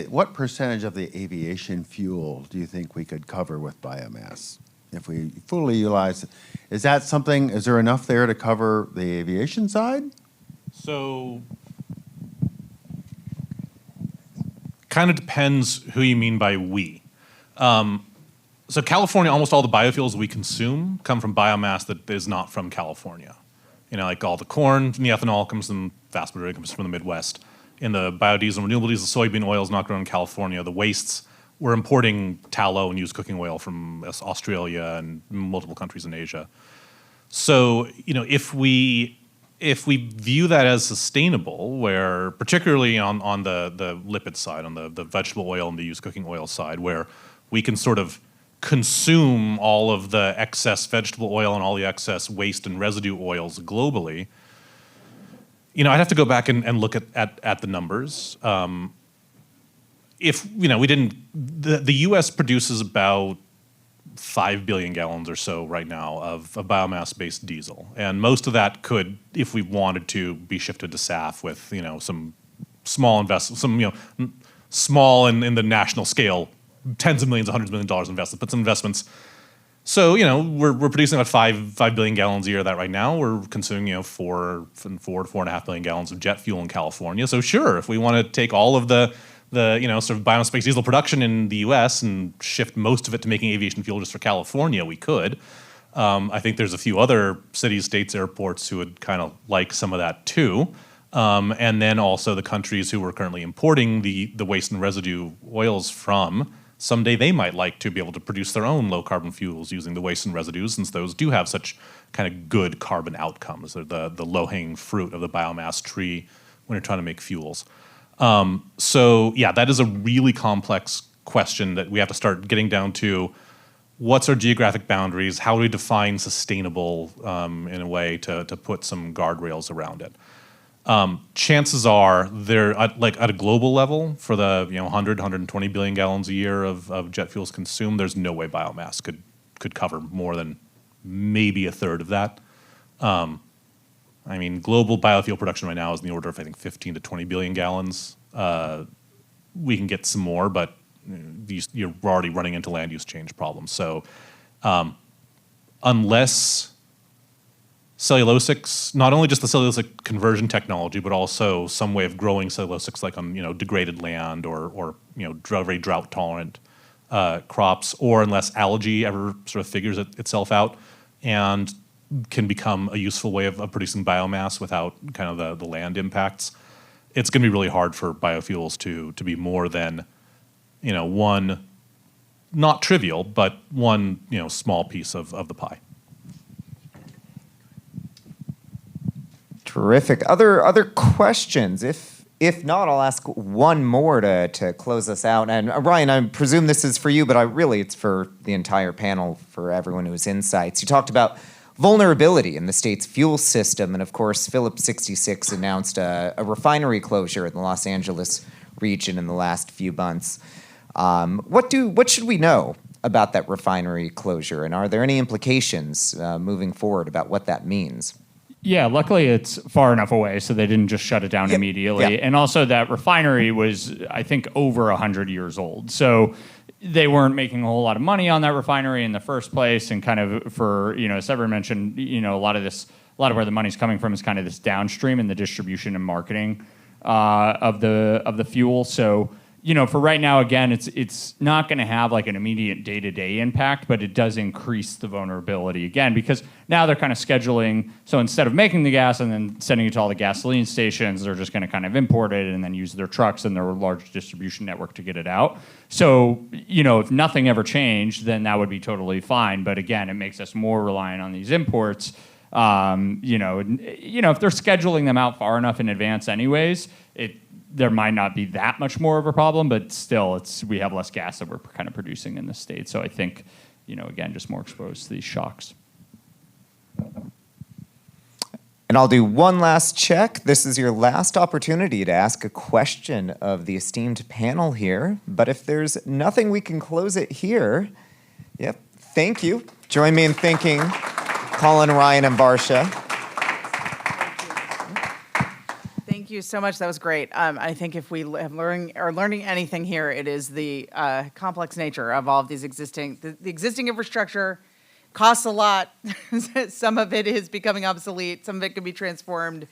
what percentage of the aviation fuel do you think we could cover with biomass if we fully utilize it? Is there enough there to cover the aviation side? So, kind of depends who you mean by we. So California, almost all the biofuels we consume come from biomass that is not from California. Like all the corn and the ethanol comes from, vast majority comes from the Midwest. In the biodiesel, renewable diesel, soybean oil is not grown in California. The wastes, we're importing tallow and used cooking oil from Australia and multiple countries in Asia. So, if we view that as sustainable, where particularly on the lipid side, on the vegetable oil and the used cooking oil side, where we can sort of consume all of the excess vegetable oil and all the excess waste and residue oils globally, I'd have to go back and look at the numbers. If we didn't, the U.S. produces about 5 billion gallons or so right now of biomass-based diesel, and most of that could, if we wanted to, be shifted to SAF with some small small in the national scale, tens of millions, $100 million invested, but some investments. So we're producing about 5 billion gallons a year of that right now. We're consuming 4 to 4.5 billion gallons of jet fuel in California. So sure, if we want to take all of the sort of biomass-based diesel production in the U.S. and shift most of it to making aviation fuel just for California, we could. I think there's a few other cities, states, airports who would kind of like some of that too. And then also the countries who we're currently importing the waste and residue oils from, someday they might like to be able to produce their own low-carbon fuels using the waste and residues, since those do have such kind of good carbon outcomes. They're the low-hanging fruit of the biomass tree when you're trying to make fuels. So yeah, that is a really complex question that we have to start getting down to. What's our geographic boundaries? How do we define sustainable in a way to put some guardrails around it? Chances are they're at a global level for the 120 billion gallons a year of jet fuels consumed. There's no way biomass could cover more than maybe a third of that. Global biofuel production right now is in the order of, I think, 15 to 20 billion gallons. We can get some more, but you're already running into land use change problems. So unless cellulosics, not only just the cellulosic conversion technology, but also some way of growing cellulosics like on degraded land or very drought tolerant crops, or unless algae ever sort of figures itself out and can become a useful way of producing biomass without kind of the land impacts, it's going to be really hard for biofuels to be more than one, not trivial, but one small piece of the pie. Terrific. Other questions? If not, I'll ask one more to close us out. And Ryan, I presume this is for you, but it's for the entire panel, for everyone who's insights. You talked about vulnerability in the state's fuel system, and of course, Phillips 66 announced a refinery closure in the Los Angeles region in the last few months. What should we know about that refinery closure, and are there any implications moving forward about what that means? Yeah, luckily it's far enough away, so they didn't just shut it down immediately. Yep. And also that refinery was, I think, over 100 years old. So they weren't making a whole lot of money on that refinery in the first place. And kind of for, as Severin mentioned, a lot of where the money's coming from is kind of this downstream in the distribution and marketing of the fuel. So, for right now, again, it's not going to have like an immediate day-to-day impact, but it does increase the vulnerability again, because now they're kind of scheduling. So instead of making the gas and then sending it to all the gasoline stations, they're just going to kind of import it and then use their trucks and their large distribution network to get it out. So, if nothing ever changed, then that would be totally fine. But again, it makes us more reliant on these imports. If they're scheduling them out far enough in advance anyways, there might not be that much more of a problem, but still, we have less gas that we're kind of producing in the state. So I think, again, just more exposed to these shocks. And I'll do one last check. This is your last opportunity to ask a question of the esteemed panel here. But if there's nothing, we can close it here. Yep, thank you. Join me in thanking Colin, Ryan, and Barsha. Thank you so much. That was great. I think if we have learning anything here, it is the complex nature of all of these the existing infrastructure costs a lot. Some of it is becoming obsolete. Some of it can be transformed.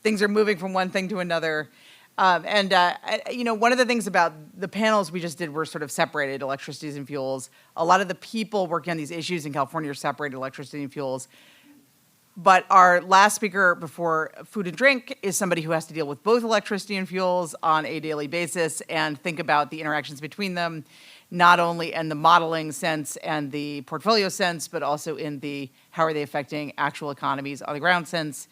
Things are moving from one thing to another. One of the things about the panels we just did were sort of separated electricities and fuels. A lot of the people working on these issues in California are separated electricity and fuels. But our last speaker before food and drink is somebody who has to deal with both electricity and fuels on a daily basis and think about the interactions between them, not only in the modeling sense and the portfolio sense, but also in the how are they affecting actual economies on the ground sense.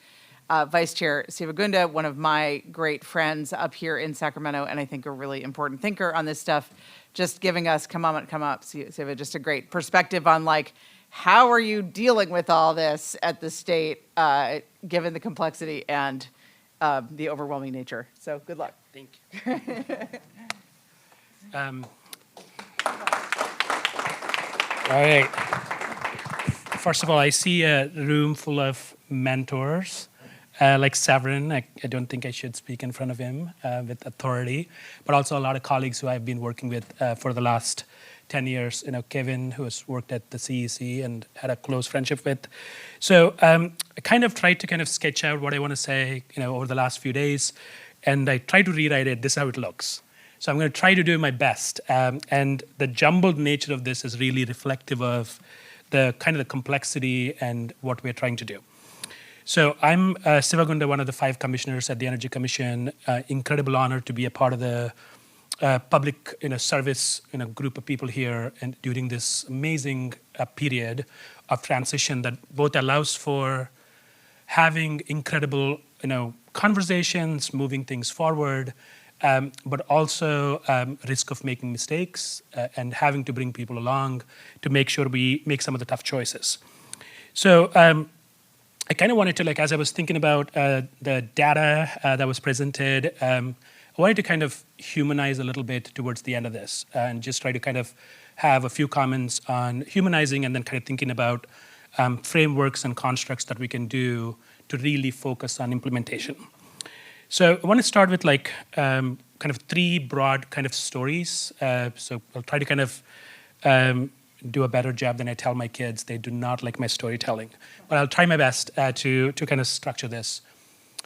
Vice Chair Sivagunda, one of my great friends up here in Sacramento, and I think a really important thinker on this stuff, just giving us, come up, Siva, just a great perspective on like, how are you dealing with all this at the state, given the complexity and the overwhelming nature? So good luck. Thank you. All right. First of all, I see a room full of mentors. Like Severin, I don't think I should speak in front of him with authority, but also a lot of colleagues who I've been working with for the last 10 years. Kevin, who has worked at the CEC and had a close friendship with. So I kind of tried to sketch out what I want to say, over the last few days, and I tried to rewrite it. This is how it looks. So I'm going to try to do my best. And the jumbled nature of this is really reflective of the kind of the complexity and what we're trying to do. So I'm Sivagunda, one of the 5 commissioners at the Energy Commission. Incredible honor to be a part of the public service group of people here and during this amazing period of transition that both allows for having incredible conversations, moving things forward, but also risk of making mistakes and having to bring people along to make sure we make some of the tough choices. So I kind of wanted to, as I was thinking about the data that was presented, I wanted to kind of humanize a little bit towards the end of this and just try to kind of have a few comments on humanizing and then kind of thinking about frameworks and constructs that we can do to really focus on implementation. So I want to start with kind of 3 broad kind of stories. So I'll try to kind of do a better job than I tell my kids. They do not like my storytelling. But I'll try my best to kind of structure this.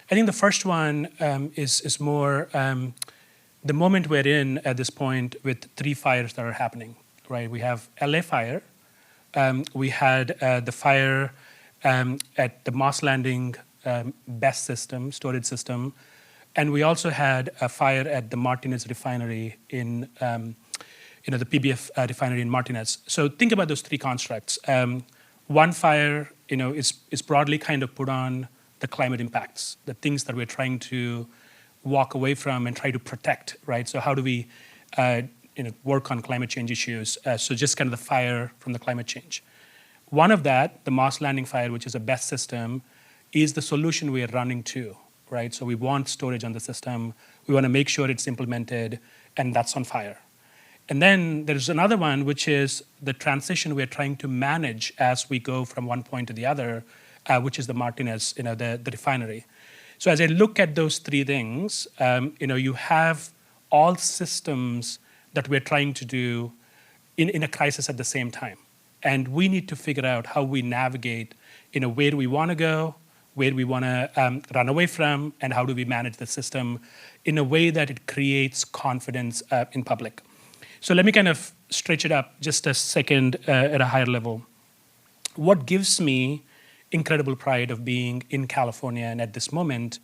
I think the first one is more the moment we're in at this point with 3 fires that are happening, right? We have LA fire. We had the fire at the Moss Landing BESS system, storage system. And we also had a fire at the Martinez refinery in the PBF refinery in Martinez. So think about those 3 constructs. One fire, is broadly kind of put on the climate impacts, the things that we're trying to walk away from and try to protect, right? So how do we, work on climate change issues? So just kind of the fire from the climate change. One of that, the Moss Landing fire, which is a BESS system, is the solution we are running to, right? So we want storage on the system. We want to make sure it's implemented, and that's on fire. And then there's another one, which is the transition we're trying to manage as we go from one point to the other, which is the Martinez, the refinery. So as I look at those 3 things, you have all systems that we're trying to do in a crisis at the same time. And we need to figure out how we navigate, where do we want to go, where we want to run away from, and how do we manage the system in a way that it creates confidence in public. So let me kind of stretch it up just a second at a higher level. What gives me incredible pride of being in California and at this moment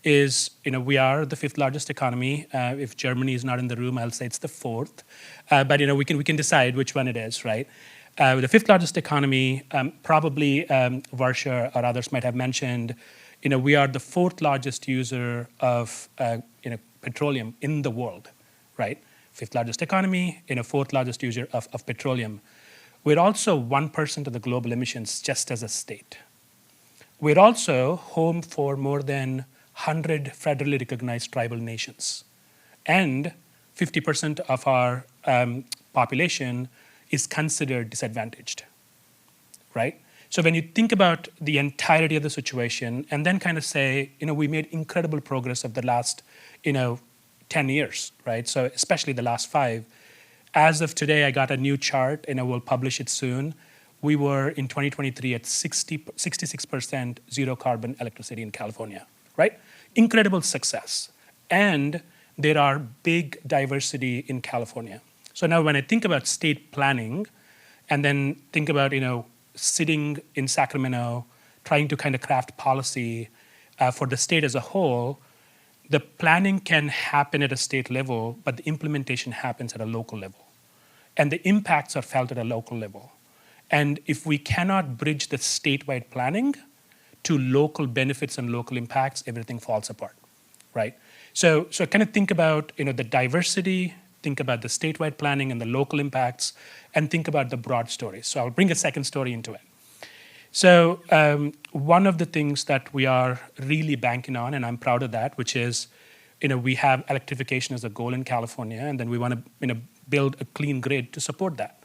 is, we are the 5th largest economy. If Germany is not in the room, I'll say it's the 4th. But we can decide which one it is, right? The 5th largest economy, probably Varsha or others might have mentioned, we are the 4th largest user of petroleum in the world, right? 5th largest economy, 4th largest user of petroleum. We're also 1% of the global emissions just as a state. We're also home for more than 100 federally recognized tribal nations. And 50% of our population is considered disadvantaged, right? So when you think about the entirety of the situation and then kind of say, we made incredible progress of the last, 10 years, right? So especially the last 5. As of today, I got a new chart, and I will publish it soon. We were in 2023 at 66% zero carbon electricity in California, right? Incredible success. And there are big diversity in California. So now when I think about state planning, and then think about, sitting in Sacramento, trying to kind of craft policy for the state as a whole, the planning can happen at a state level, but the implementation happens at a local level. And the impacts are felt at a local level. And if we cannot bridge the statewide planning to local benefits and local impacts, everything falls apart, right? So kind of think about the diversity, think about the statewide planning and the local impacts, and think about the broad story. So I'll bring a second story into it. So one of the things that we are really banking on, and I'm proud of that, which is, we have electrification as a goal in California, and then we want to, build a clean grid to support that.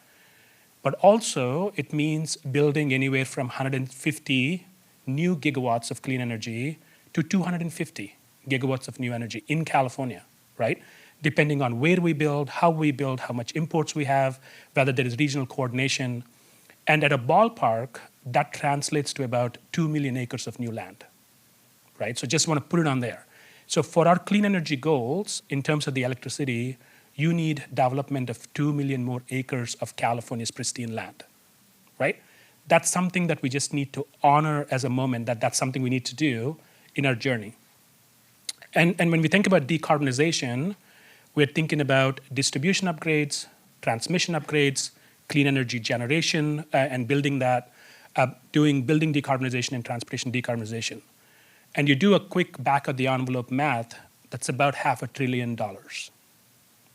But also, it means building anywhere from 150 new gigawatts of clean energy to 250 gigawatts of new energy in California, right? Depending on where we build, how much imports we have, whether there is regional coordination. And at a ballpark, that translates to about 2 million acres of new land, right? So just want to put it on there. So for our clean energy goals, in terms of the electricity, you need development of 2 million more acres of California's pristine land, right? That's something that we just need to honor as a moment, that's something we need to do in our journey. And when we think about decarbonization, we're thinking about distribution upgrades, transmission upgrades, clean energy generation, and building that, building decarbonization and transportation decarbonization. And you do a quick back of the envelope math, that's about $500 billion,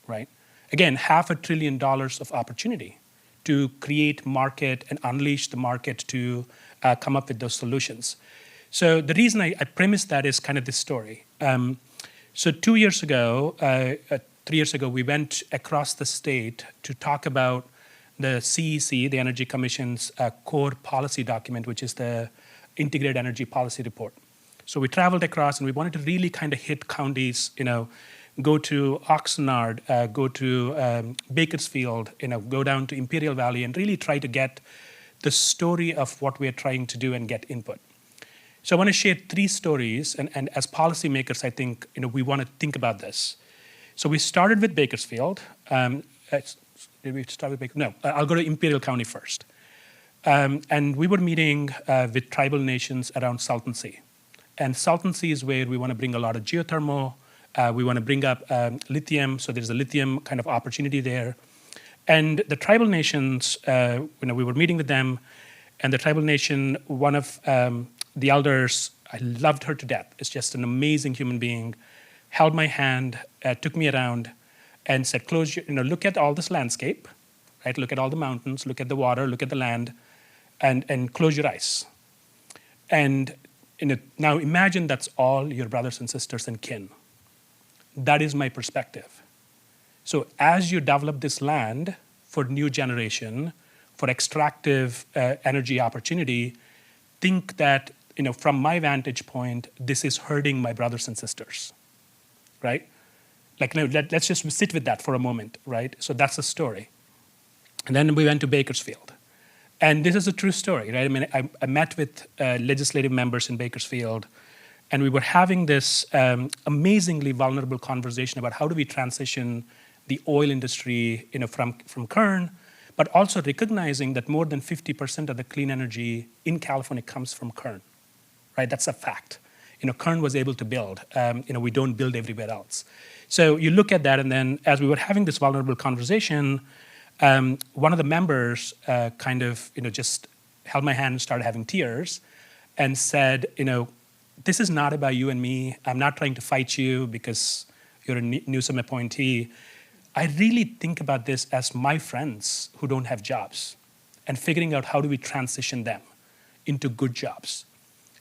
right? Again, $500 billion of opportunity to create market and unleash the market to come up with those solutions. So the reason I premise that is kind of this story. So 3 years ago, we went across the state to talk about the CEC, the Energy Commission's core policy document, which is the Integrated Energy Policy Report. So we traveled across and we wanted to really kind of hit counties, go to Oxnard, go to Bakersfield, go down to Imperial Valley and really try to get the story of what we're trying to do and get input. So I want to share 3 stories, and as policymakers, I think we want to think about this. So we started with Bakersfield. Did we start with Bakersfield? No, I'll go to Imperial County first. And we were meeting with tribal nations around Salton Sea. And Salton Sea is where we want to bring a lot of geothermal. We want to bring up lithium, so there's a lithium kind of opportunity there. And the tribal nations, we were meeting with them, and the tribal nation, one of the elders, I loved her to death. It's just an amazing human being. Held my hand, took me around, and said, look at all this landscape, right? Look at all the mountains, look at the water, look at the land, and close your eyes. And now imagine that's all your brothers and sisters and kin. That is my perspective. So as you develop this land for new generation, for extractive energy opportunity, think that, from my vantage point, this is hurting my brothers and sisters, right? Let's just sit with that for a moment, right? So that's the story. And then we went to Bakersfield. And this is a true story, right? I mean, I met with legislative members in Bakersfield, and we were having this amazingly vulnerable conversation about how do we transition the oil industry, from Kern, but also recognizing that more than 50% of the clean energy in California comes from Kern, right? That's a fact. Kern was able to build. We don't build everywhere else. So you look at that, and then as we were having this vulnerable conversation, one of the members just held my hand and started having tears and said, this is not about you and me. I'm not trying to fight you because you're a Newsom appointee. I really think about this as my friends who don't have jobs and figuring out how do we transition them into good jobs.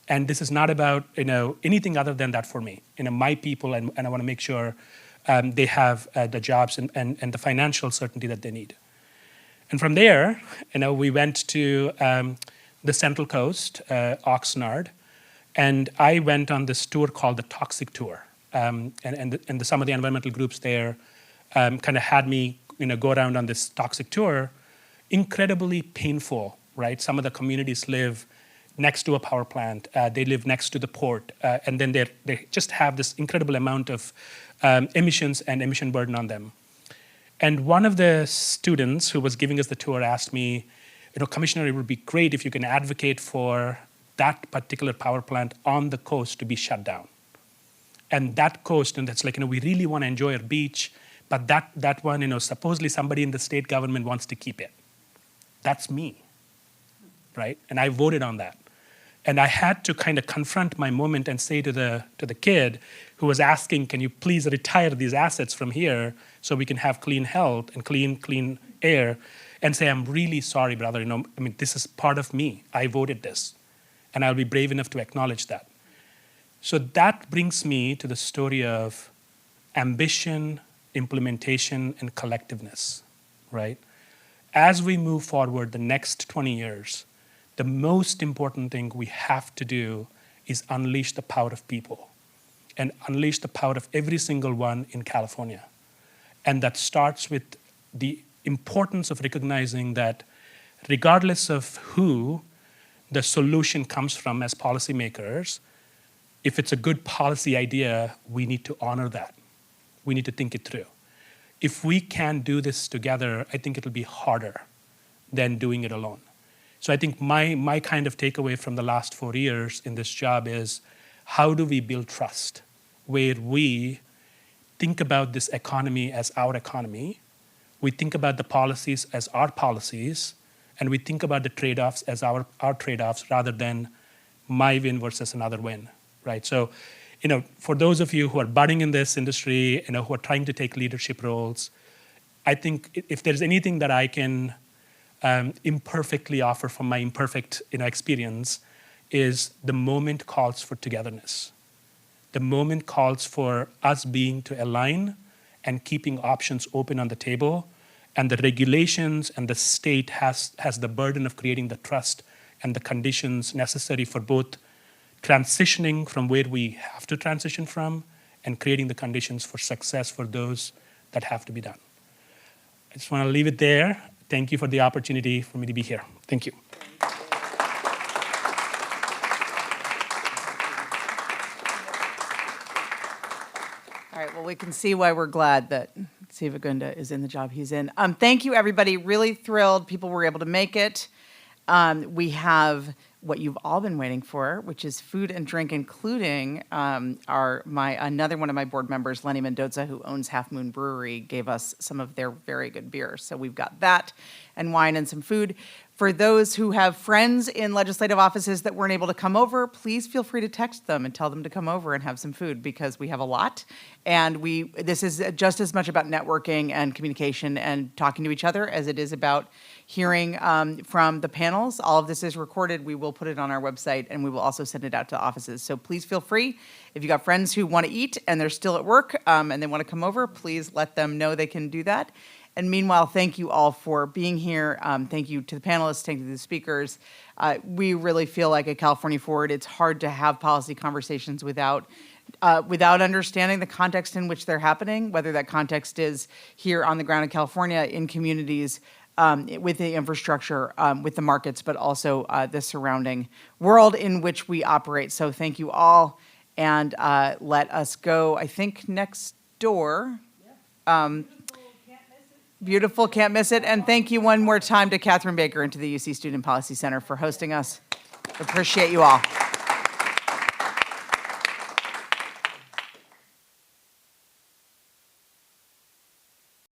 And this is not about anything other than that for me. My people, and I want to make sure they have the jobs and the financial certainty that they need. And from there, we went to the Central Coast, Oxnard, and I went on this tour called the Toxic Tour. And some of the environmental groups there kind of had me go around on this toxic tour. Incredibly painful, right? Some of the communities live next to a power plant. They live next to the port. And then they just have this incredible amount of emissions and emission burden on them. And one of the students who was giving us the tour asked me, Commissioner, it would be great if you can advocate for that particular power plant on the coast to be shut down. And that coast, and that's like, we really want to enjoy our beach, but that one, supposedly somebody in the state government wants to keep it. That's me, right? And I voted on that. And I had to kind of confront my moment and say to the kid who was asking, can you please retire these assets from here so we can have clean health and clean air, and say, I'm really sorry, brother. This is part of me. I voted this. And I'll be brave enough to acknowledge that. So that brings me to the story of ambition, implementation, and collectiveness, right? As we move forward the next 20 years, the most important thing we have to do is unleash the power of people and unleash the power of every single one in California. And that starts with the importance of recognizing that regardless of who the solution comes from as policymakers, if it's a good policy idea, we need to honor that. We need to think it through. If we can do this together, I think it'll be harder than doing it alone. So I think my kind of takeaway from the last 4 years in this job is, how do we build trust where we think about this economy as our economy, we think about the policies as our policies, and we think about the trade-offs as our trade-offs rather than my win versus another win, right? So, for those of you who are budding in this industry, who are trying to take leadership roles, I think if there's anything that I can imperfectly offer from my imperfect experience, is the moment calls for togetherness. The moment calls for us being to align and keeping options open on the table, and the regulations and the state has the burden of creating the trust and the conditions necessary for both transitioning from where we have to transition from and creating the conditions for success for those that have to be done. I just want to leave it there. Thank you for the opportunity for me to be here. Thank you. All right, well, we can see why we're glad that Siva Gunda is in the job he's in. Thank you, everybody. Really thrilled people were able to make it. We have what you've all been waiting for, which is food and drink, including another one of my board members, Lenny Mendoza, who owns Half Moon Brewery, gave us some of their very good beer. So we've got that and wine and some food. For those who have friends in legislative offices that weren't able to come over, please feel free to text them and tell them to come over and have some food, because we have a lot. And this is just as much about networking and communication and talking to each other as it is about hearing from the panels. All of this is recorded. We will put it on our website, and we will also send it out to offices. So please feel free. If you got friends who want to eat and they're still at work and they want to come over, please let them know they can do that. And meanwhile, thank you all for being here. Thank you to the panelists, thank you to the speakers. We really feel like at California Forward, it's hard to have policy conversations without understanding the context in which they're happening, whether that context is here on the ground in California, in communities, with the infrastructure, with the markets, but also the surrounding world in which we operate. So thank you all, and let us go, I think, next door. Beautiful, can't miss it. And thank you one more time to Catherine Baker and to the UC Student Policy Center for hosting us. Appreciate you all.